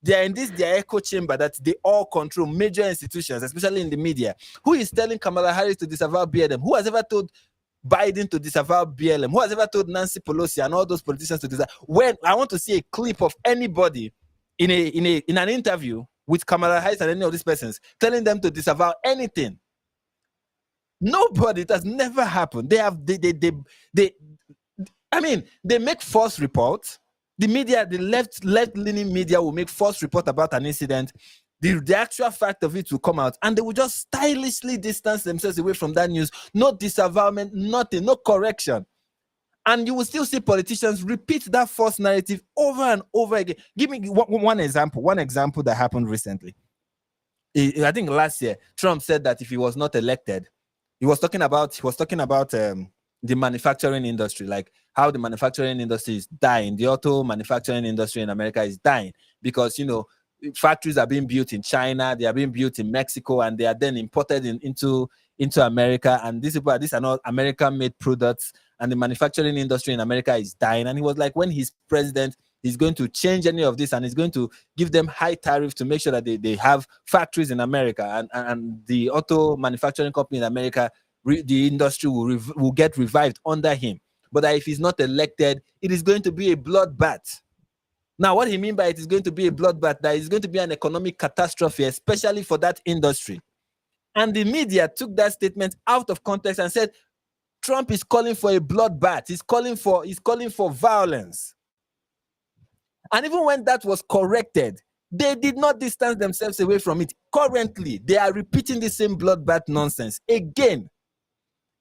They are in their echo chamber that they all control major institutions, especially in the media. Who is telling Kamala Harris to disavow BLM? Who has ever told Biden to disavow BLM? Who has ever told Nancy Pelosi and all those politicians to disavow? When I want to see a clip of anybody in an interview with Kamala Harris and any of these persons telling them to disavow anything. Nobody. It has never happened. They make false reports. The media, the left-leaning media will make false report about an incident. The actual fact of it will come out, and they will just stylishly distance themselves away from that news. No disavowment, nothing, no correction. And you will still see politicians repeat that false narrative over and over again. Give me one example. One example that happened recently. I think last year, Trump said that if he was not elected, he was talking about the manufacturing industry, like how the manufacturing industry is dying. The auto manufacturing industry in America is dying because, factories are being built in China, they are being built in Mexico, and they are then imported into America. And these are not American-made products, and the manufacturing industry in America is dying. And he was like, when he's president, he's going to change any of this, and he's going to give them high tariffs to make sure that they have factories in America, and the auto manufacturing company in America, the industry will get revived under him. But that if he's not elected, it is going to be a bloodbath. Now, what he means by it is going to be a bloodbath, that is going to be an economic catastrophe, especially for that industry. And the media took that statement out of context and said, Trump is calling for a bloodbath. He's calling for violence. And even when that was corrected, they did not distance themselves away from it. Currently, they are repeating the same bloodbath nonsense again.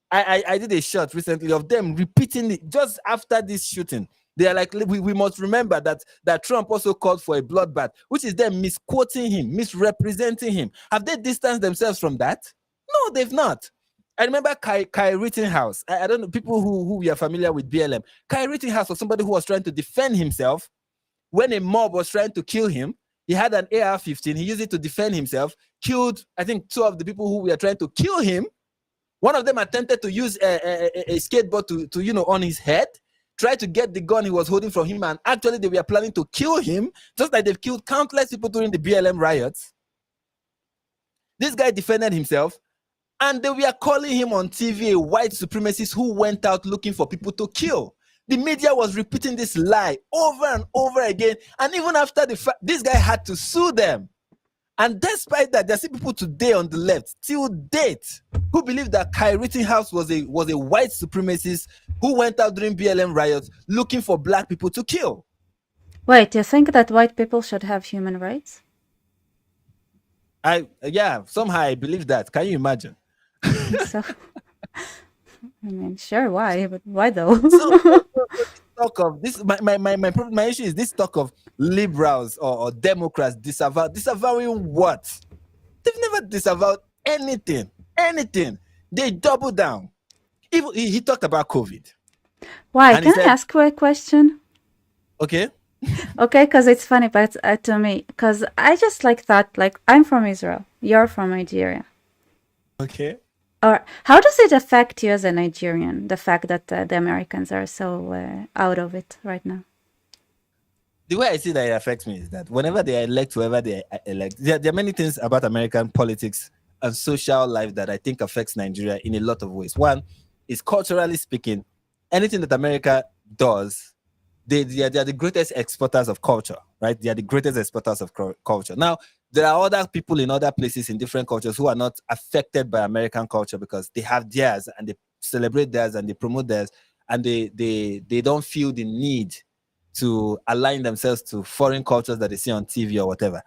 I did a shot recently of them repeating it just after this shooting. They are like, we must remember that Trump also called for a bloodbath, which is them misquoting him, misrepresenting him. Have they distanced themselves from that? No, they've not. I remember Kai Rittenhouse. I don't know, people who are familiar with BLM. Kai Rittenhouse was somebody who was trying to defend himself. When a mob was trying to kill him, he had an AR-15. He used it to defend himself, killed, I think, 2 of the people who were trying to kill him. One of them attempted to use a skateboard to on his head, tried to get the gun he was holding from him, and actually they were planning to kill him, just like they've killed countless people during the BLM riots. This guy defended himself, and they were calling him on TV a white supremacist who went out looking for people to kill. The media was repeating this lie over and over again, and even after the fact, this guy had to sue them. And despite that, there are still people today on the left, till date, who believe that Kai Rittenhouse was a white supremacist who went out during BLM riots looking for black people to kill. Wait, you think that white people should have human rights? Somehow I believe that. Can you imagine? So, I mean, sure, why? But why though? Talk of this, my issue is this talk of liberals or Democrats disavowing what? They've never disavowed anything. They double down. Even he talked about COVID. Why? Can I ask you a question? Okay. Okay, because it's funny, but to me, because I just like thought, like, I'm from Israel, you're from Nigeria. Okay. Or how does it affect you as a Nigerian, the fact that the Americans are so out of it right now? The way I see that it affects me is that whenever they elect whoever they elect, there are many things about American politics and social life that I think affects Nigeria in a lot of ways. One is, culturally speaking, anything that America does, they are the greatest exporters of culture, right? They are the greatest exporters of culture. Now, there are other people in other places in different cultures who are not affected by American culture because they have theirs and they celebrate theirs and they promote theirs, and they don't feel the need to align themselves to foreign cultures that they see on TV or whatever,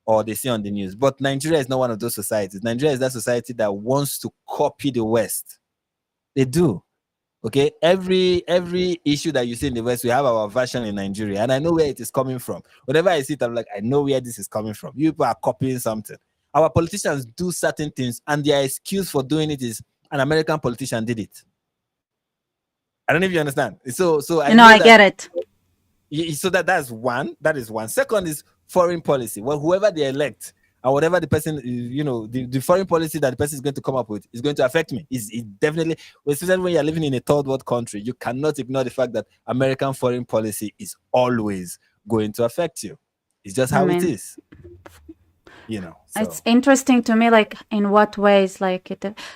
or they see on the news. But Nigeria is not one of those societies. Nigeria is that society that wants to copy the West. They do. Okay, every issue that you see in the West, we have our version in Nigeria, and I know where it is coming from. Whenever I see it, I'm like, I know where this is coming from. You people are copying something. Our politicians do certain things, and their excuse for doing it is an American politician did it. I don't know if you understand. So I get it. So that's one. That is one. Second is foreign policy. Well, whoever they elect, or whatever the person, the foreign policy that the person is going to come up with is going to affect me. It definitely, especially when you're living in a third world country, you cannot ignore the fact that American foreign policy is always going to affect you. It's just how it is. So. It's interesting to me, like, in what ways, like,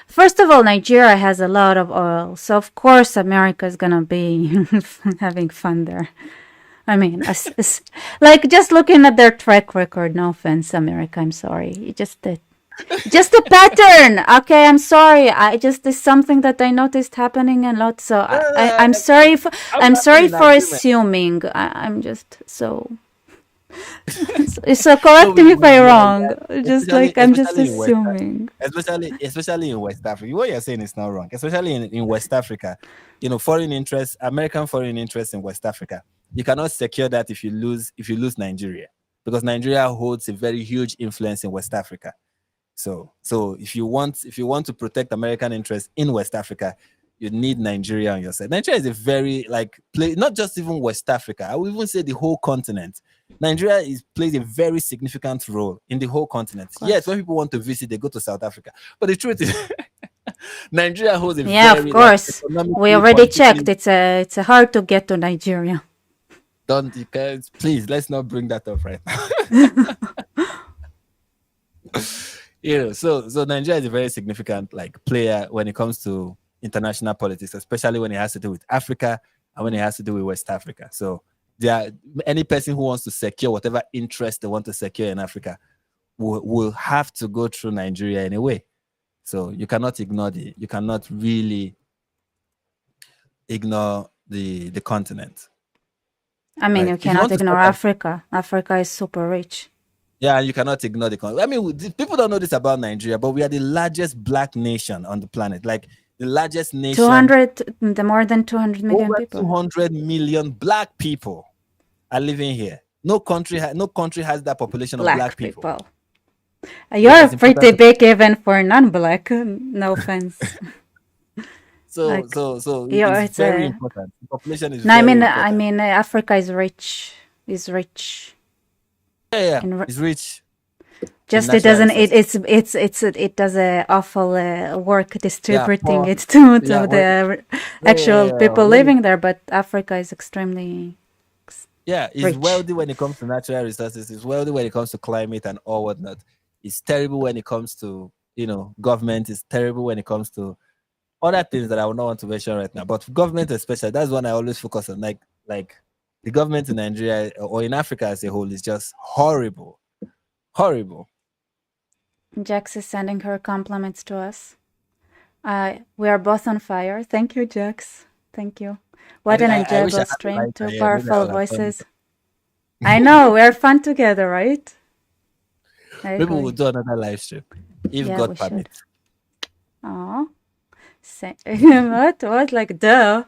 first of all, Nigeria has a lot of oil, so of course America is gonna be having fun there. I mean, like, just looking at their track record, no offense, America, I'm sorry. Just a pattern. Okay, I'm sorry. It's something that I noticed happening a lot. So I'm sorry for assuming. I'm just so. So correct me if I'm wrong. I'm just assuming. Especially in West Africa. What you're saying is not wrong. Especially in West Africa, foreign interests, American foreign interests in West Africa. You cannot secure that if you lose Nigeria, because Nigeria holds a very huge influence in West Africa. So if you want to protect American interests in West Africa, you need Nigeria on your side. Nigeria is a very not just even West Africa. I would even say the whole continent. Nigeria plays a very significant role in the whole continent. Yes, when people want to visit, they go to South Africa. But the truth is, Nigeria holds a very, of course. We already checked. It's hard to get to Nigeria. Please, let's not bring that up right now. So Nigeria is a very significant player when it comes to international politics, especially when it has to do with Africa and when it has to do with West Africa. So any person who wants to secure whatever interest they want to secure in Africa will have to go through Nigeria in a way. So you cannot really ignore the continent. I mean, you cannot ignore Africa. Africa is super rich. Yeah, you cannot ignore the continent. I mean, people don't know this about Nigeria, but we are the largest black nation on the planet. Like, the largest nation. More than 200 million people. 200 million black people are living here. No country has that population of black people. You're pretty big even for non-black. No offense. So it's very important. The population is. I mean, Africa is rich. Yeah, it's rich. Just it doesn't. It does a awful work distributing it to the actual people living there. But Africa is extremely. It's rich. wealthy when it comes to natural resources. It's wealthy when it comes to climate and all whatnot. It's terrible when it comes to government. It's terrible when it comes to other things that I would not want to mention right now. But government especially, that's one I always focus on. Like the government in Nigeria or in Africa as a whole is just horrible. Horrible. Jax is sending her compliments to us. We are both on fire. Thank you, Jax. Thank you. What an enjoyable stream. Two powerful voices. I know, we're fun together, right? Maybe we'll do another live stream if God permits. Aw. What? Like, duh.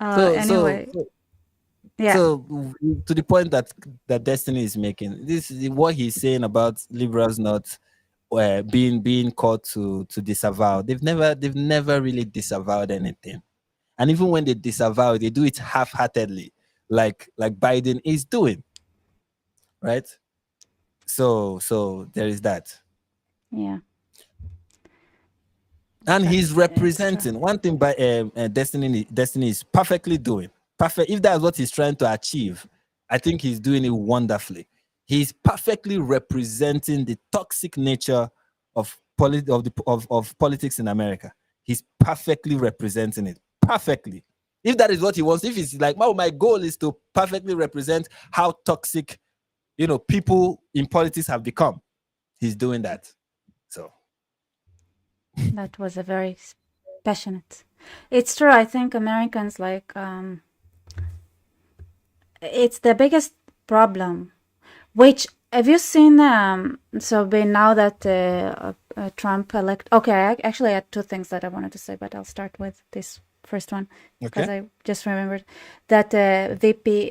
Anyway. So to the point that Destiny is making, this is what he's saying about liberals not being called to disavow. They've never really disavowed anything. And even when they disavow, they do it half-heartedly, like Biden is doing. Right? So there is that. Yeah. And he's representing one thing by Destiny is perfectly doing. Perfect. If that's what he's trying to achieve, I think he's doing it wonderfully. He's perfectly representing the toxic nature of politics in America. He's perfectly representing it. Perfectly. If that is what he wants, if it's like, oh, my goal is to perfectly represent how toxic, people in politics have become, he's doing that. So that was a very passionate. It's true. I think Americans it's the biggest problem. Which have you seen? Now that Trump elect. Okay, I actually had two things that I wanted to say, but I'll start with this first one because I just remembered that the VP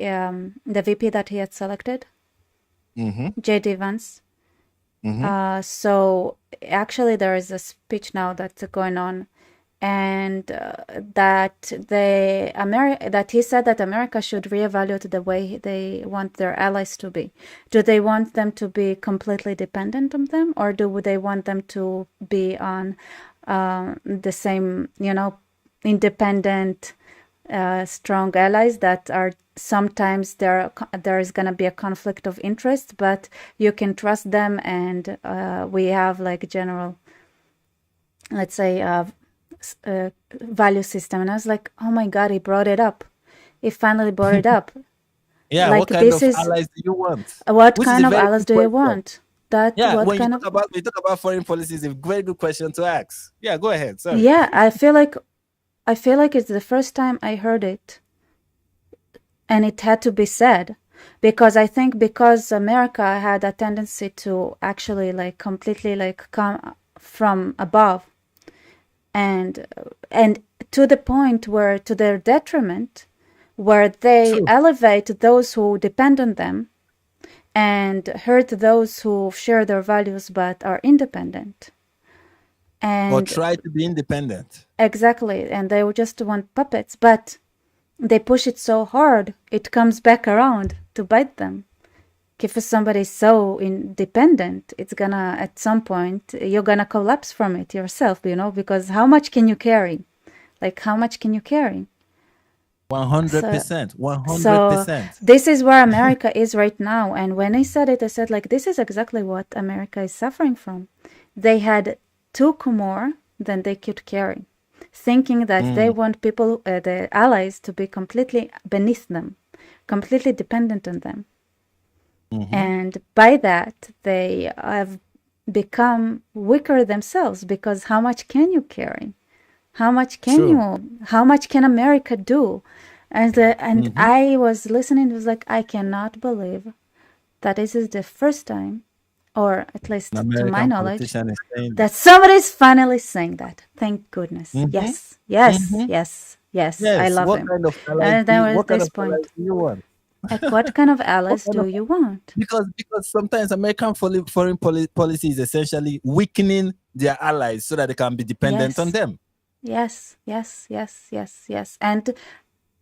that he had selected, J.D. Vance. So actually, there is a speech now that's going on, and that he said that America should reevaluate the way they want their allies to be. Do they want them to be completely dependent on them, or do they want them to be on the same, independent, strong allies that are sometimes there is going to be a conflict of interest, but you can trust them, and we have like general, let's say, value system. And I was like, oh my God, he brought it up. He finally brought it up. Yeah, like, what kind of allies do you want? What kind of allies do you want? When you talk about foreign policy, is a very good question to ask. Yeah, go ahead. Sorry. Yeah, I feel like it's the first time I heard it, and it had to be said, because I think because America had a tendency to actually like completely like come from above, and to the point where, to their detriment, where they elevate those who depend on them and hurt those who share their values but are independent. Or try to be independent. Exactly, and they just want puppets, but they push it so hard, it comes back around to bite them. If somebody's so independent, it's gonna, at some point, you're gonna collapse from it yourself, because how much can you carry? Like, how much can you carry? 100%. 100%. So this is where America is right now. And when I said it, I said, like, this is exactly what America is suffering from. They had took more than they could carry, thinking that they want people, the allies, to be completely beneath them, completely dependent on them. And by that, they have become weaker themselves, because how much can you carry? How much can America do? And I was listening, it was like, I cannot believe that this is the first time, or at least to my knowledge, that somebody's finally saying that. Thank goodness. Yes. I love him. And there was this point. Like, what kind of allies do you want? Because sometimes American foreign policy is essentially weakening their allies so that they can be dependent on them. Yes. And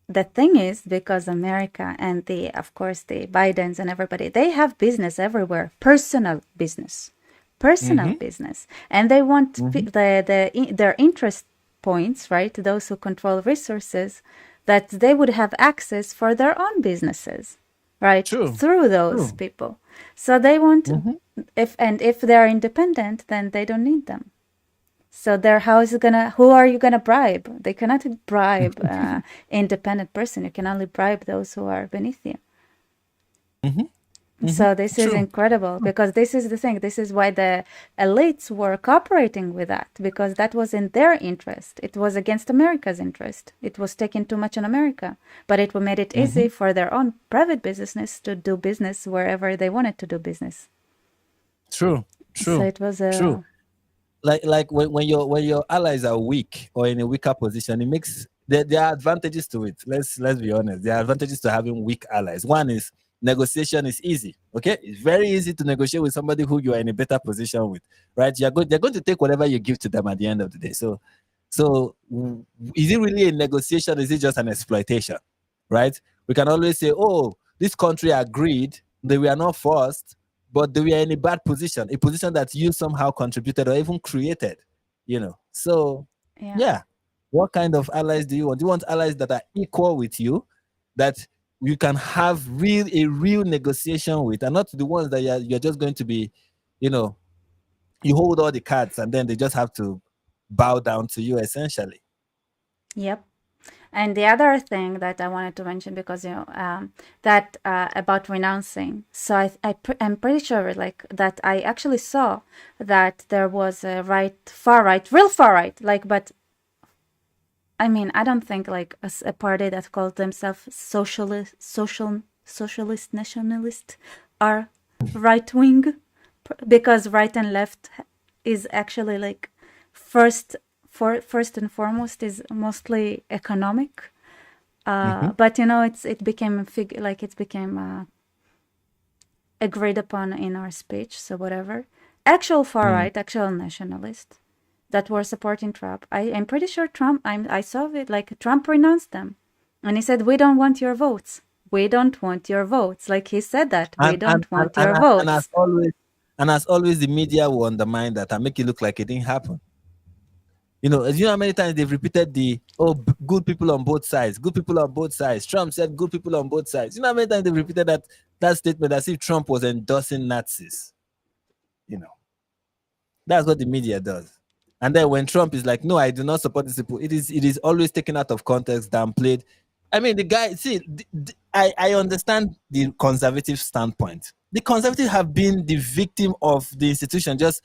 the thing is, because America and of course the Bidens and everybody, they have business everywhere, personal business, and they want their interest points, right? Those who control resources, that they would have access for their own businesses, right? Through those people. So they want, if they're independent, then they don't need them. So who are you gonna bribe? They cannot bribe independent person. You can only bribe those who are beneath you. So this is incredible, because this is the thing. This is why the elites were cooperating with that, because that was in their interest. It was against America's interest. It was taking too much on America, but it made it easy for their own private business to do business wherever they wanted to do business. True. So it was true. Like when your allies are weak or in a weaker position, it makes there are advantages to it. Let's be honest. There are advantages to having weak allies. One is negotiation is easy. Okay, it's very easy to negotiate with somebody who you are in a better position with, right? They're going to take whatever you give to them at the end of the day. So is it really a negotiation? Is it just an exploitation, right? We can always say, oh, this country agreed, they were not forced, but they were in a bad position, a position that you somehow contributed or even created, So, yeah. What kind of allies do you want? Do you want allies that are equal with you, that you can have a real negotiation with, and not the ones that you're just going to be, you hold all the cards and then they just have to bow down to you, essentially. Yep. And the other thing that I wanted to mention, because that about renouncing. So I'm pretty sure that I actually saw that there was a real far right, but I mean, I don't think a party that calls themselves socialist nationalist are right wing, because right and left is actually first and foremost is mostly economic, but it became agreed upon in our speech. So whatever, actual far right, actual nationalist that were supporting Trump. I'm pretty sure Trump. I saw it Trump renounced them, and he said, "We don't want your votes. We don't want your votes." He said that we don't want your votes. And as always, the media will undermine that and make it look like it didn't happen. You know how many times they've repeated good people on both sides, good people on both sides. Trump said good people on both sides. You know how many times they've repeated that statement as if Trump was endorsing Nazis. That's what the media does. And then when Trump is like, no, I do not support this people, it is always taken out of context, downplayed. I mean, the guy, I understand the conservative standpoint. The conservatives have been the victim of the institution just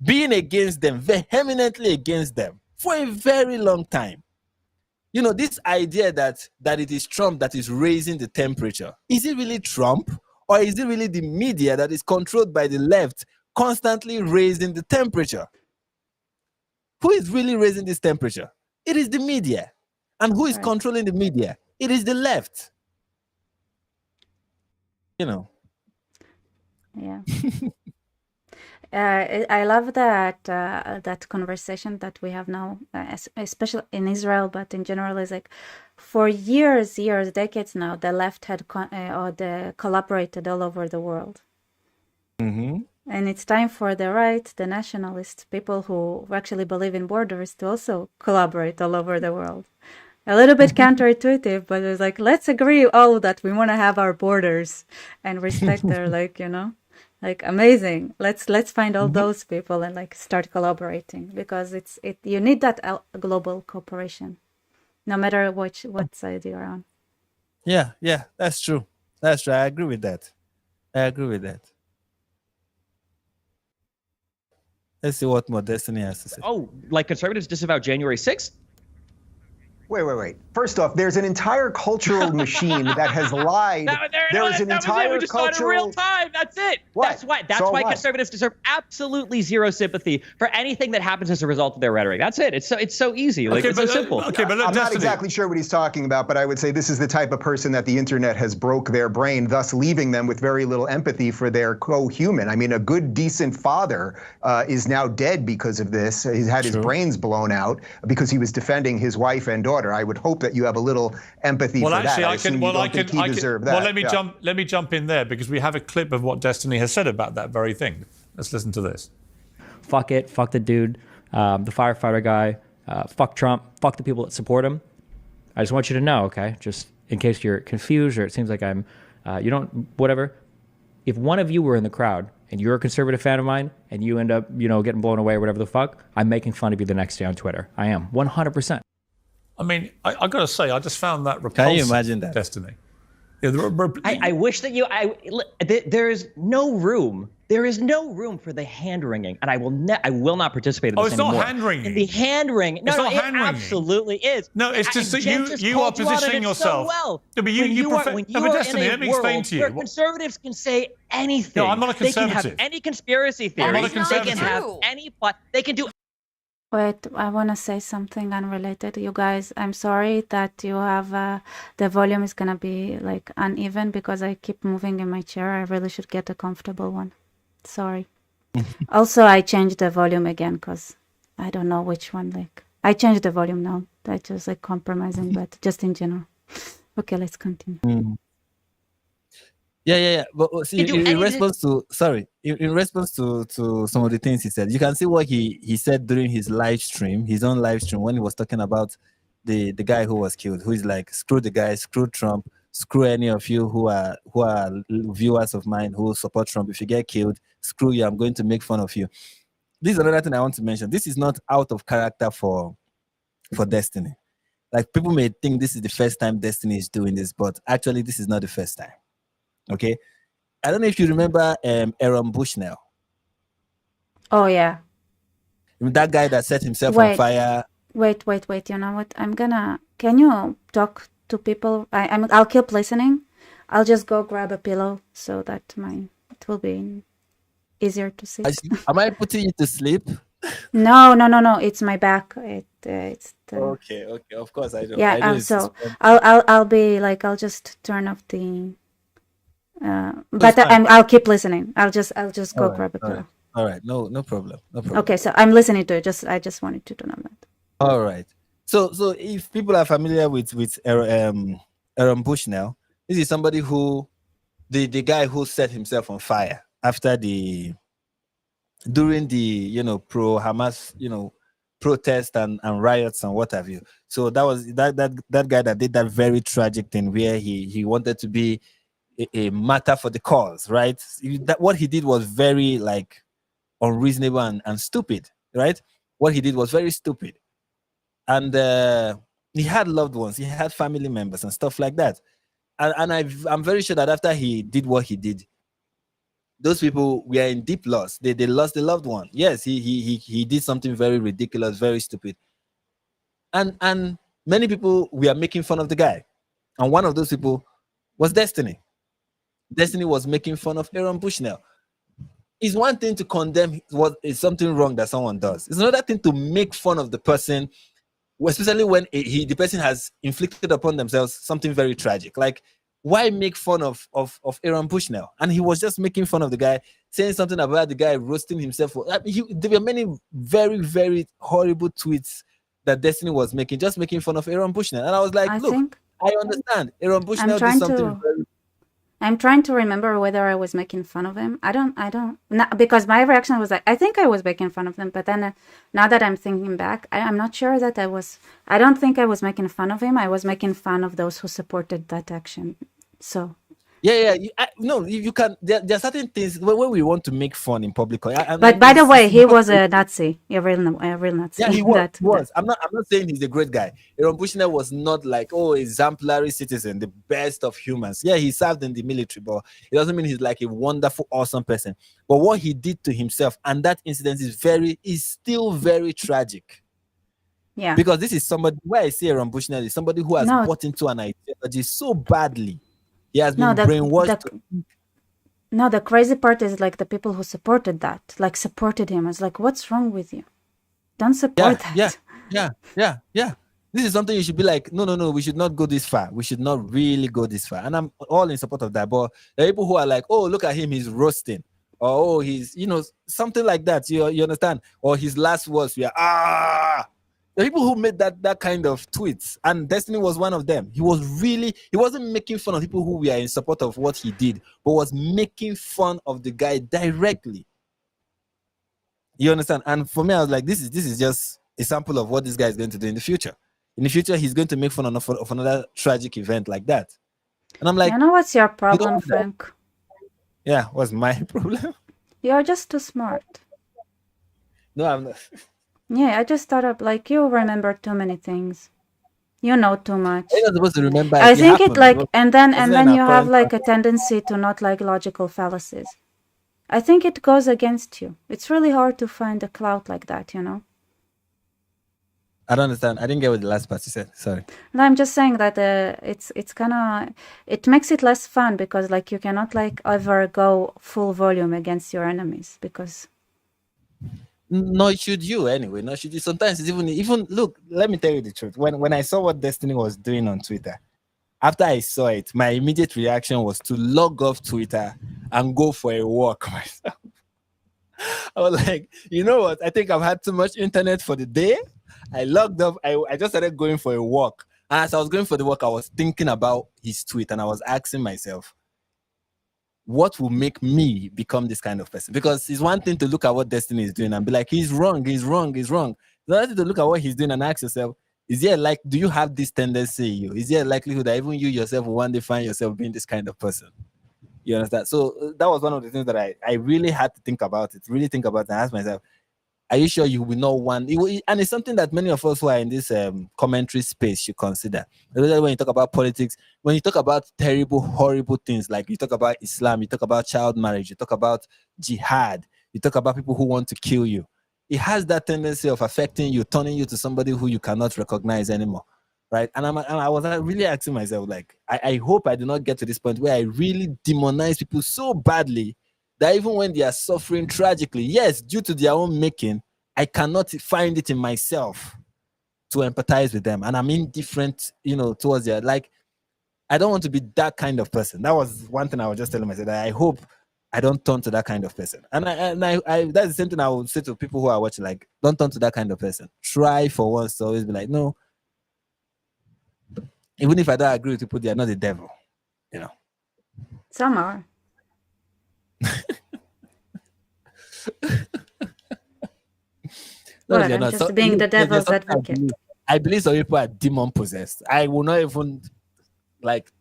being against them, vehemently against them for a very long time. This idea that it is Trump that is raising the temperature. Is it really Trump, or is it really the media that is controlled by the left constantly raising the temperature? Who is really raising this temperature? It is the media. And who is controlling the media? It is the left. Yeah. I love that conversation that we have now, especially in Israel, but in general, is for years, decades now, the left had collaborated all over the world. Mm-hmm. And it's time for the right, the nationalist people who actually believe in borders, to also collaborate all over the world. A little bit counterintuitive, but it's let's agree all that we want to have our borders and respect their amazing. Let's find all those people and start collaborating, because you need that global cooperation, no matter what side you're on. Yeah, that's true. I agree with that. Let's see what more Destiny has to say. Oh, conservatives disavow January 6th? Wait. First off, there's an entire cultural machine that has lied. There is an entire we just saw it in real time. That's it. What? That's why conservatives deserve absolutely zero sympathy for anything that happens as a result of their rhetoric. That's it. It's so easy. It's so simple. Okay, but I'm not exactly sure what he's talking about, but I would say this is the type of person that the internet has broke their brain, thus leaving them with very little empathy for their co-human. I mean, a good, decent father is now dead because of this. He's had his brains blown out because he was defending his wife and daughter. I would hope that you have a little empathy for that. Well, let me jump in there, because we have a clip of what Destiny has said about that very thing. Let's listen to this. Fuck it. Fuck the dude, the firefighter guy. Fuck Trump. Fuck the people that support him. I just want you to know, okay, just in case you're confused or it seems like I'm, whatever. If one of you were in the crowd and you're a conservative fan of mine and you end up, getting blown away or whatever the fuck, I'm making fun of you the next day on Twitter. I am 100%. I mean, I got to say, I just found that repulsive. Can you imagine that? Destiny. I wish that there is no room. There is no room for the hand wringing, and I will not participate in this anymore. Oh, it's not hand wringing. In the hand wringing. No, it absolutely is. No, it's just that you are positioning yourself. So well. No, but Destiny, let me explain to you. Where conservatives can say anything. No, I'm not a conservative. They can have any conspiracy theory. I'm not a conservative. They can have any plot. They can do Wait, I want to say something unrelated. You guys, I'm sorry that you have the volume is gonna be like uneven because I keep moving in my chair. I really should get a comfortable one. Sorry. Also, I changed the volume again because I don't know which one. Like, I changed the volume now. I just like compromising, but just in general. Okay, let's continue. Yeah. But see, in response to in response to some of the things he said, you can see what he said during his live stream, his own live stream, when he was talking about the guy who was killed, who is like, screw the guy, screw Trump, screw any of you who are viewers of mine who support Trump. If you get killed, screw you. I'm going to make fun of you. This is another thing I want to mention. This is not out of character for Destiny. Like, people may think this is the first time Destiny is doing this, but actually this is not the first time. Okay, I don't know if you remember Aaron Bushnell. Oh yeah. That guy that set himself on fire. Wait. You know what? Can you talk to people? I'll keep listening. I'll just go grab a pillow so that it will be easier to see. Am I putting you to sleep? No. It's my back. It's okay. Of course I don't. Yeah. So I'll be like, I'll just turn off the. But I'll keep listening. I'll just go grab a pillow. All right. No problem. Okay, so I'm listening to it. I just wanted to know that. All right. So if people are familiar with Aaron Bushnell, this is somebody who the guy who set himself on fire after during the pro Hamas protest and riots and what have you. So that was that guy that did that very tragic thing where he wanted to be a matter for the cause, right? What he did was very like unreasonable and stupid, right? What he did was very stupid, and he had loved ones, he had family members and stuff like that, and I'm very sure that after he did what he did, those people were in deep loss. They lost a loved one. Yes, he did something very ridiculous, very stupid, and many people were making fun of the guy, and one of those people was Destiny. Destiny was making fun of Aaron Bushnell. It's one thing to condemn what is something wrong that someone does. It's another thing to make fun of the person, especially when the person has inflicted upon themselves something very tragic. Like, why make fun of Aaron Bushnell? And he was just making fun of the guy, saying something about the guy roasting himself. There were many very, very horrible tweets that Destiny was making, just making fun of Aaron Bushnell. And I was like, I understand. Aaron Bushnell did something very. I'm trying to remember whether I was making fun of him. I don't, because my reaction was like, I think I was making fun of him. But then now that I'm thinking back, I'm not sure that I don't think I was making fun of him. I was making fun of those who supported that action. So. Yeah. No, you can. There are certain things when we want to make fun in public. But by the way, he was a Nazi, a real Nazi. Yeah, he was. I'm not saying he's a great guy. Aaron Bushnell was not like exemplary citizen, the best of humans. Yeah, he served in the military, but it doesn't mean he's like a wonderful, awesome person. But what he did to himself and that incident is still very tragic. Yeah. Because this is somebody where I see Aaron Bushnell is somebody who has bought into an ideology so badly. He has been brainwashed. No, the crazy part is like the people who supported that, like supported him. It's like, what's wrong with you? Don't support that. Yeah. This is something you should be like, no, we should not go this far. We should not really go this far. And I'm all in support of that. But there are people who are like, oh, look at him, he's roasting. Or he's, something like that. You understand? Or his last words were, The people who made that kind of tweets, and Destiny was one of them. He wasn't making fun of people who were in support of what he did, but was making fun of the guy directly. You understand? And for me, I was like, this is just a sample of what this guy is going to do in the future. In the future, he's going to make fun of another tragic event like that. And I'm like, you know what's your problem, Frank? Yeah, what's my problem? You're just too smart. No, I'm not. Yeah, I just thought like you remember too many things. You know too much. You're not supposed to remember. I think and then you have like a tendency to not like logical fallacies. I think it goes against you. It's really hard to find a clout like that, I don't understand. I didn't get what the last part you said. Sorry. No, I'm just saying that it's kind of, it makes it less fun because like you cannot like ever go full volume against your enemies because. Nor should you anyway. Nor should you. Sometimes it's even look. Let me tell you the truth. When I saw what Destiny was doing on Twitter, after I saw it, my immediate reaction was to log off Twitter and go for a walk myself. I was like, you know what? I think I've had too much internet for the day. I logged off. I just started going for a walk. And as I was going for the walk, I was thinking about his tweet and I was asking myself, what will make me become this kind of person? Because it's one thing to look at what Destiny is doing and be like, he's wrong, he's wrong, he's wrong. It's another thing to look at what he's doing and ask yourself, do you have this tendency in you? Is there a likelihood that even you yourself will one day find yourself being this kind of person? You understand? So that was one of the things that I really had to think about it, really think about it and ask myself, are you sure you will not want? And it's something that many of us who are in this commentary space should consider. When you talk about politics, when you talk about terrible, horrible things, like you talk about Islam, you talk about child marriage, you talk about jihad, you talk about people who want to kill you. It has that tendency of affecting you, turning you to somebody who you cannot recognize anymore, right? And I was really asking myself, like, I hope I do not get to this point where I really demonize people so badly that even when they are suffering tragically, yes, due to their own making, I cannot find it in myself to empathize with them. And I'm indifferent, towards their, like, I don't want to be that kind of person. That was one thing I was just telling myself, that I hope I don't turn to that kind of person. And I that's the same thing I would say to people who are watching, like, don't turn to that kind of person. Try for once to always be like, no, even if I don't agree with people, they are not the devil, Some are. No, Well, they're I'm not. just So, being the devil's something advocate. I believe some people are demon possessed. I will not even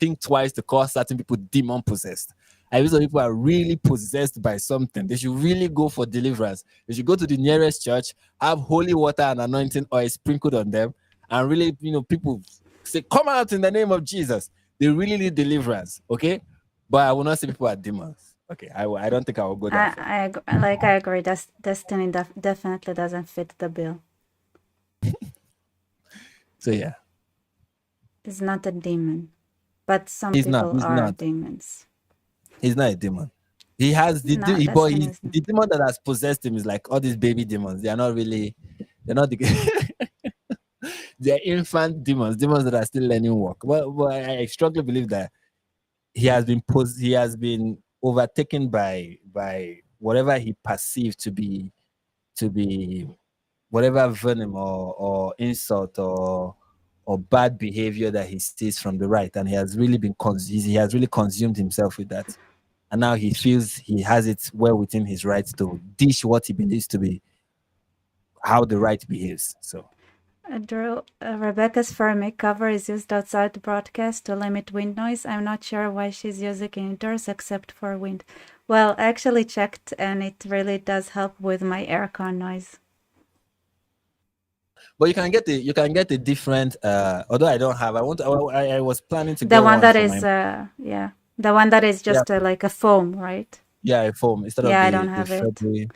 think twice to call certain people demon possessed. I believe some people are really possessed by something. They should really go for deliverance. They should go to the nearest church, have holy water and anointing oil sprinkled on them, and really, people say, "Come out in the name of Jesus." They really need deliverance. Okay, but I will not say people are demons. Okay, I don't think I will go that far. I agree. Destiny definitely doesn't fit the bill. So yeah, He's not a demon, but some he's people not. are demons. He's not a demon. He has the No, boy. Destiny is not. The demon that has possessed him is like all these baby demons. They are not really. They're not the. They're infant demons that are still learning walk. But I strongly believe that he has been overtaken by whatever he perceived to be whatever venom or insult or bad behavior that he sees from the right, and he has really consumed himself with that, and now he feels he has it well within his rights to dish what he believes to be how the right behaves. So Drew, Rebecca's Fermi cover is used outside the broadcast to limit wind noise. I'm not sure why she's using it indoors except for wind. Well, I actually checked and it really does help with my aircon noise. but you can get the different although I don't have, I was planning to The get one that for is my, the one that is just like a foam, right? a foam instead of Yeah, I the don't have it. February.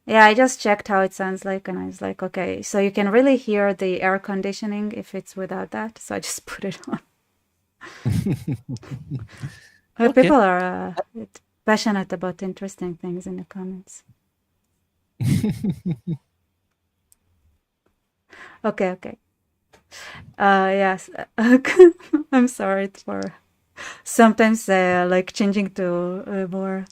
Yeah, I just checked how it sounds like and I was like, okay, so you can really hear the air conditioning if it's without that. So I just put it on. Okay. People are passionate about interesting things in the comments. Okay. Yes. I'm sorry for sometimes like changing to more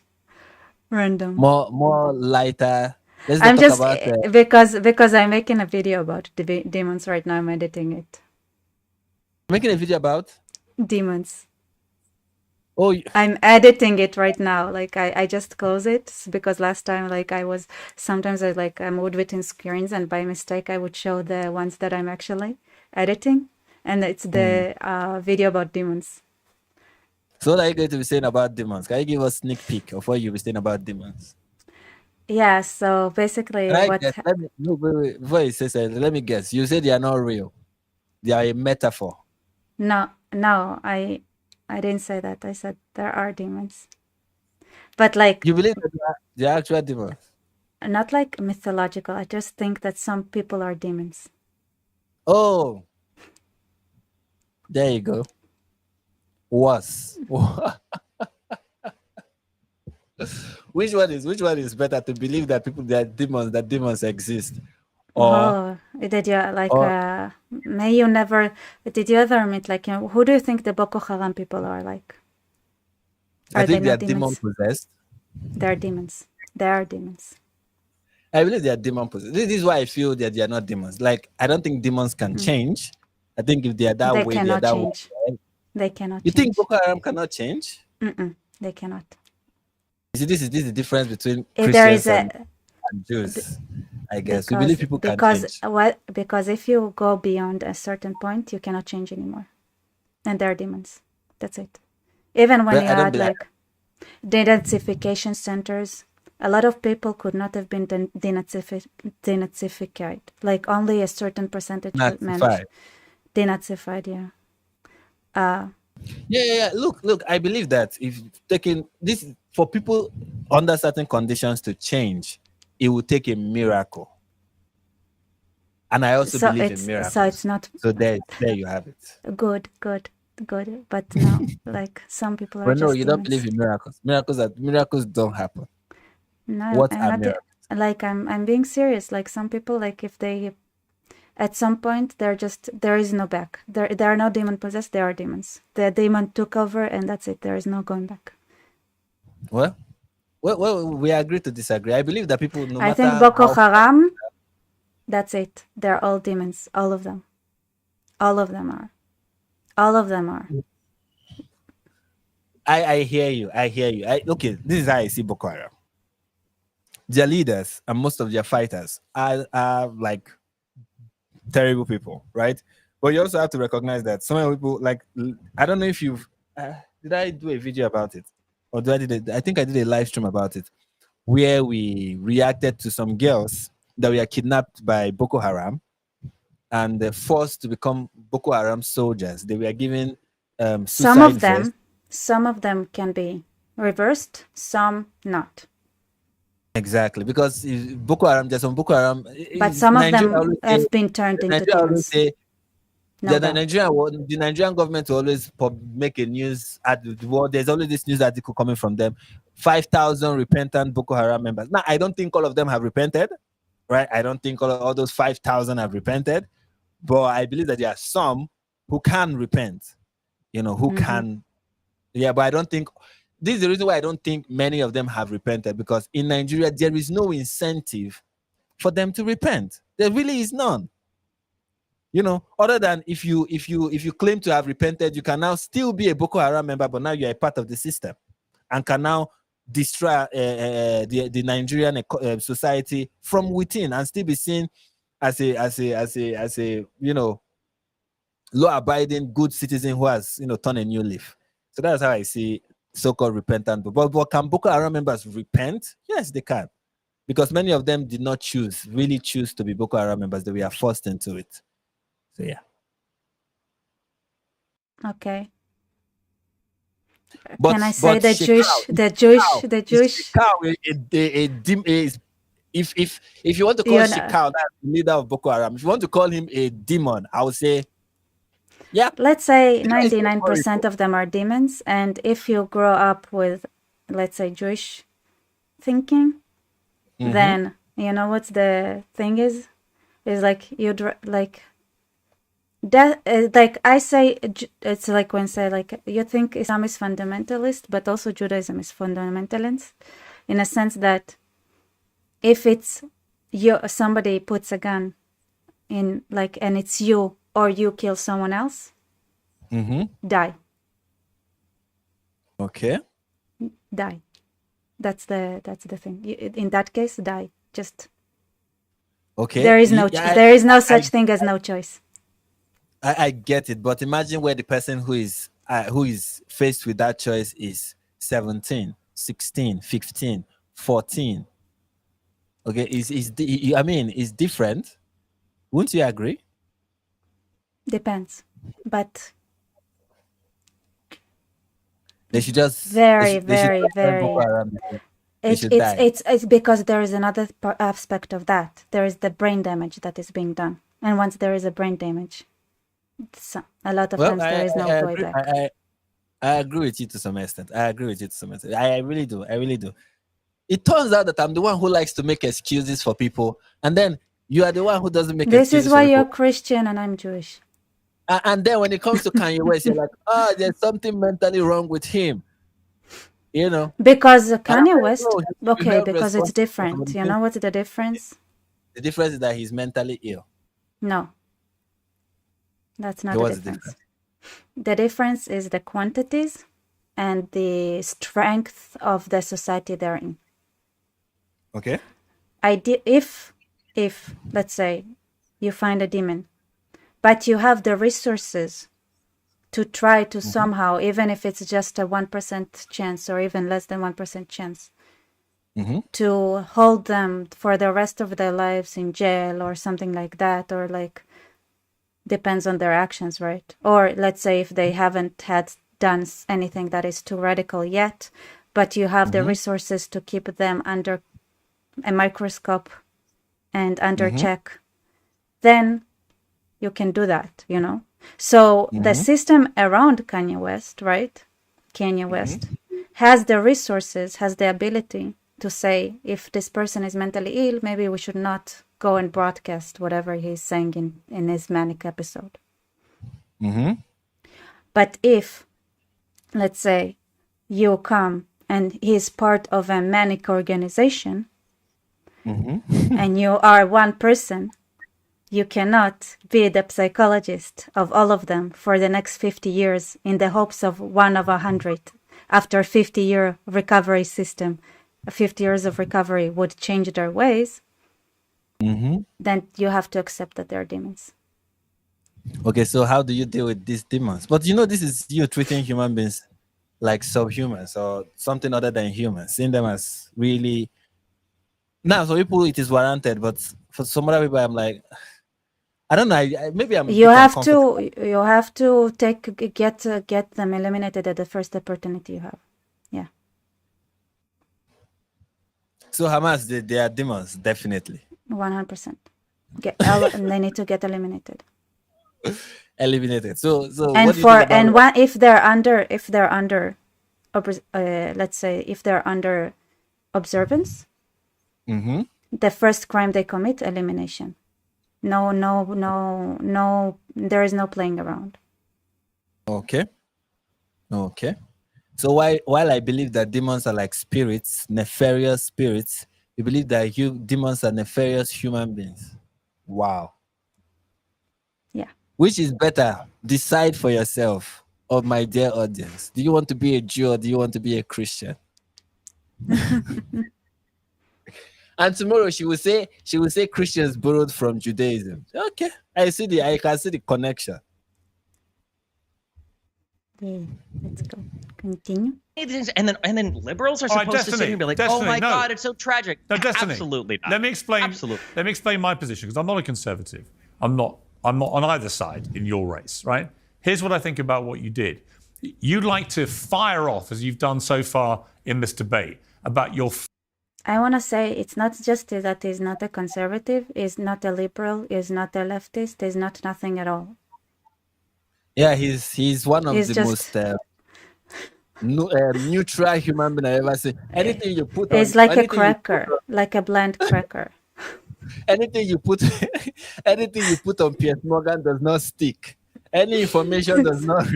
random. More lighter. Let's I'm not just talk about because I'm making a video about demons right now. I'm editing it. making a video about Demons. Oh, I'm editing it right now. Like I just close it because last time like I moved between screens and by mistake I would show the ones that I'm actually editing, and it's the video about demons. So what are you going to be saying about demons? Can you give us a sneak peek of what you'll be saying about demons? Yeah, so basically Wait, before you say something, let me guess. You said they are not real. They are a metaphor. No, I didn't say that. I said there are demons. But like You believe that they are actual demons? not like mythological. I just think that some people are demons. Oh. There you go. Was. Which one is better, to believe that demons exist, Oh, did you like? or May you never? Did you ever meet like? Who do you think the Boko Haram people are like? I Are they think they are not demon demons? possessed. They're demons. They are demons. I believe they are demon possessed. This is why I feel that they are not demons. Like, I don't think demons can change. I think if they are that They way, they are cannot that change. way. They cannot You think change. Boko Haram cannot change? They cannot. You see, this is the difference between If there is Christians a and Jews. I guess we believe people can because change. what because if you go beyond a certain point, you cannot change anymore, and they're demons. That's it. Even when But you I don't had believe. like denazification centers, a lot of people could not have been denazified. Like only a certain percentage could manage. Denazified, yeah. Yeah. Look. I believe that if taking this for people under certain conditions to change, it will take a miracle. And I also So believe in it's miracles. not So there you have it. good. But no, like some people are But no, just you don't demons. believe in miracles. Miracles don't happen. No, What I'm are not. miracles? Like I'm being serious. Like some people, like if they, at some point, there is no back. They are not demon possessed. They are demons. The demon took over, and that's it. There is no going back. Well, we agree to disagree. I believe that people, no I matter think Boko how, Haram. That's it. They're all demons. All of them. All of them are. All of them are. I hear you. Okay, this is how I see Boko Haram. Their leaders and most of their fighters are like terrible people, right? But you also have to recognize that some people, like, I don't know if you've did I do a video about it, or I think I did a live stream about it, where we reacted to some girls that were kidnapped by Boko Haram and they're forced to become Boko Haram soldiers. They were given suicide vests. Some of them can be reversed, some not. Exactly, because Boko Haram, there's some Boko Haram. But some of Nigeria them have been turned into demons. Say, no the Nigerian government will always make a news there's always this news article coming from them. 5,000 repentant Boko Haram members. Now, I don't think all of them have repented, right? I don't think all those 5,000 have repented, but I believe that there are some who can repent, who can. Yeah, but I don't think this is the reason why I don't think many of them have repented, because in Nigeria there is no incentive for them to repent. There really is none. Other than if you claim to have repented, you can now still be a Boko Haram member, but now you're a part of the system and can now destroy the Nigerian society from within and still be seen as a law-abiding good citizen who has turned a new leaf. So that's how I see so-called repentant. But can Boko Haram members repent? Yes, they can, because many of them did not really choose to be Boko Haram members. They were forced into it. So yeah. Okay. But, can I say the Jewish? If you want to call Shekau the leader of Boko Haram, if you want to call him a demon, I would say, yeah. Let's say 99% of them are demons, and if you grow up with, let's say, Jewish thinking, then you know what the thing is like that. Like I say, it's like when say like you think Islam is fundamentalist, but also Judaism is fundamentalist, in a sense that if it's somebody puts a gun in, like, and it's you, or you kill someone else, die. Okay. Die. That's the thing. In that case, die. Just. Okay. There is no such thing as no choice. I get it, but imagine where the person who is faced with that choice is 17, 16, 15, 14. Okay, it's different. Wouldn't you agree? Depends, but they should just very. It's because there is another aspect of that. There is the brain damage that is being done, and once there is a brain damage, a lot of times there is no way back. I agree with you to some extent. I really do. It turns out that I'm the one who likes to make excuses for people, and then you are the one who doesn't make excuses. This is why you're Christian and I'm Jewish. And then when it comes to Kanye West, you're like, there's something mentally wrong with him. You know? Because Kanye West, okay, because it's different. You know what's the difference? The difference is that he's mentally ill. No. That's not the difference. The difference is the quantities and the strength of the society they're in. Okay. If let's say you find a demon, but you have the resources to try to somehow, even if it's just a 1% chance or even less than 1% chance, to hold them for the rest of their lives in jail or something like that, or like, depends on their actions, right? Or let's say if they haven't done anything that is too radical yet, but you have the resources to keep them under a microscope and under check, then you can do that, you know? So the system around Kanye West, right? Kanye West has the resources, has the ability to say, if this person is mentally ill, maybe we should not go and broadcast whatever he's saying in his manic episode. But if, let's say, you come and he's part of a manic organization, and you are one person, you cannot be the psychologist of all of them for the next 50 years in the hopes of 1 of 100. After 50-year recovery system, 50 years of recovery would change their ways. Then you have to accept that they're demons. Okay, so how do you deal with these demons? But you know, this is you treating human beings like subhumans or something other than humans, seeing them as really. Now, for people it is warranted, but for some other people, I'm like, I don't know. Maybe I'm. You have to get them eliminated at the first opportunity you have. Yeah. So Hamas, they are demons, definitely. 100%. They need to get eliminated. Eliminated. So and if they're under let's say if they're under observance, the first crime they commit, elimination. No, there is no playing around. Okay. So while I believe that demons are like spirits, nefarious spirits, you believe that demons are nefarious human beings. Wow. Yeah. Which is better? Decide for yourself, or my dear audience. Do you want to be a Jew or do you want to be a Christian? And tomorrow she will say Christians borrowed from Judaism. Okay, I can see the connection. Okay, let's go. Continue. And then liberals are supposed to sit here and be like, "Oh my God, it's so tragic." No, Destiny. Absolutely not. Let me explain. Absolutely. Let me explain my position, because I'm not a conservative. I'm not on either side in your race, right? Here's what I think about what you did. You'd like to fire off, as you've done so far in this debate, about your. I want to say it's not just that he's not a conservative, he's not a liberal, he's not a leftist, he's not nothing at all. Yeah, he's one of the most neutral human being I ever seen. Anything you put on, it's like a cracker, like a bland cracker. anything you put on Piers Morgan does not stick. Any information does not.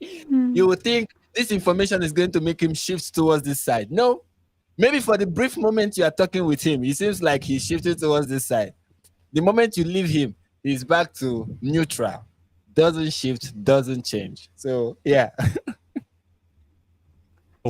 You would think this information is going to make him shift towards this side. No, maybe for the brief moment you are talking with him, it seems like he's shifted towards this side. The moment you leave him, he's back to neutral. Doesn't shift, doesn't change. So, yeah.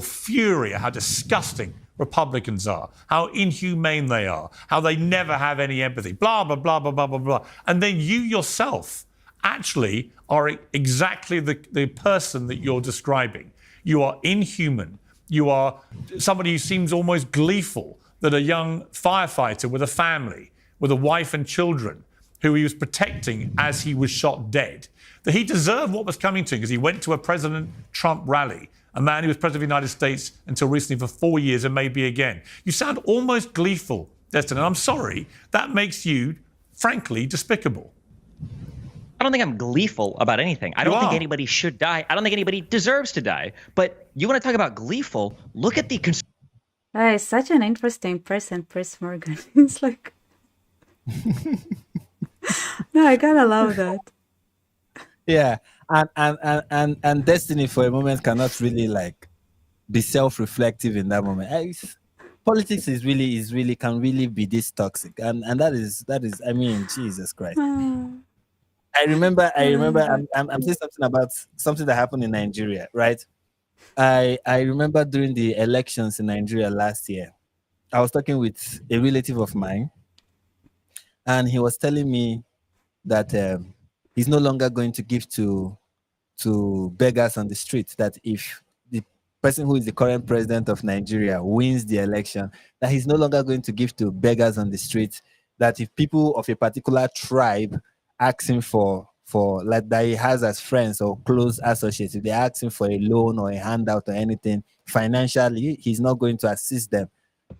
Fury at how disgusting Republicans are, how inhumane they are, how they never have any empathy, blah, blah, blah, blah, blah, blah, blah. And then you yourself actually are exactly the person that you're describing. You are inhuman. You are somebody who seems almost gleeful that a young firefighter with a family, with a wife and children, who he was protecting as he was shot dead, that he deserved what was coming to him because he went to a President Trump rally, a man who was president of the United States until recently for 4 years and maybe again. You sound almost gleeful, Destin, and I'm sorry, that makes you, frankly, despicable. don't think I'm gleeful about anything. I don't think anybody should die. I don't think anybody deserves to die. But you want to talk about gleeful? Look at the He's such an interesting person, Piers Morgan. It's like, no, I kind of love that. Yeah, and Destiny for a moment cannot really like be self-reflective in that moment. Politics is really can really be this toxic, and that is I mean, Jesus Christ. I remember I'm saying something about something that happened in Nigeria, right? I remember during the elections in Nigeria last year, I was talking with a relative of mine, and he was telling me that he's no longer going to give to beggars on the street. That if the person who is the current president of Nigeria wins the election, that he's no longer going to give to beggars on the street. That if people of a particular tribe ask him for like that he has as friends or close associates, if they ask him for a loan or a handout or anything financially, he's not going to assist them.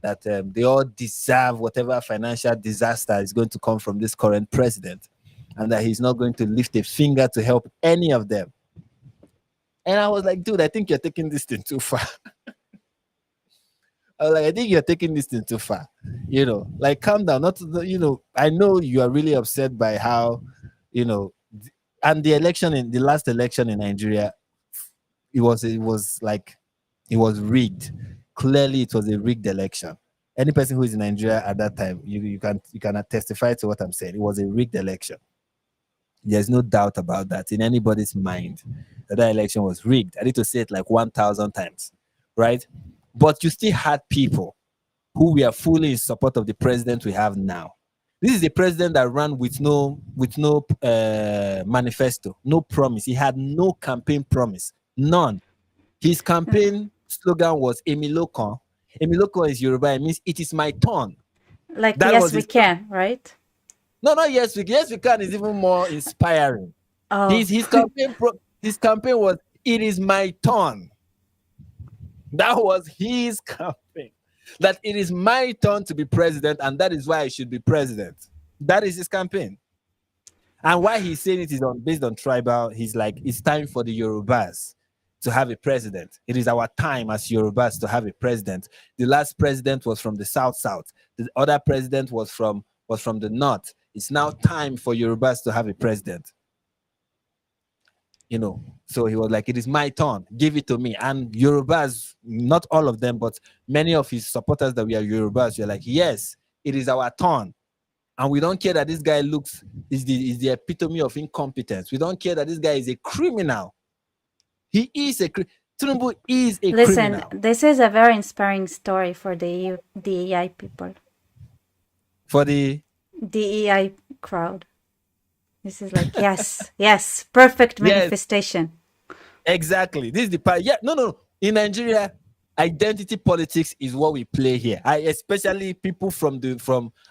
That they all deserve whatever financial disaster is going to come from this current president, and that he's not going to lift a finger to help any of them. And I was like, dude, I think you're taking this thing too far. I was like, I think you're taking this thing too far. You know, like calm down. Not, you know, I know you are really upset by how, you know, and the last election in Nigeria, it was rigged. Clearly, it was a rigged election. Any person who is in Nigeria at that time, you can testify to what I'm saying. It was a rigged election. There's no doubt about that in anybody's mind that election was rigged. I need to say it like 1,000 times, right? But you still had people who were fully in support of the president we have now. This is a president that ran with no manifesto, no promise. He had no campaign promise, none. His campaign slogan was Emilokon. Emilokon is Yoruba. It means it is my turn. Like, that yes, we can, right? No, yes, we can is even more inspiring. Oh. His campaign was it is my turn. That was his campaign. That it is my turn to be president, and that is why I should be president. That is his campaign. And why he's saying it is based on tribal, he's like, it's time for the Yorubas to have a president. It is our time as Yorubas to have a president. The last president was from the South. The other president was from the North. It's now time for Yorubas to have a president. You know, so he was like, it is my turn, give it to me. And Yorubas, not all of them, but many of his supporters that we are Yorubas, we're like, yes, it is our turn. And we don't care that this guy is the epitome of incompetence. We don't care that this guy is a criminal. He is a Tinubu is a criminal. Listen, this is a very inspiring story for the DEI people. For the DEI crowd. This is like, yes, perfect manifestation. Yes, exactly. This is the part. Yeah, no. In Nigeria, identity politics is what we play here. Especially people from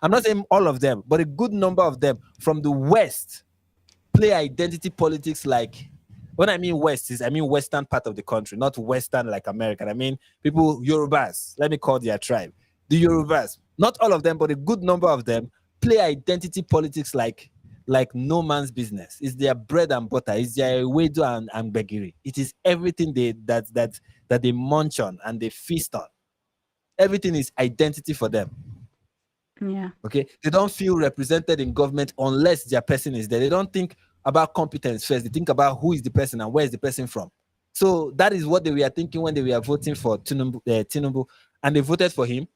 I'm not saying all of them, but a good number of them from the West play identity politics like, when I mean West, I mean Western part of the country, not Western like American. I mean people, Yorubas, let me call their tribe. The Yorubas, not all of them, but a good number of them play identity politics like no man's business. It's their bread and butter. It's their wedu and begiri. It is everything that they munch on and they feast on. Everything is identity for them. Yeah. Okay. They don't feel represented in government unless their person is there. They don't think about competence first. They think about who is the person and where is the person from. So that is what they were thinking when they were voting for Tinubu, and they voted for him.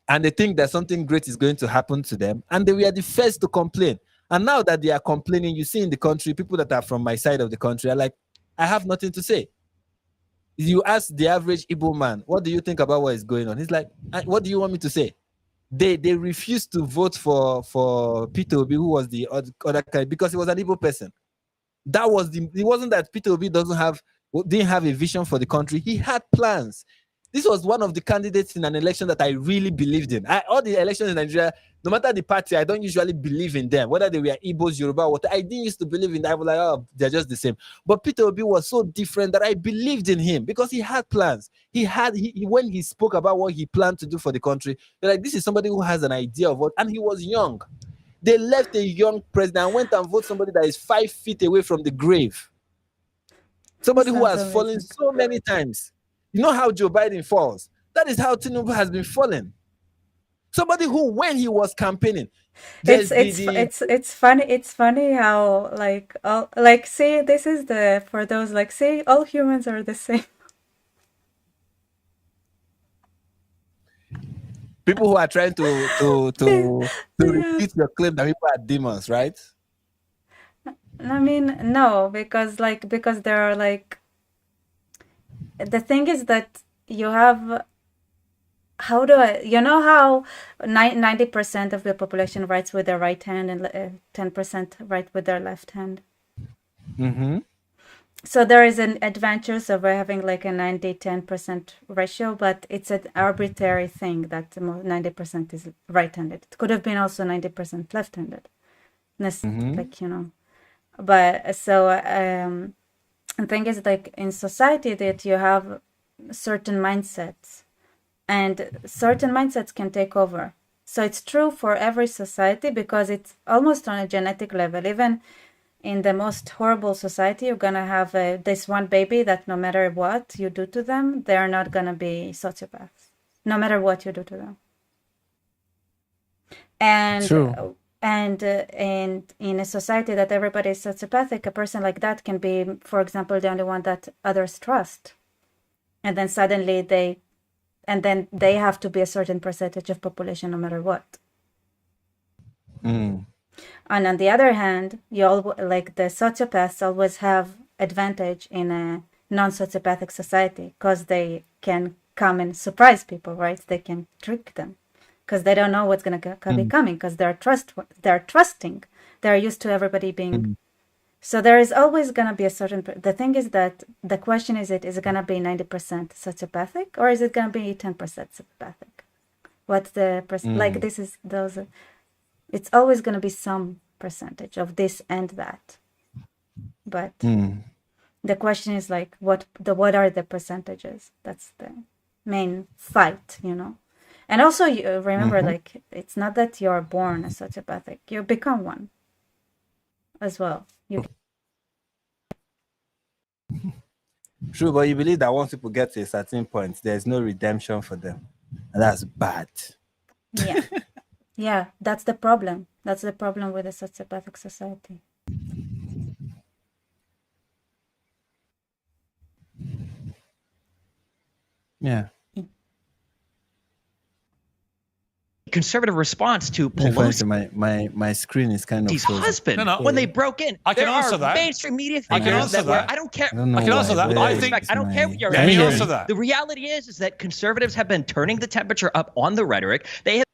And they think that something great is going to happen to them. And they were the first to complain. And now that they are complaining, you see in the country, people that are from my side of the country are like, I have nothing to say. You ask the average Igbo man, what do you think about what is going on? He's like, what do you want me to say? They refused to vote for Peter Obi, who was the other guy, because he was an Igbo person. It wasn't that Peter Obi didn't have a vision for the country. He had plans. This was one of the candidates in an election that I really believed in. All the elections in Nigeria, no matter the party, I don't usually believe in them. Whether they were Igbos, Yoruba, what I didn't used to believe in. I was like, oh, they're just the same. But Peter Obi was so different that I believed in him because he had plans. When he spoke about what he planned to do for the country, they're like, this is somebody who has an idea of what, and he was young. They left a young president and went and voted somebody that is 5 feet away from the grave. Somebody who has fallen so many times. You know how Joe Biden falls? That is how Tinubu has been falling. Somebody who, when he was campaigning, it's funny. It's funny how see, this is for those see, all humans are the same. People who are trying to repeat your claim that people are demons, right? I mean, no, because there are the thing is that you have, how how 90% of the population writes with their right hand and 10% write with their left hand. Mm-hmm. So there is an advantage of having a 90-10% ratio, but it's an arbitrary thing that 90% is right-handed. It could have been also 90% left-handed. But so the thing is in society that you have certain mindsets, and certain mindsets can take over. So it's true for every society because it's almost on a genetic level. Even in the most horrible society, you're going to have this one baby that no matter what you do to them, they're not going to be sociopaths, no matter what you do to them. And true. And in a society that everybody is sociopathic, a person like that can be, for example, the only one that others trust. And then suddenly they have to be a certain percentage of population no matter what. Mm. And on the other hand, the sociopaths always have advantage in a non-sociopathic society because they can come and surprise people, right? They can trick them because they don't know what's going to be coming because they're trusting. They're used to everybody being. So there is always going to be a certain. The thing is that the question is it going to be 90% sociopathic or is it going to be 10% sociopathic? What's the this is those. It's always going to be some percentage of this and that. But the question is what are the percentages? That's the main fight, And also you remember it's not that you're born a sociopathic, you become one as well. True, but you believe that once people get to a certain point, there's no redemption for them. And that's bad. Yeah. Yeah, that's the problem. That's the problem with a sociopathic society. Yeah. Conservative response to Pelosi. My screen is kind of His husband, when they broke in. I can answer that. Mainstream media I can answer that. I don't care. I can answer that. I don't care what you're Let me answer that. The reality is that conservatives have been turning the temperature up on the rhetoric. They have